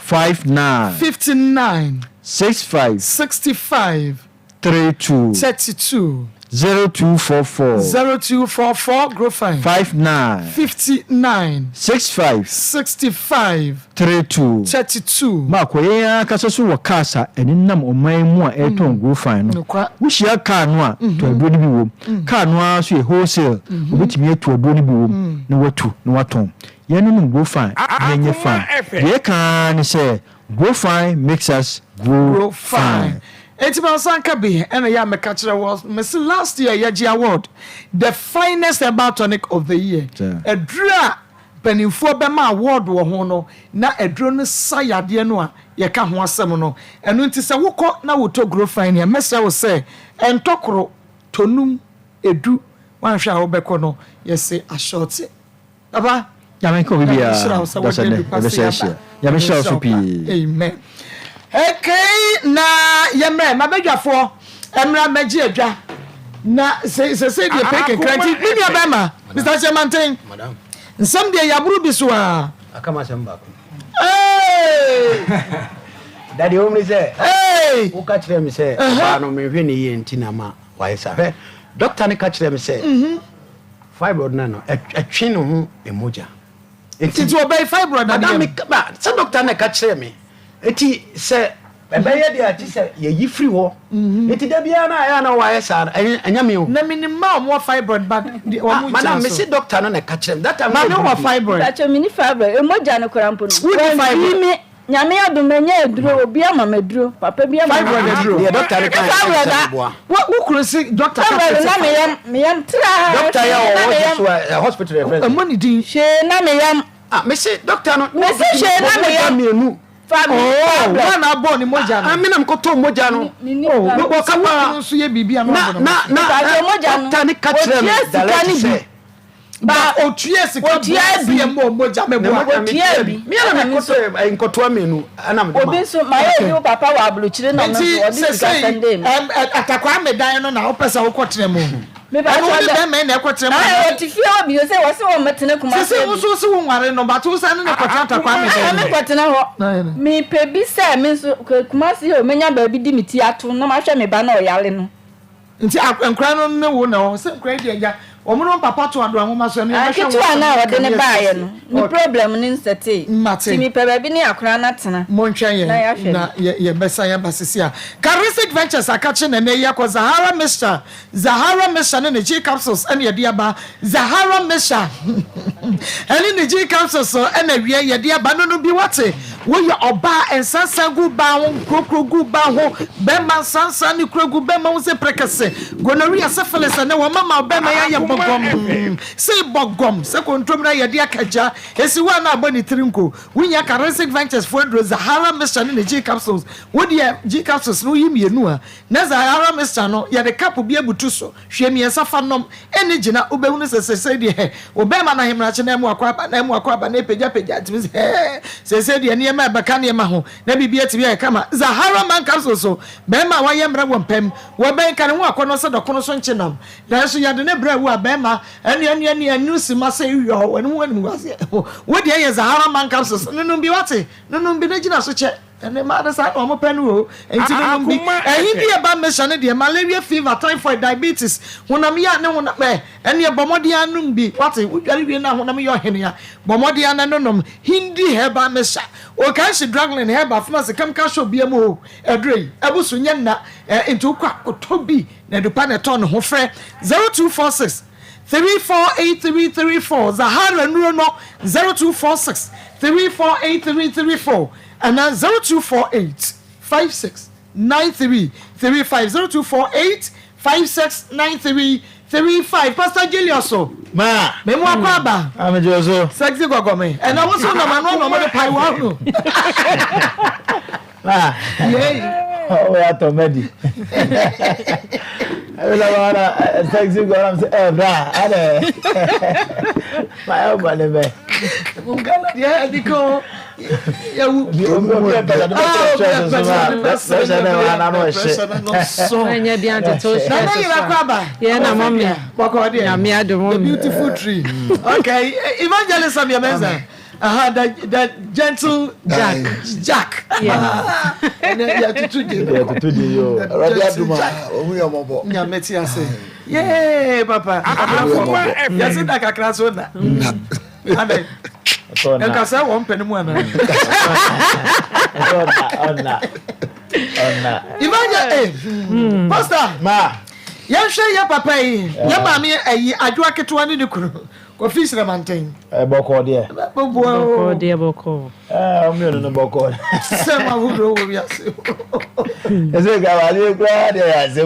59 65 32 0244 grow fine 59 65 32 ma ko yen akasa so wakasa eninam oman mu a eton grow fine no wo hia car no a to aduro ni bi wo car no a so e wholesale obetimi eto aduro ni bi wo na watu na waton yen no grow fine yenye fine ye kan say grow fine makes us grow fine. Eti ba sanka be ena ya meka kire was last year ya award the finest herbal tonic of the year. Edura penifo be ma award wo ho no na eduro no sayade no a ye ka ho asem no eno nti se wokọ na woto grow fine ya mesa wo se entokoro tonum edu wanhwa wo beko no ye se ashort baba ya men ko bibia ya me show so pi amen. Okay, na yemre mabedwafo emra magi adwa na se de peke kranti ni abema Mr. Chairman madam nsam de yaburu bi so a akama samba ko daddy omri say wo ka kire mi say ba no me hwe ni ye ntina ma why sa he doctor ne ka kire mi say fibroid na no atwe no ho emoja enti to obey fibroid na madam ba say doctor ne ka kire mi eti se ebeye dia ti se ye yi free ho eti da bia na ya na wa yesa anya me o na minimum mo fibroid bag o mu madam me see doctor no na ka kire that time na me o fibroid that mini fibroid emoja no krampo no fibroid nyame adomanya eduro obi ama meduro papa bi ama fibroid eduro the doctor ne ka wo kurosi doctor ka na me yam tra doctor ya o hospital reference money din she na me yam me see doctor no me see she na me yam na bo ni moja no amina mkoto moja no wo kama nso ye bibia no na moja no tani ka kire me dalete ba otue sika bi mo moja me bo otue bi mi na mkoto nkoto amenu ana me obi so ma ye bi papa wa abuluchire no no odi sika sende mi atakwa medan no na opesa wo kotre mo me ba so me na kotre mo na otifie obi yo say wo se wo metene kuma se wo wo nware no ba to sa no kotre atakwa medan me kotre ho mi pe bi se me so kuma se o menya ba bi di mi ti ato na ma hwe me ba na o yale no nti ankra no ne wo na o se nkra di agya omuno papa to ado ahoma so ne ma hwe wo na wo de ne baaye no ni problem ni nsete ti mi pe ba bi ni akra na tena mo ntwen ye na ye besa ya basisi a Charistic Ventures akache na ne ya ko Zahara Mixture ne G capsules ene ye dia ba Zahara Mixture ene ne G capsules so ene wie ye dia ba no bi wate wo ye oba ensansa gu ba ho krokro gu ba ho be man sansa ni krogu be man se prekese gonorrhea syphilis ne wo mama be ma ya bogom say bogom se kontrom na ye dia kaja esi wa na abani trinko wunya Charistic Ventures for Zahara Mixture ne G capsules wo dia G capsules no yim yenu a na Zahara Mixture no ye de cap bi abutu so hwe mi ensafa nom ene gina obehunu se de he obema na hemrache na mu akwaba na pejapejat se de ne ma baka ne ma ho na bibia tibi e kama Zahara man capsules so be ma wa ye mra wompem wo ben kan ho akono se dokono so nchenam na so ya de ne bra wo abema ene anu sima se yo enu wanu wase wo de ye Zahara man capsules nunu bi wate nunu bi na gina so che ene ma da sa omo penu o enti nunu bi ehi bi e ba mechane de malaria fever typhoid diabetes wonam ya ne wona be ene bomodi anum bi wate wudware bi na wonam yo hene ya bomodi ananom hindi heba mesha o kan shi dragging heba pharmacy kam ka sho bi am o edrei abusu nya na enti kwa otobi na dupa na ton ho frɛ 0246 348334 Zahara Nuro no 0246 348334 and now 0248 5693 35 0248 5693 Pastor Julius ma me mo akaba am Joso sexy gogome and I was no man no me pai wa no oh ya to medi Ela sexy goram se bra ale ma o bale be ngala dia diko ya wu anya bi ante to beautiful tree okay evangelist am your menza the gentle Jack. Yeah. And then you to yeah, Papa. Yes, it like a class on that. And I said one penny one. Imagine, Pastor, Ma. Yan share your papa. Your mammy, I do a get one in the crew. Go fish the mountain. Boko dear. Boko, dear Boko. I'm going to Boko. Some who go over your As a guy, glad I say,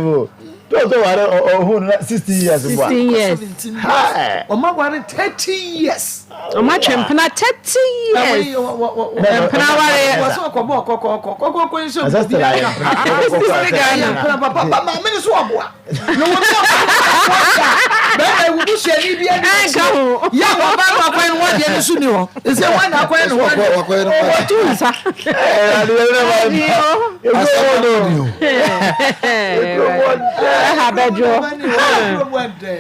don't know 60 years. 16 years. Oh, my one 30 years. Oh, my champion, 30 years.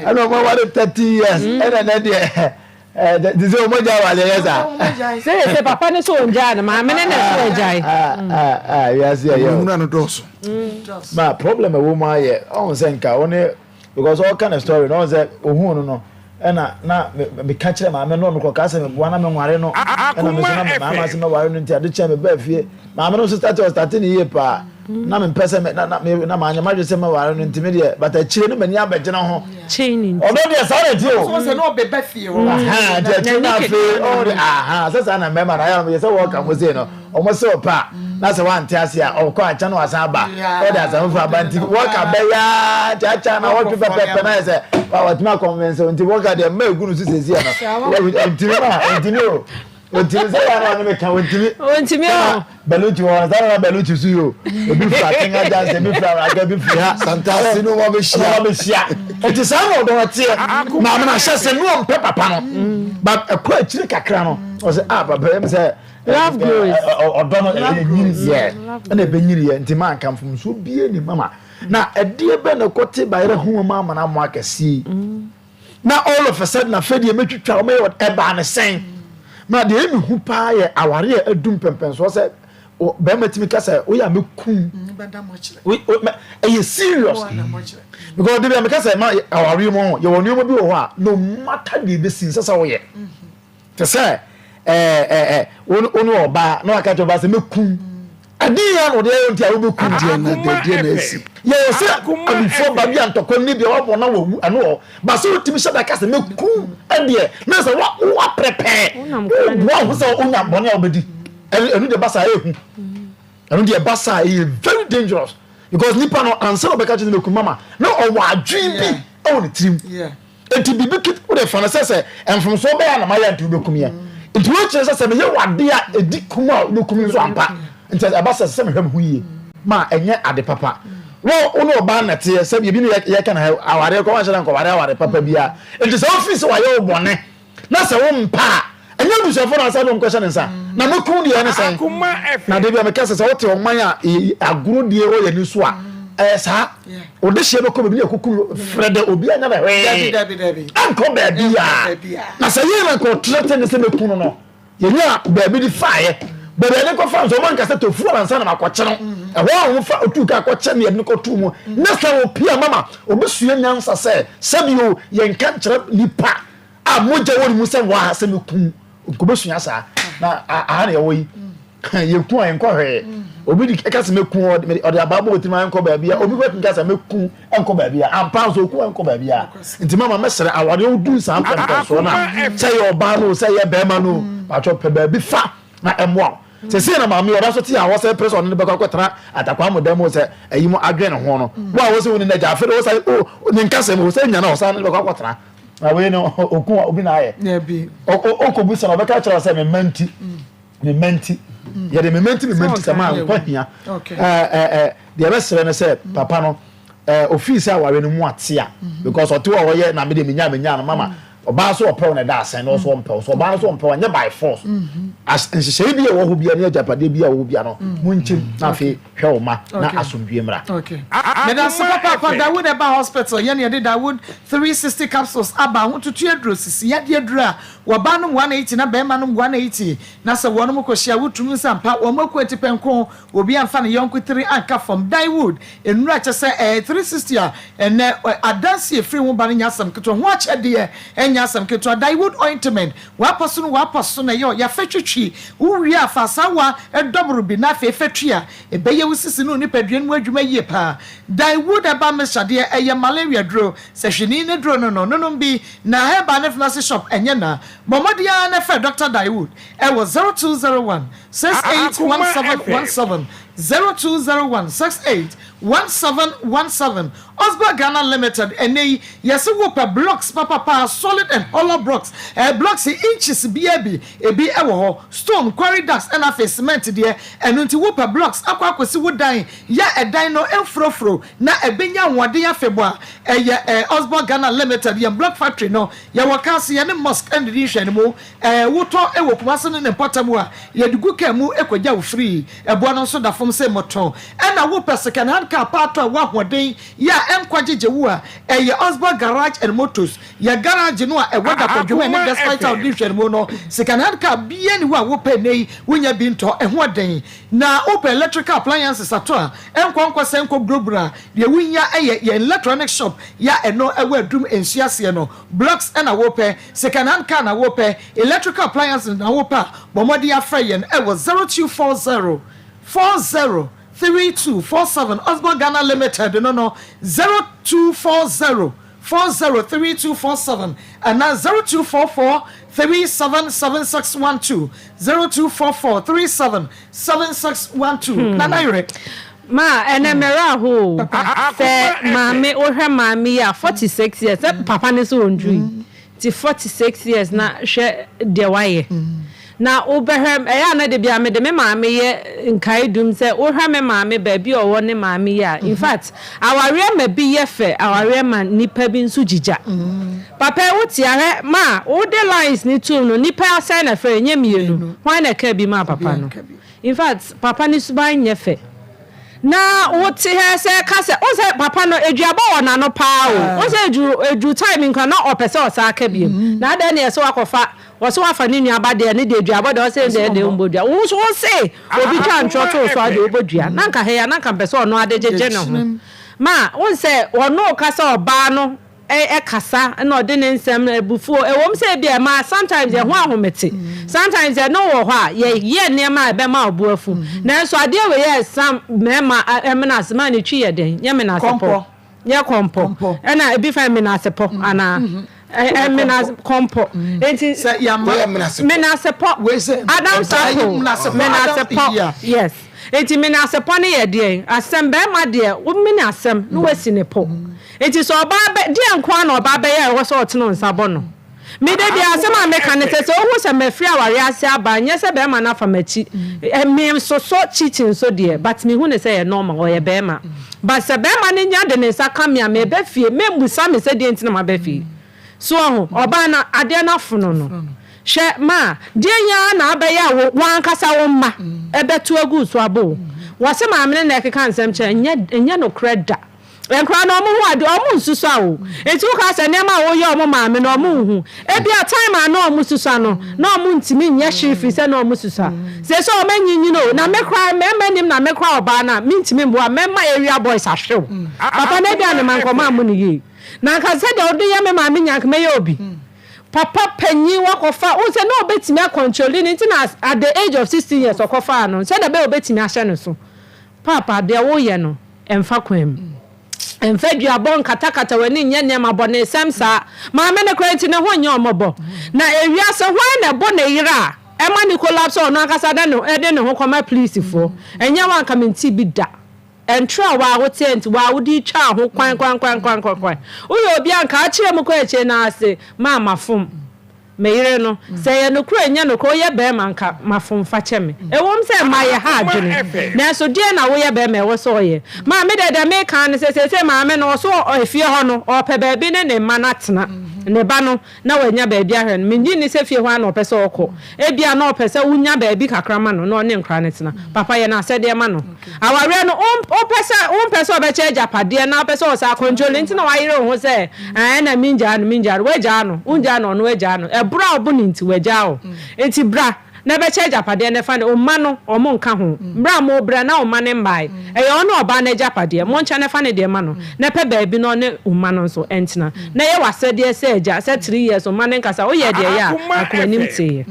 I don't know what 30 years. And then this is what I say, Papa, and so on, Jan, my man, yes, yeah. My problem, a woman, yeah, on Senka, only because all kind of story, no, that, oh, no. And now, be catching my men on Cocassin, one of them, I know, and I'm a no warrant until the chamber bed. Mamma also started here, pa. Nam in person, not me, no man, you say my warrant intermediate, but a children and yabba general chaining. Although they're sorry, too. Also, no be bad for you. That's an amendment. I am so welcome with you. Almost so pa. That's the one Tassia or quite channel as Abba. Oh, that's a banty. Walk a bear, Chachana, what to pepper. What my convention until walk at the milk good to say, until until I want to me. Belucci was that Belucci to you. The big flatting I dance, the big flower, I get before Santa, no one share. It is all don't tear. Mamma says a no pepper panel, but a quite chick a crown was up. But say, love glories or Donald, and a Benuria and Timan come from so be any mamma. Now, a dear Ben of Cotti by the home mamma and I'm like a sea. Now, all of a sudden, I fed you make you tell me what Ebba is saying. Ma de emi hu pa ye aware adum pempen so say o be matimi ka say o ya mekum we serious because de be me ka say ma aware mo ye wonu mo bi wo ha no matter the besin say wo ye te say onu oba na aka to ba say mekum adiya no de yonti a wo mekum die na de na esi ye say amfo ba bi antoko ni bi wo na wo anu ba so timi shada ka say mekum ade na say wa prepare wo so una bone obedi enu de basa ehu enu de basa is very dangerous because nipa no answer obeka chine mekum mama na o wa dream bi o ni trim enti bibi kit wo de fana say enfom so be ya na maya ntu bekum ya enti wo chere say me ye wade a edi kuma bekum so ampa enti abasa say me hwam huye ma enye ade papa wo ono ba na te say bi ne ye kana aware ko wa shara ko aware papa bia enti say office wa ye obone na say wo mpa enye busafo na say no question nsa na mekum de ne say na de bia me kasa say wo te oman a aguro de wo ye ni so a sa o de hye be ko be akukum frede obi anya ba David anko ba bia na say ye na ko trete ne say mekum no ye nya ba bi di fire bebe ne ko fa so man kasa to fu ansa na makoche no ho fa otuka akoche ne ne ko tu mu na sa wo pia mama obesua nyansa se sebio ye nka kire nipa a moja woni mu se wa se mekum ko besua sa na a na ye wo yi ye ku an ko hwe obi di kasa mekum o de ababo otima enko ba bia obi ko kasa mekum enko ba bia ampa so ku enko ba bia nti mama mesere awade odu sa ampa so na say your ba no say ye be ma no ba cho pe ba bi fa na emwa se se na mama oda so ti a wo se person ne be kwa kwatra atakwa modam wo se ayi mo adwen ho no wa wo se woni na ja fe wo se o ni nkasa mo se nya na wo sa ne be kwa kwatra na we no okun obi na aye na bi o ko bu se na be ka kira se me menti ye de me menti sama kwa hia de be sere ne se papa no office aware no mu atia because oto wo ye na me de menya na mama oba so opew na da sen no so opew so oba so opew anya by force as nhye bi e wo ho bia na japade bi a wo bia no munchim na fe hwe o ma na asomdue mra okay me da so papa da would eba hospital ye na da would 360 capsules aba ho tutu aduro sisi ya de aduro a wo ba no 180 na be ma no 180 na se wo no mkohia wotum sampa wo maku atipenko obi amfa ne yonko 3 anka from Dyewood enura chese 360 a ene adanse efiri ho ba no nyasam keto ho ache de nyasam keto Dyewood ointment wa paso na yo ya fetwetwi uwi afasawa edobru bi na fetwi a ebeye wusisi no ni padwan mu adwuma yie pa Dyewood aba mesade eye malaria dro se hwini ne dro no bi na heba ne pharmacy shop enye na momodia na fe Dr. Dyewood e was 0201 681717 0201 681717 Osborne Ghana Limited ene yes wo per blocks papa solid and hollow blocks blocks inches ebi e wo stone quarry dust and afa cement there eno wo per blocks akwakosi wo dan ya edan no enfrofro na ebenya nwode afebo a Osborne Ghana Limited ya block factory no ya wakase ya ne mosque and edition mo wo to wo kumase ne potamu a ya dugu kamu ekogya wo free ebo no so da fom se moton na wo per second hand car part wa hoden ya enkwajeje wo a Osborne Garage and Motors ya garage no a wada podwuma ne despite our division mo no second hand car bia ni wo pe nei wonya bi nto hoden na open electrical appliances ato a enkwankwa senko globra de wonya ya electronic shop ya eno ewa dum ensuase no blocks na wo pe second hand car na wo pe electrical appliances na wo pa bomodi afra yen e was 0240 3247 Osborne Ghana Limited no 0240 403247 and now 0244 377612 0244 377612 Nana Yure ma enemera ho se mame ohwe mame ya 46 years papa ne so ondui ti 46 years na hwe de waye na obehem eya na de bia me de me maame ye nkai dum se ohwa me maame ba bi owo ne maame ya in fact aware ma bi ye fe aware ma nipa bi nso jija papa wuti ahe ma wo de lines ni tu no nipa asa na fe nye mienu hwan na ka bi ma papa no in fact papa ni suban nye fe na wuti he se ka se o se papa no eduaba wona no pa o se edu time nka na opese o sa aka bi na da ne so akofa waso afa ni nuaba de ne de eduaba de se de mbodua wo so se obi twa ntro to so ade obodua na nka he ya na nka pese ono ade jeje ne ho ma wo se ono kasa oba no kasa na ode ne nsem ebufuo ewom se bia ma sometimes ye ho ahomete sometimes ye no wo ho a ye nema ebe ma obuafu na so ade we ye sam mema emena asema ne twi ye den ye mena sepo ye kompo na ebi fa mena sepo ana mena kompo enti mena sepo adam sapo mena sepo yes enti mena sepo ne ye den asem be ma de wo mena asem no wasi ne po enti so oba be dia nkwa na oba be ye wo so oteno nsabo no me de dia asema meka ne se ohu se mafri aware ase aba nye se be ma na famachi me so cheating so de but me hu ne se ye normal o ye be ma but se be ma ne nya de ne saka me me be fie me musa me se de enti na ma be fie so ohu oba na ade na fono no she ma de nya na abaye a wan kasa wo ma ebetu agu so abo wo se ma me na ekeka nsem che nya no kreda enkra no mo hu ade omo nsusu awo enti wo ka se nema wo ye omo maame no omo hu e bia time a no omo susu no na omo ntimi nya hwiri se na omo susu se so o manyinyi no na mekra memmanim na mekra oba na mi ntimi mbo memma area boys ahwew papa na bia ne mankoma amu ne ye na ka se de ode ye me maame nyank me ye obi papa panyi wakofa o se na obetimi control ni ntina at the age of 16 years okofa no se de be obetimi ahye no so papa de wo ye no emfa kwam enfadu abon katakata wani nya nema bone semsa maame ne kwenti ne ho nya omobo na ewiase hwan na bo na yira ema ni collapse ono akasa de no ede ne ho koma police fo enya wan kamenti bi da entra wa hotent wa wudi twa ho kwan uyo obi anka a kire mu ko eche na ase ma fom meyire no se ye no kura nya no ko ye be manka mafom fa cheme ewom se ma ye ha adwene na so die na wo ye be me wo so ye ma me de me kan se ma me no so efie ho no o pe ba bi ne ma na tena ne ba no na wanya baabi ahwe no menyi ni se fie ho ana opese okọ ebia na opese unya baabi kakrama no na one nkra ne tena papa ye na asede ma no aware no opese obeche japade na opese o sa control nti na wayere ho se na minja weja no unja no no weja no ebra obo ni nti weja o enti bra na be che japade ne fa ne o ma no o mo nka ho bra mo bra na o ma ne mbai e yo no oba na japade mo ncha ne fa ne de ma no na pe baabi no ne o ma no so entina na ye wasede se eja se 3 years o ma ne nkasa o ye de ya akwanim tie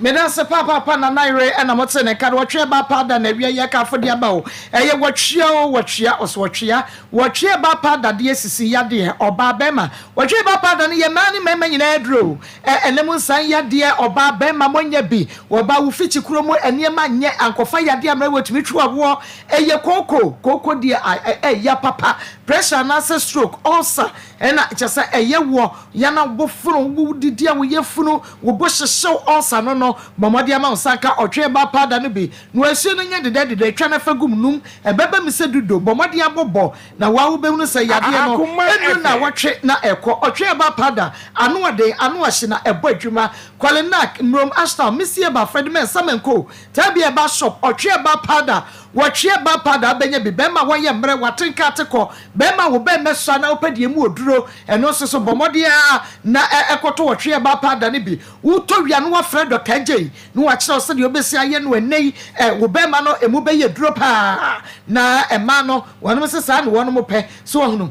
Mena se papa na naire na mote ne ka wotwe ba pada na wi ya ka fodi aba o eye wotwea oswotwea wotwe ba pada de sisi ya de oba bema wotwe ba pada ne ye mani mema nyina adro enemu san ya de oba bema monya bi oba wo fichi kuro mu enema nye ankofa ya de amra wotumi twu abo eye koko de ya papa pressure na se stroke ulcer ena chese eye wo ya na bo funu wo didi a wo ye funu wo bo hyehyew ulcer no momodi ama osaka otwe ba pada no bi no asu no nya dede twa na fagum num ebeba mi se dudo momodi abobo na wa wo be hunu se yade no enu na wotwe na eko otwe ba pada anu ade anu ahye na ebo adwuma kwalenak mrom ashton misie ba fredman samenko tabia ba shop otwe ba pada wotwe ba pada benya bi bema woye mre watenka ateko bema wo be meso na opedie mu oduro eno so bomodi na ekoto wotwe ba pada ne bi utowia no wa fredo kagye no wa kire se de obesi aye no enei wo bema no emu be ye duro pa na ema no wono se sa ne wono mo pe so hunu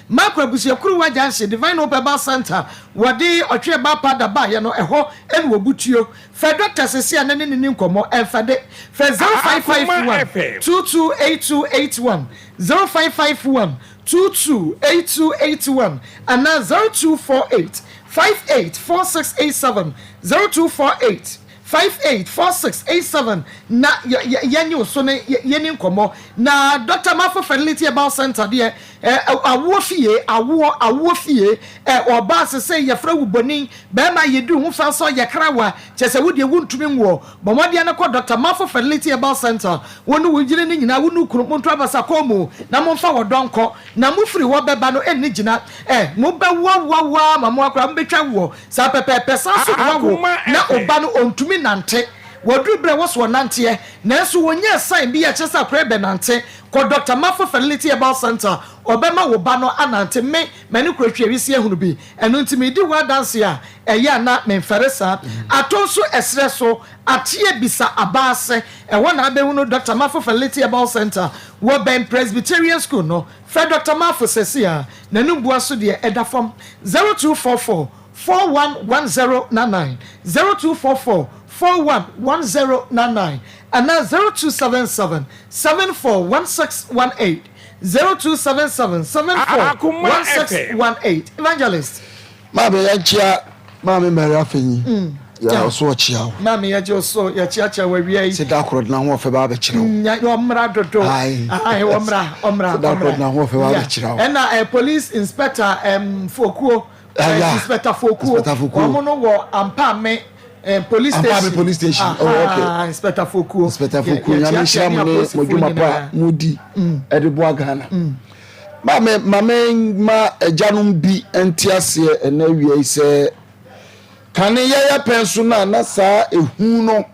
makwa busu kuru wa janse divine opeba center wodi otwe ba pada ba ye no eho enu obutuo fe doctor sesi anene ni nkomo enfade fe 0551 228281 0551 228281 and 0248 584687 0248 584687 na yenyu so ne yeni nkomo na Dr. Mafo Fertility About Center de awo fie oba se ye fra wuboni be ma yedu hu fa so ye krawa chese wudi wuntumi nwo bomode na ko Dr. Mafo Fertility About Center wonu wujire ni nyina wonu kurumuntu abasa komo na momfa wodonko na mufiri wo beba no eni gina mo be wa ma mo akra mbetwa wo sa pepe sa so wo na oba no ontumi nante wodrubre woso nante na so wonye sign bi ya chesa prebe nante ko Dr. Mafo Fertility About Center obema wo ba no anante me mani kurotwe wisi ehunu bi eno ntimi di wa dance ya eya na memferesa atonso esre so atie bisa abase wona abehunu Dr. Mafo Fertility About Center wo ben Presbyterian School no Fred Dr. Mafo sesia nanu bua so de edafom 0244 411099 0244 411099 and now 0277 741618 0277 741618 Evangelist Mama yanchia mama Mary afenyi ya so chia mama ya jo so ya chia we wi se da kro na ho fe ba be kire yo mra dodo ai omra da kro na ho fe ba be kire and police inspector Fokuo inspector Fokuo omo wo ampa me police station. Okay. Inspector Fokuo. Nyame shira mo ne modwuma pa mudi edebo agana. Ma ejanum bi entiase enawie se kane ye penso na sa ehu no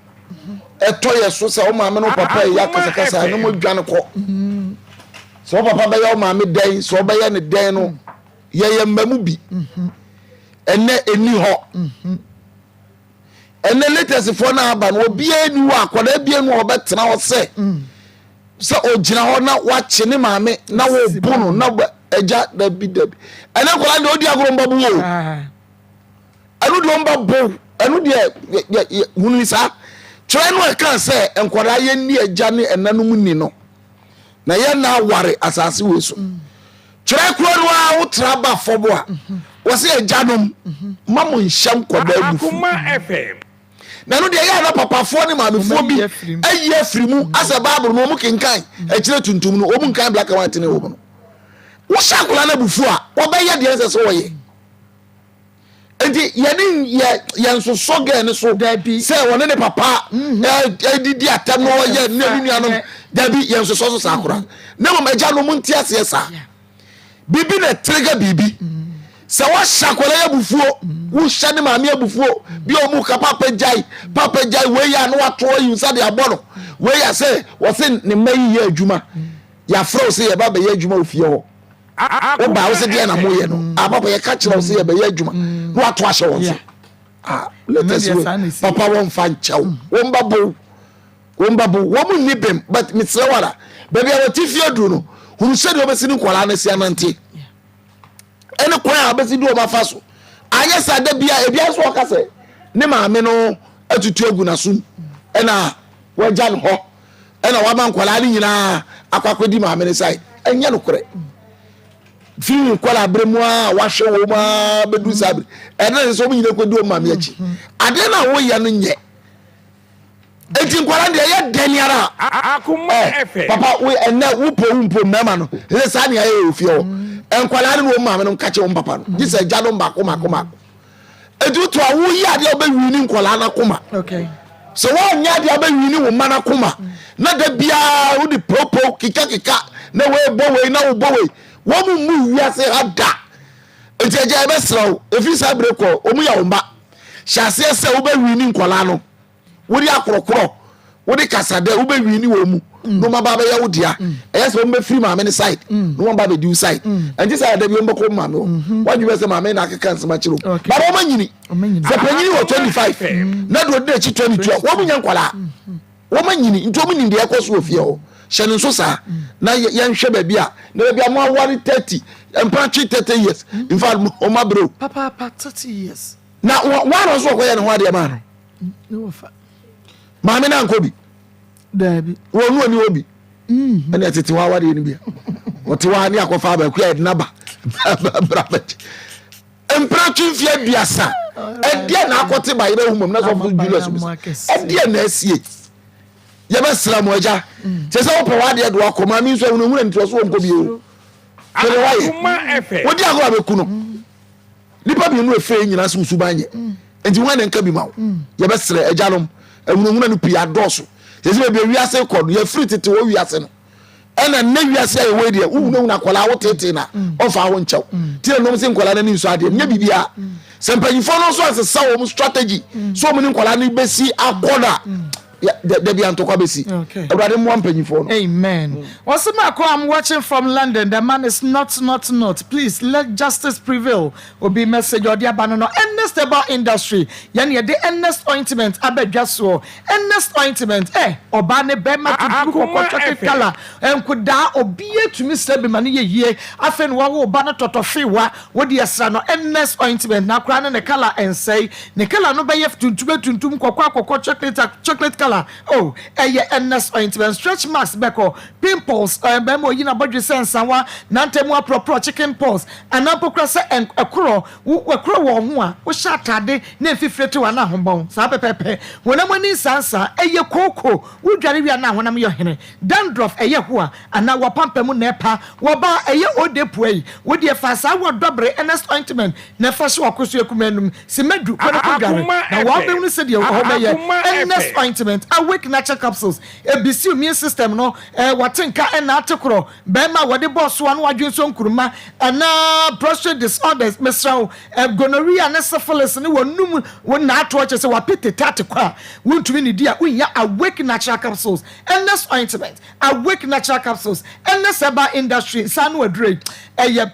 eto ye so se o ma me no papa ya kasa no modwane ko. So papa ba ya o ma me den so ba ya ne den no ye mamu bi. Ene eni ho. And the latest for now, but will be a new work, what they be a more better now say. So, oh, Jina, not watching him, mammy, now, bono, now, a jack that be dead. And I'm going to do your babu. I don't know babu, I know the Munisa. Try no, I can't say, and what I near Johnny and Nanumino. Now, you're now worry as I see you. Try Quadra, Traba for what? Was it a Janum? Mamma Sham Akoma FM. Na no de ya na papa fo ne maame fo bi ayi afrimu asa bible no mu kenkan e kire tuntum no o mu kan black and white ne wo no wo shakola na bufu a wo be ye de ense so wo ye enti ye nso so ga ne so da bi se wo ne papa didi atam no wo ye ne nuanom da bi ye nso so sakora na mo agya no mu ntia se sa bibi na trigger bibi sɛ wɔhyɛ akwadaa yɛ bufuo wohyɛ ne maame abufuo bi a ɔmu ka papa gyae wei yɛ a na watoɔ yi nsa de abɔ no wei yɛ sɛ wɔse ne mma yi yɛ adwuma yɛafrɛ wo sɛ yɛba bɛyɛ adwuma wo fie hɔ woba wo sɛ deɛ na moyɛ no papa yɛka kyerɛ wo sɛ yɛbɛyɛ adwuma na wato ahyɛ wɔn so latest way papa wɔmfa nkyɛw wɔmba bo wɔn nni bɛm but mesrɛ wara baabi a wɔte fie aduru no hunu sɛdeɛ wɔbɛsi ne nkwadaa no si anante ɛne kwan a wɔbɛsi de wɔn afa so anyɛ sɛ ada bia ebia nso ɔka sɛ ne maame no atutu agu n'asom ɛna wɔagya no hɔ ɛna wɔama nkwadaa no nyinaa akɔakɔdi maame no side ɛnyɛ no korɛ firi nkwadaa abere mu a wahwɛ wɔn a bɛduru saa abere ɛna ne nso wɔn nyinaa kɔdi wɔn maame akyi adeɛ na wɔyɛ no nyɛ eti nkwadaa deɛ yɛ dɛni ara Akoma FM papa we ɛnɛ wopɔ mmarima no ɛsɛ saa nea yɛ ofie hɔ nkwadaa no wɔn maame no nka kyɛ wɔn papa no gye sɛ gya no mako etu to a woyi adeɛ ɔbɛwi ni nkwadaa no akoma sɛ wɔnyɛ adeɛ ɔbɛwi ni wɔn mma no akoma na da biara wodi popo kika na wei bɔ wei na wo bɔ wei wɔn mu wiase ha da eti agya ɛbɛsrɛ wo efi saa bere kɔ wɔn yɛ wɔn ba hyɛ aseɛ sɛ wobɛwi ni nkwadaa no wodi akorɔkorɔ wodi kasade wobɛwi ni wɔ mu no ma ba bɛyɛ wo dia ɛyɛ sɛ wɔn bɛfiri maame ne side no wɔn ba bɛdi wo side ɛnti sɛ ɛda bi wɔn bɛkɔ maame wɔ wɔn dwi bɛ sɛ maame na akeka nsɛm akyerɛ ba wɔn anyini sɛ panyini wɔ 25 na do ɔdi akyi 22 wɔn nyɛ nkwalaa wɔn anyini nti wɔn nim deɛ ɛkɔ so wɔ fie hɔ hyɛ ne nso saa na yɛnhwɛ baabi a na baabi a mo awari 30 mpantwi 30 years in fact wɔn abere papa 30 years na wɔn arɔ so ɔkɔyɛ ne ho adeɛ maa no maame na nkɔ bi dabi wɔn nu ani obi ɛna tete wa awari ni bia wɔte wa ne akɔfa ba kuya na ba brabet mpratwi mfia biasa ɛdeɛ na akɔte ba yɛbɛ humam na so fo Julius ɛdeɛ na asie yɛbɛ sra mo agya te sɛ wɔpɛ wa deɛ do akɔma mi nso ehunu mu na nti so wɔnkɔ bi o Akoma FM wodi agora beku no nipa bi nu efe nyina so subanye enti wɔn na nka bi ma wo yɛbɛ sra agya nom ehunu no pi adɔso yesi be wiase kɔ no yɛ free tete wo wiase no ɛna ne wiase ayi we de wo na kola wo tete na ɔfa wo nkyɛw tie no se nkola na ni nso ade nya bibia sɛ mpanyifo no so asesa wo strategy so mo ni nkola ni besi akɔda there be antokwa besi everybody mo mpanyifo no amen Osima ko I'm watching from London the man is not please let justice prevail obi message odi abano no Ernest about industry yani the Ernest ointment abedwaso Ernest ointment oba ne be ma tudu ko chocolate color enkoda obi etumi sebe ma ne yeye afen wo oba no totofiwa wodi esra no Ernest ointment na kra ne color ensay ne color no be yef tuntum kokwa chocolate color oh Ernest ointment stretch marks beko pimples bemo yina bodwe sensawa nantemu apropro chicken pox anapokra se ekoro wo ho a wo shatade na fifrete wa na hombon sa pepepe wonamani sansa koko wo dware wi na honam yo hene dandruff ho a ana wo pampamu na epa wo ba odepuai wo de fa sa wo dobre Ernest ointment na fa so akoso ekumanum simadu ko dware na wo be nu se de wo be ye Ernest ointment awake natural capsules ebisi immune system no watenka na atekro be ma wode boss wa no adwenso nkuruma ana prostate disorders mesraw gonorrhea na syphilis ne wonum wona ato chese wapete tatekwa wontumi ne dia unya awake natural capsules Ernest ointment awake natural capsules Ernest Herbal industry sanu adre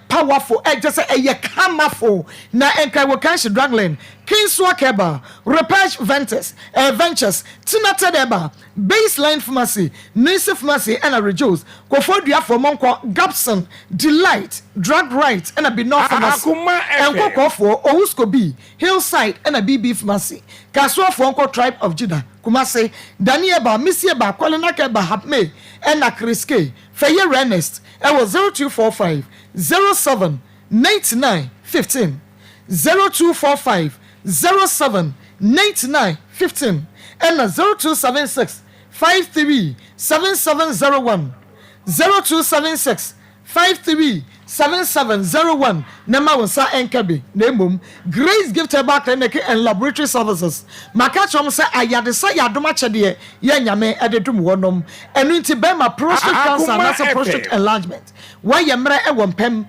powerful just camaful na enkai wokanshi drugland Kingswalk Herbal, Repage Ventures, Tinatedeba, Baseline Pharmacy, Nisi Pharmacy, and a Rejoice, Kofodia for Monko, Gabson, Delight, Drug Right, and a Binor Pharmacy, and Koko for Ousko B, Hillside, and a BB Pharmacy, Kaswa for Uncle Tribe of Judah, Kumase, Danieba, Missieba, Kolinakeba, Hapme, and a Kriske, Faye Renest, and was 0245 07 99 15 0245 07 99 15 and 0276 53 7701 0276 53 7701 Nema Wasa Enkabi Nemum Grace Gift Back Clinic and Laboratory Services Makachom say ayadesa yadoma chede ye nyame ededum wonom enu nti be ma prostate cancer na prostate enlargement wa ye mre e wompem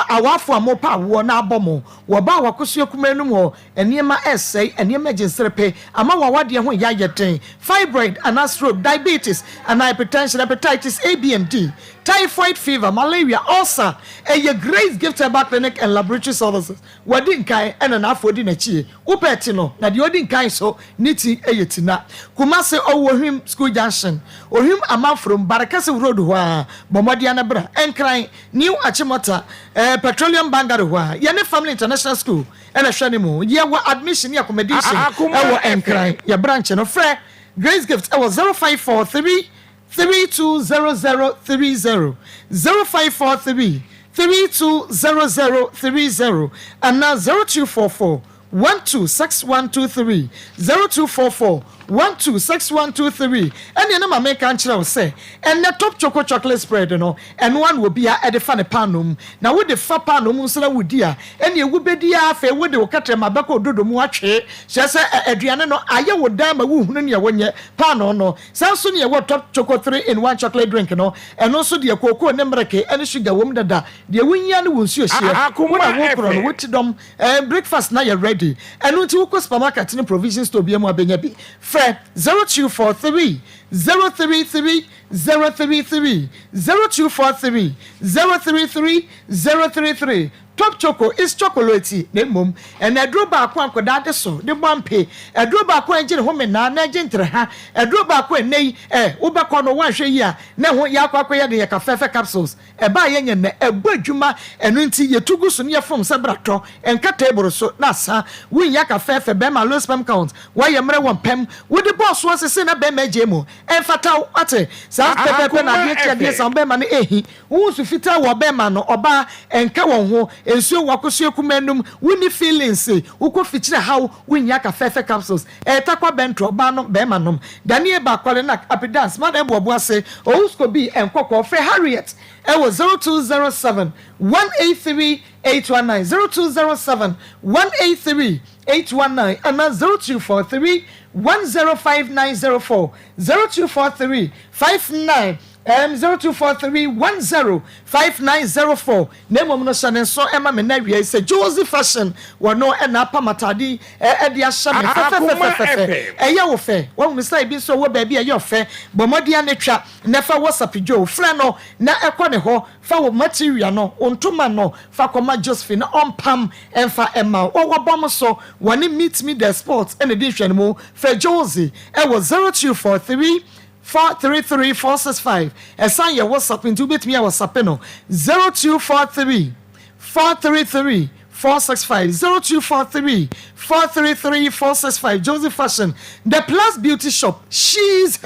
awafo amopa wo na abomo wo ba wakoso kumanum ho eniema essay eniema jinserepe ama wawade ho ya yeten fibroid and stroke diabetes and hypertension hepatitis A B and D typhoid fever malaria ulcer a Grace Gift Back Clinic and Laboratory Services wadin kai ena na afodi na chie upeti no na de odin kai so niti eyetina Kumase Owohim School Junction ohim ama from Barakase Road ho bomodia na bra enkran New Achimota Petroleum Bangaro ho ye Family International School ena hwani mu ye wa admission ye accommodation e wo enkran ye branch no frɛ Grace Gift e wo 0543 320030 0543 320030 and now 0244 126123 0244 126123 and you know my make answer say and the top chocolate spread no and one will be at the funny panum now with the fa panum so that would dear and you would be dear fair with the cat my back or do the muache she say Adriana no I would damn a woman near when you pano no soon you what top chocolate 3-in-1 chocolate drink no and also the cocoa and nembrake and sugar woman that the winyan will see Akoma with them breakfast now you're ready and no to supermarket in provisions to be more benyabi 0243 033 033 0243 033 033 Top Choco is chocolate mum and a drop back one could that so the one pay a drop back one gin home and na gentle ha a drop back when nay Ubacono 1 year now yakwa the cafe capsules a buy a budjuma and winty ye two goose near from Sabrato and cat table so nasa we yaka fefe bema low spam count why you mre one pem with the boss was a sinner bema jemo and fatal ate sa pepe na get some bema ehi who to fit our bema no oba and kawon ho enso wakoso kumanum woni feelings uko fichire how winya ka fefe capsules takwa bentro ba no be manom daniel ba kwale na apidance man ebo ase ousko bi enkoko fe Harriet e was 0207 183 819 0207 183 819 and 0243 105904 0243 59 0243 105904 name no sane so ema me na wie say Josie fashion wono e na pamatadi e dia shame fe eya wo fe wo mi say bi so wo ba bi eya fe bomodi anetwa na fa WhatsApp jo frɛ no na ekɔ ne ho fa wo material no ontoma no fa koma Josephine on pam emfa ema wo bom so woni meet me the sports and edition mo fa Josie e was 0243 433-465. Assign your WhatsApp into bit me WhatsApp no 0243 433-465 0243 433-465. Joseph Fashion, the Plus Beauty Shop. She's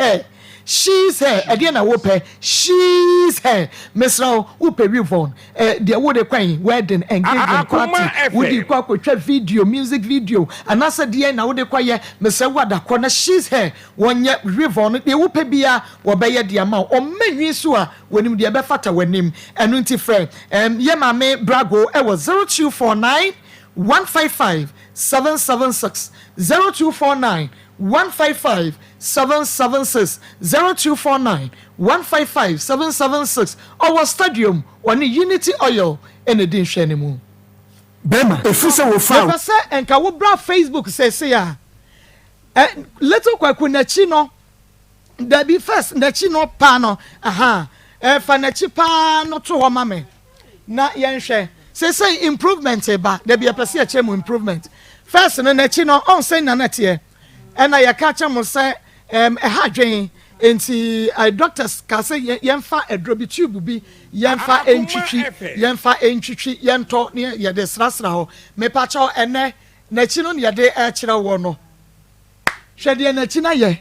here. Again, I will pay. She's here. Miss Rao, who pay Rivon. The award queen, wedding, engagement party. Would you quack video, music video, and I said, dear, now the choir, Miss Wada corner. She's here. One yet Rivon, the whoop beer, or bay the amount, or many sua when him the abefata when him, and winty friend. Yemame Brago, I was 0249 155 776 0249 155 776 0249 155 776 our stadium on Unity Oil and a dish anymore. Bema, if you say we found and can we bra Facebook say ya little kwakunachino there be first nachino pano aha fanachi pano to ho mame na yenhwe say improvement eba there be a person chemu improvement first na nachino on say na natie and I catch him say a hadwen enti doctors ka say yemfa adrobi tube bi yemfa entwitwi yento ne ye de srasra ho me pa cho ene na chi no ne de e kire wo no hwede na chi na ye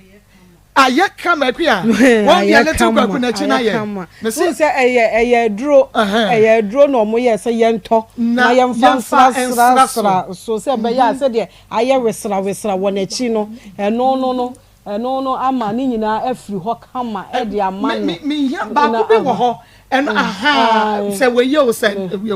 aye kama kwa won ye letu kwa na chi na ye me say eye duro no mo ye say yento na yemfa srasra so say be ya say de aye wesra wo na chi no no no ama ni nyina afiri ho kama e de ama no me ya ba ko be wo ho and aha say we yo say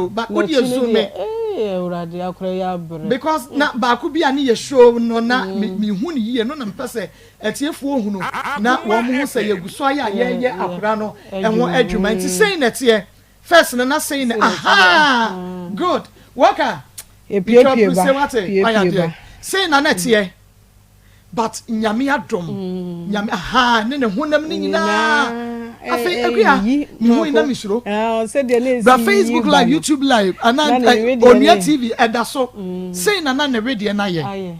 ba ko di ezu me urade akora ya bre because na ba ko bi ani ye show no na me hu ni ye no na mpese etiefu ohunu na wo mu say yeguso aya ye akora no enwo adwuma nti say na tie first na say na aha good worker epie ba say na tie but nyame adom nyame aha ne honam ni nyina afi akua mi hu ina misuro say de na the Facebook live YouTube live and Onia TV edaso say na radio na ye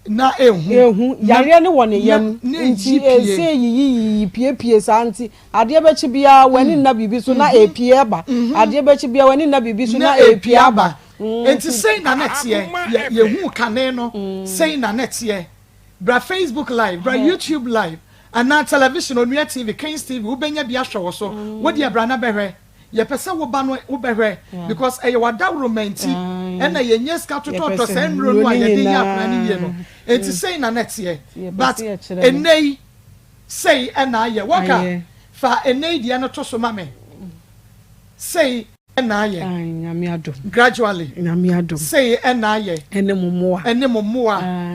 na ehu yare ne woni yam nti say yi pie santi ade be chi bia wani na bibi so na epie ba ade be chi bia wani na bibi so na epie ba enti say na netie ye hu kane no say na netie bra Facebook live bra YouTube live and na television Onia TV Kings TV wo benya bia hwe so wo de bra na behwe ye pese wo ba no wo behwe because e wada romanti e na ye nyeska toto senro no aye de ya plan ye no enti say na netie but enei say na aye waka fa enei dia no to so mame say na aye nyame adom gradually nyame adom say na aye ene momoa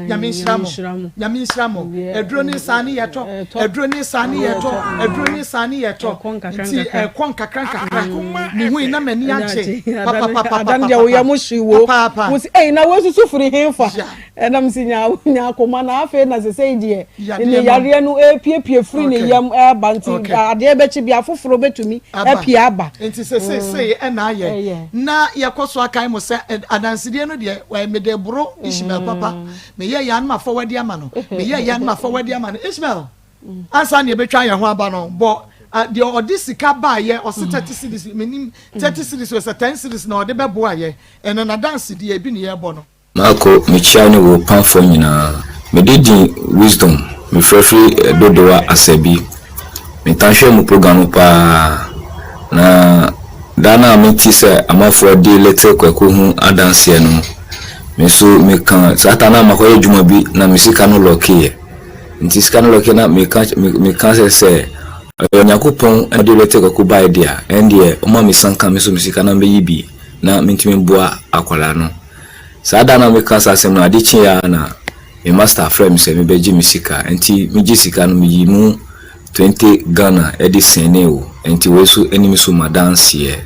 nyame nshiramo edro ni sani yeto edro ni sani yeto nti kon kakran ni hu ina mani ache papa adan dia wo ya mushiwo musi na wo susufuri hemfa enam sinya Akoma na afa na se say die ni yare no epie free ni yam banti ade be chi bia foforo betumi epie aba nti say na aye na yakoso akai mo se adansidie no de wa mede bro Ishmael papa me ye yan ma forward ama no me ye yan ma forward ama no Ishmael ansa na betwa yan ho aba no bo de odisika ba ye o 30 cities menim 30 cities was 10 cities na ode bebo aye eno na dance de bi ne ye bo no Mako michia ni wo panfo nyina me dedi wisdom me frefri dodowa asabi me tanhwe mu program pa na dana amiti se amafo de letter kwako hu adanse no me so me kan satana makoye djuma bi na misika no lokie nti sika no lokie na me kan se Yakupon and the letter kwako ba idea and ye o ma me sanka me so misika na be yibi na mentime boa akwala no sadana me kan sa sem na adichi ya na me master frame se me beji misika nti me ji sika no me yi mu 20 Ghana edison o nti we so enimi so madanse ye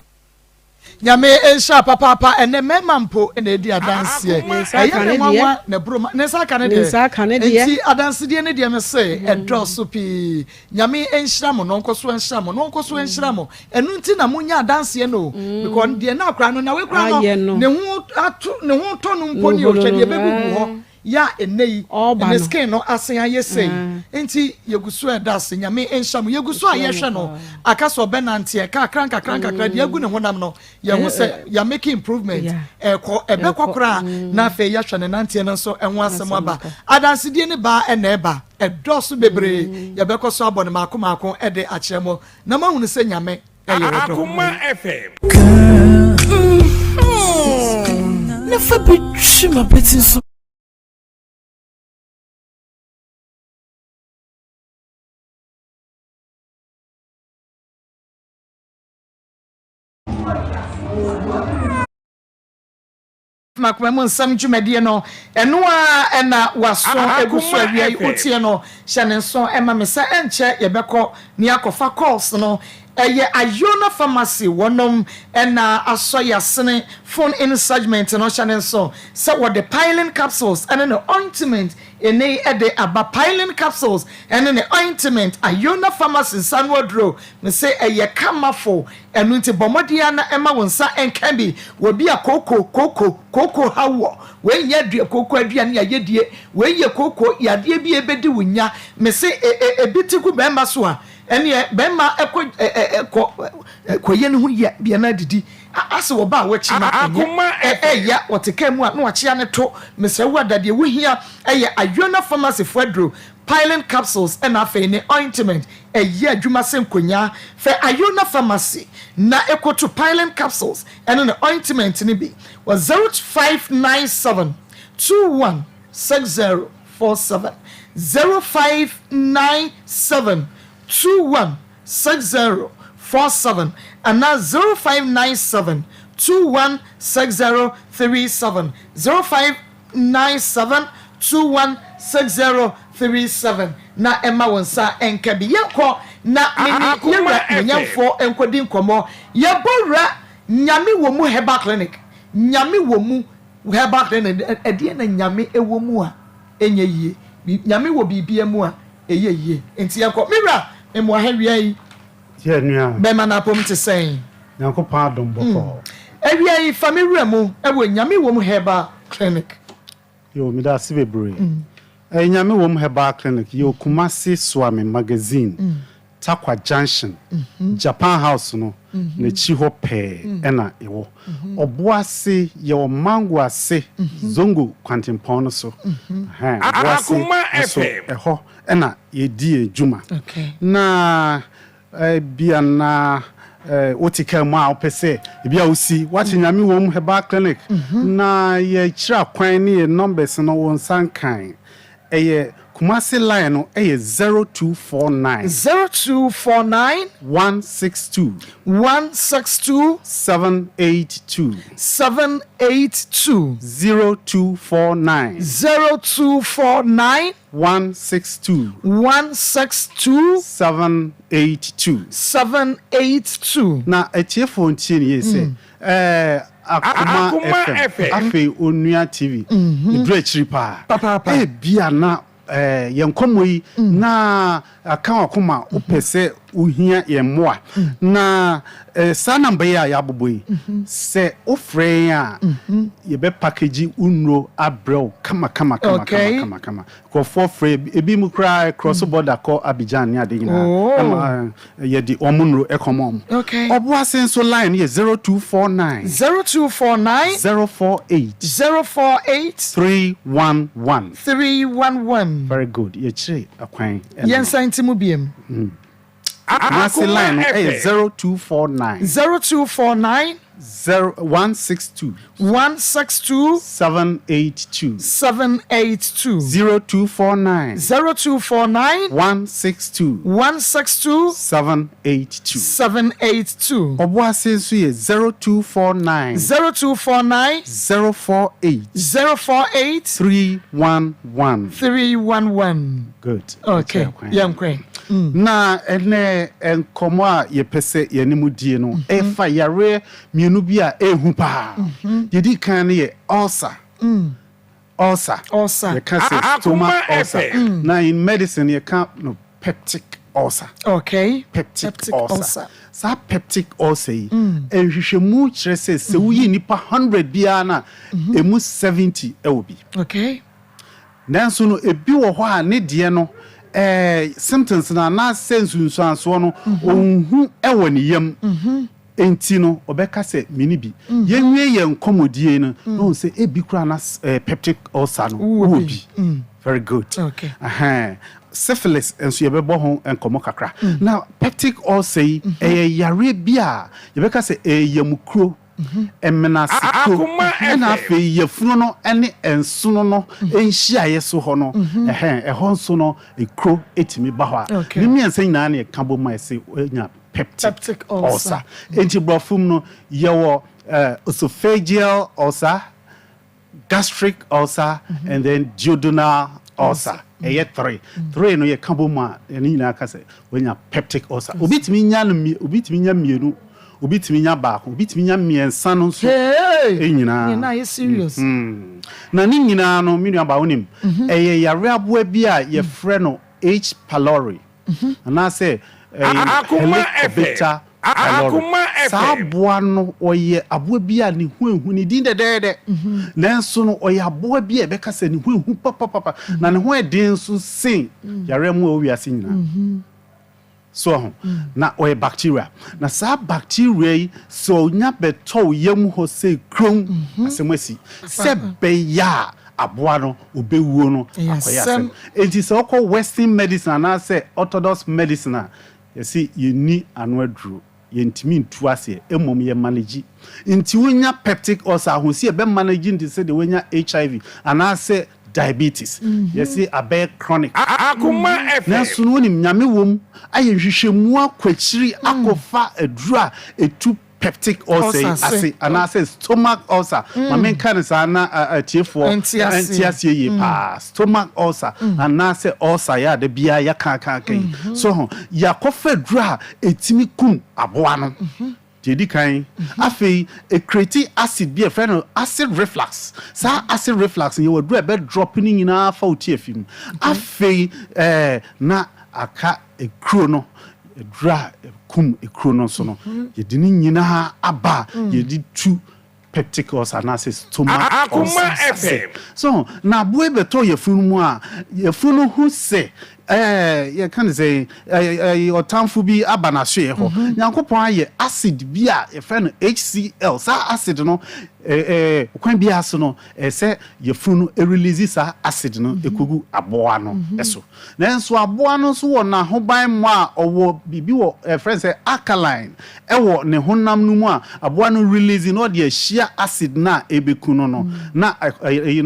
nyame ensha papa ene memampo ene di adanse ye aye nwa na broma ne saka ne de enti adanse de ne de me se edoso pi nyame ensha mo no nkoso ensha mo enu nti na munya adanse ye no because de na akra no na we kra no ne hu to no mpo ni o hwe de begugu ho ya enei ne skin no asen aye sei enti yegusu edase nyame enham yegusu aye hwe no akaso benante e kakran de agu ne honam no ye hu se ya make improvement ebe kokora na afa ya hwe ne nante no so enho asem aba adanse die ne ba e na eba edoso bebre ye be koso abone mako e de akyeremo na mahunu se nyame Akoma FM na fa bitwi ma betin so makwemu nsam dwumade no eno a na waso eguso awia otie no hyene nso ema me se enche yebekọ ni akofa calls no eye Ayona pharmacy wonom na asoya sene phone in segment no hyene nso se what the piling capsules and the ointment ene ede aba piling capsules and the ointment Ayona pharmacy sanwodro me se eye kamafo enu nti bomodia na ema wonsa enkabi wo bia koko hawo we nya dua koko adua ne ayedie we ye koko yade bi ebedi wonya me se ebitiku bemba so a ene bemba ekoye ne hu ye bia na didi ase wo ba wo chima ya woteka mu a na wachia ne to me se wo adade wo hia Ayona pharmacy fodro piling capsules and afene ointment adwuma senkonya fe Ayona pharmacy na ekoto piling capsules and an ointment ni bi was 0597 216047 0597 216047 and now 0597 216037 0597 216037 na Emma wonsa enkabi yakọ na mini yewra nyamfo enkodi nkomo yebora nyame wo mu herbal clinic nyame wo mu herbal clinic edie na nyame ewo mu a enye yie nyame wo bibia mu a eye yie enti yakọ mira emo ahawia yi ye nua be mana pom te sen yankopon adom boko awia yi famewura mu ewo nyame wo mu herbal clinic yo mi da sibebre nyame wo mu herbal clinic yo Kumasi Swami magazine Takwa Junction Japan House no na chiho pe ena ewo oboase ye mango ase zongo kwantimpon no so Akoma FM eho ena ye die ejuma na bia na otika mu a opese bia osi wati nyame wo mu herbal clinic na ye kira kwan ne ye numbers no won sankan eye Kumasi line no 0249 162 782 0249 162 782 na etiefo ntie ne yese Akoma FM afi onua TV idre chiripa bia na yenkomoyi na aka Akoma opese uhia yemoa na sa number ya aboboyi se ofren a ye be package unro abrel kama ko for free ebi mu kra cross border ko Abidjan ni ade nyina ye di omunro ekomom obo asenso line ye 0249 048 311 very good ye chire akwan yen santimu biem Kumasi line 0249 162 782 0249 162 782 Obuase so ye 0249 048 311 good okay yankwen na ene enkomo a yepese yenimu die no efa yare mienu bi a ehu pa yedi kan ye ulcer ye can say stomach ulcer na in medicine ye can no peptic ulcer peptic ulcer sa peptic ulcer enhwehwemu kire se wuyi nipa 100 bia na emu 70 ewobi nanso no ebi wo ho a ne die no symptoms na sense nsuanso no onhu ewo ne yam enti no obeka se minibi yenwie ye nkomodie no no se ebi kura na peptic ulcer no obi very good syphilis enso ye bebo ho enkomo kakra na peptic ulcer yare bia ye beka se yamukro emena sikro na afi yefunu no ene ensono no enhia yeso ho no ehon nso no ekro etimi ba ho a ni miensa nyina na ekabo ma ese nya peptic ulcer enti brofum no yewo esophageal ulcer gastric ulcer and then duodenal ulcer three no ye kabo ma eni nyina ka se wenya peptic ulcer obitimi nya mienu obitimi nya baako obitimi nya miensa no so nyina ye serious na ni nyina no minu aba wonim yare aboa bi a ye frɛ no H pylori na say Akoma FM aboa no oye aboa bi a ne hu ni din dedede nanso no oye aboa bi a beka se ne hu papa na ne ho edin so sin yare mu owiase nyina so na oye bacteria na sa bacteria so nya beto yam ho se kron asemasi se beya aboa no obewuo no akoyasem enti se okọ western medicine na say orthodox medicine you see you need anwadru yentimi ntu ase emom ye manage nti wonya peptic ulcer ho se be manage nti se de wonya HIV ana se diabetes yes abɛ chronic Akoma FM na so no nim nyame wom ayɛ hwehwɛmu akwachiri akɔfa adura etu peptic ulcer ase and I say stomach ulcer my main kind is na tiefo antiasie ye pa stomach ulcer and I say ulcer ya de bia ya kan so ya kofa dura etimi kum aboa no jedi kan afei e create acid be a friend acid reflux sa acid reflux you dura be drop ni nyina fa otiefim afei na aka e kro no dra kum ekrono so no yedi ni nyina aba yedi tu peptic ulcer na say stomach Akoma FM so na boe beto yefunu mu a yefunu hu se you can say otamfu bi aba na hwe ho nyankopon aye acid bi a e friend HCl sa acid no kwan bi aso no say yefunu release sa acid no ekogu aboa no eso na nso aboa no so wo na hoban mu a owo bibi wo friend say alkaline wo ne honam no mu a aboa no release no de ahia acid na ebekunu no na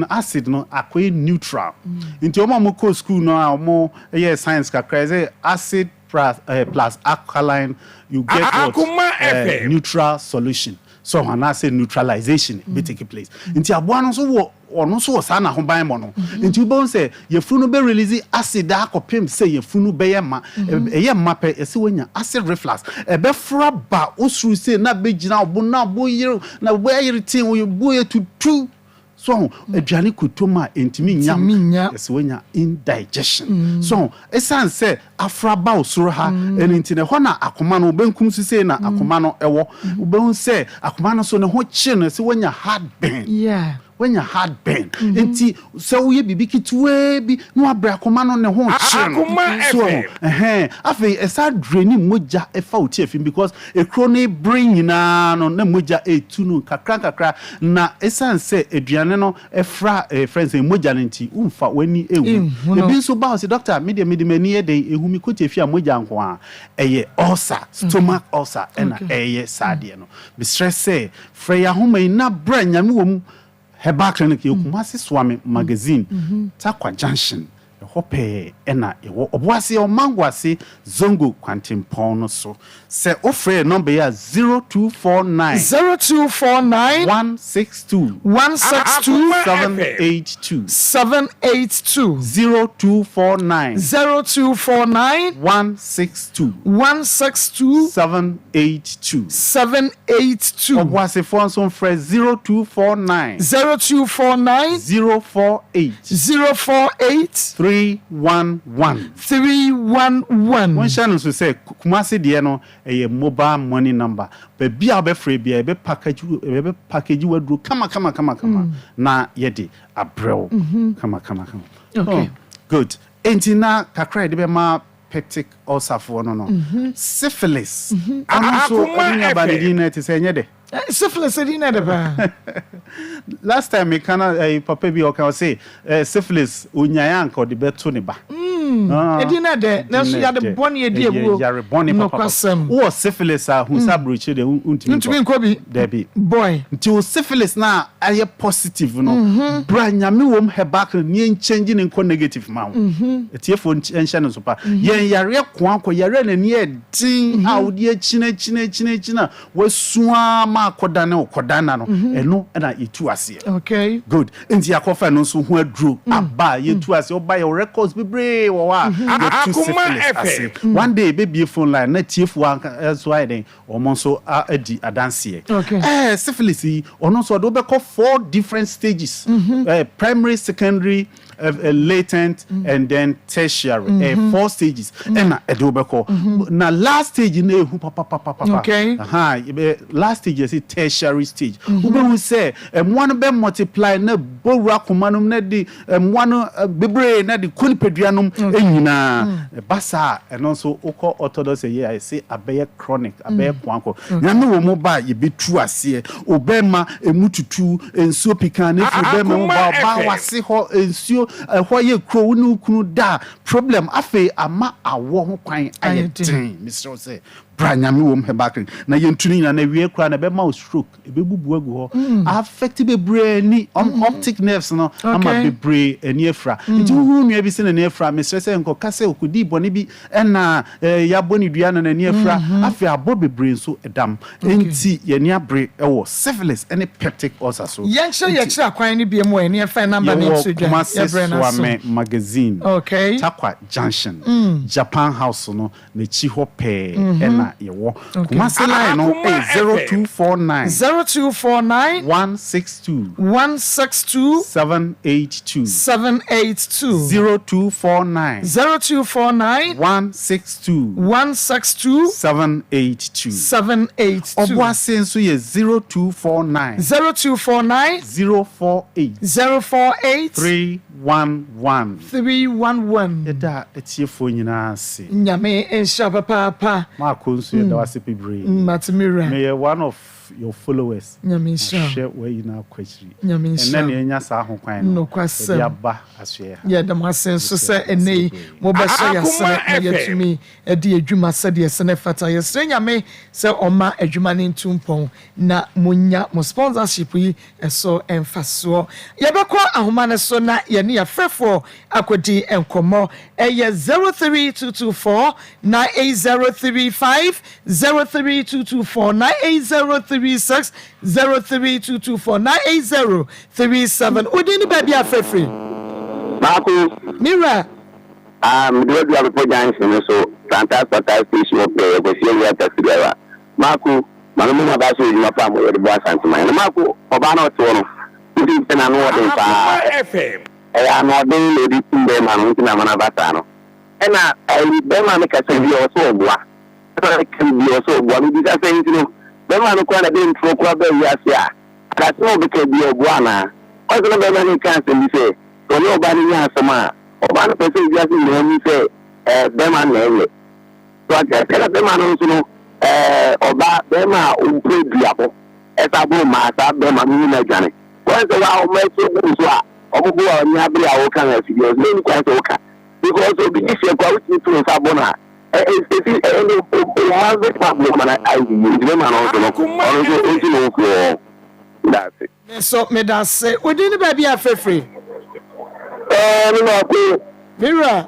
acid no akoy neutral nti omo mo ko school no a omo science ka crazy acid plus alkaline you get what neutral solution so when I say neutralization be take place nti aboa no so wo ono so sa na hoban mo no nti bo say yefunu be release acid akopem say yefunu be yema yema pe ese wonya acid reflux e be fra ba osuru say na be gina obo na bo yire na bo yire tin wo bo yetutu so aduane kutoma entimi nya ese wonya indigestion so esan say afraba osoro ha enti ne ho na akoma no benkum sise na akoma no ewo ubehun say akoma no so ne ho chi no ese wonya heartburn when your heart burn enti so we bibi kitwe bi no abra akoma no ne ho chi so afei esa drain moja e fa oti afim because e chronic brain na no na moja etu no kakra na esa say aduane no e fra friends e moja nti umfa wani ewu e bi so ba say doctor me mani e dey ehumi ko tefi a moja nko a eye ulcer stomach ulcer na eye sade no be stress say freya homa na bra nyame wom Herbal Clinic Yokumasi Swami Magazine Takwa Junction Hope ena ewo obuasi o mangwasi zongo kwantimpon so se ofre number ya 0249 162 782 0249 162 782 obuasi fonson fre 0249 048 311 When Shannon say Kumasi de no a mobile money number but be a free be a package you do come na yedi a bro come okay good entina kakra de be ma peptic ulcer for no syphilis also anyabadi to say nyede syphilis edina de ba last time me kana papa bi o kan say syphilis onyaya anka de beto ne ba edina de na so ya de bone edi ebuo ya rebone papa wo syphilis a hu sabroche de untimi nko bi debi boy nti wo syphilis na aye positive no bra nyame wom hebak ni change ni nko negative ma wo etiefo enhye no so pa yen yare ko yare na ni edin a wo de china wasua ma kodana no eno na itu ase okay good nti akofa no so hu aduro aba yetu ase oba your records bebre wo wa one day baby phone line na tiefo so I den omo so adi adanse syphilis ono so do be call 4 different stages primary secondary latent and then tertiary 4 stages na edo be call na last stage na ehu papa okay last stage is tertiary stage we say one be multiply na bowura komanum na di one bebre na di kunipeduanum enyina basa and also oko orthodox I say abeye chronic abeye kwanko nyame wo mo ba ye betu ase obema emututu ensuo pikan efu bema mo ba wase ho ensuo ho ye kro nu kunu da problem afi ama awo ho kwan ayetin Mr. say branyame wom he bakri na yentuni na wie kura na be ma stroke e be bubu agu ho affect be brain ni optic nerves no ama be brain eni efra nti hu nua bi se na efra me stress enko kase okudi boni bi na ya boni dua na eni efra afi abo be brain so edam nti ye ni abre e wo syphilis any peptic ulcer so yenche akwan ni bi emo eni efa number na so dwa ya brain na so magazine Takwa Junction Japan House no na chi ho pe na ye wo Kumasi line no 0249 162 782 0249 162 782 Obuase nso ye 0249 048 311 Eda etiefo nyina se nyame ensha papa Maa Akos da wase pebre Matimira me one of your followers nyame ensha share we na kwachiri nyame ensha ena enya sa ho kwan no kwasem ya ba aswe ya da masenso se enei mo ba so ya se na yetumi edi adwuma se de se na fata ye se nyame se oma adwuma ne ntumpon na munya mo sponsorship yi eso emfaso ye bekọ ahoma ne so na ye ne ya frefo akodi enkomo eye 03224 98035 03224 98036 03224 98037 odini baby afrefre Marco Mira do you have a program so fantastic station play go see you at the Marco Manu ba so you pam we the boss and my Marco oba na to no ndi na no de pa FM no de lady timbe manu na mana bata no na be ma me ka se bi o so ogwa kan bi o so ogwa bi ka se ntino be ma no kwa na be ntro kwa be wi ase a ka se obi ka bi ogwa na o so be ma ni kan se bi se to no ba ni asama oba no pese bi ase no ni se be ma na ewe to aka se be ma no so no oba be ma o pre biabo esa bo ma sa be ma ni na jane ko se wa o me so bu so a o bu o nya bre a o kan asi bi o ni kwa se o ka because obi ni se kwa uti to sa bo na any problem man I you man also no that's it so me da say we didn't baby afrefre no ko Mira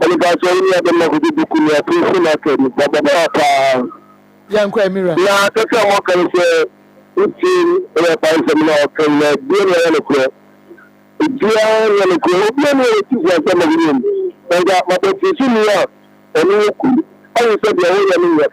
any guys only have them go do ku ya prison na ke baba pa ya nkwa Mira ya to say mo kan say uti e pa se mo kan na bi na ko dia na ko bi na ti ya se mo ni nga mo to ti ni ya eni ku ayi se bi o ya ni ya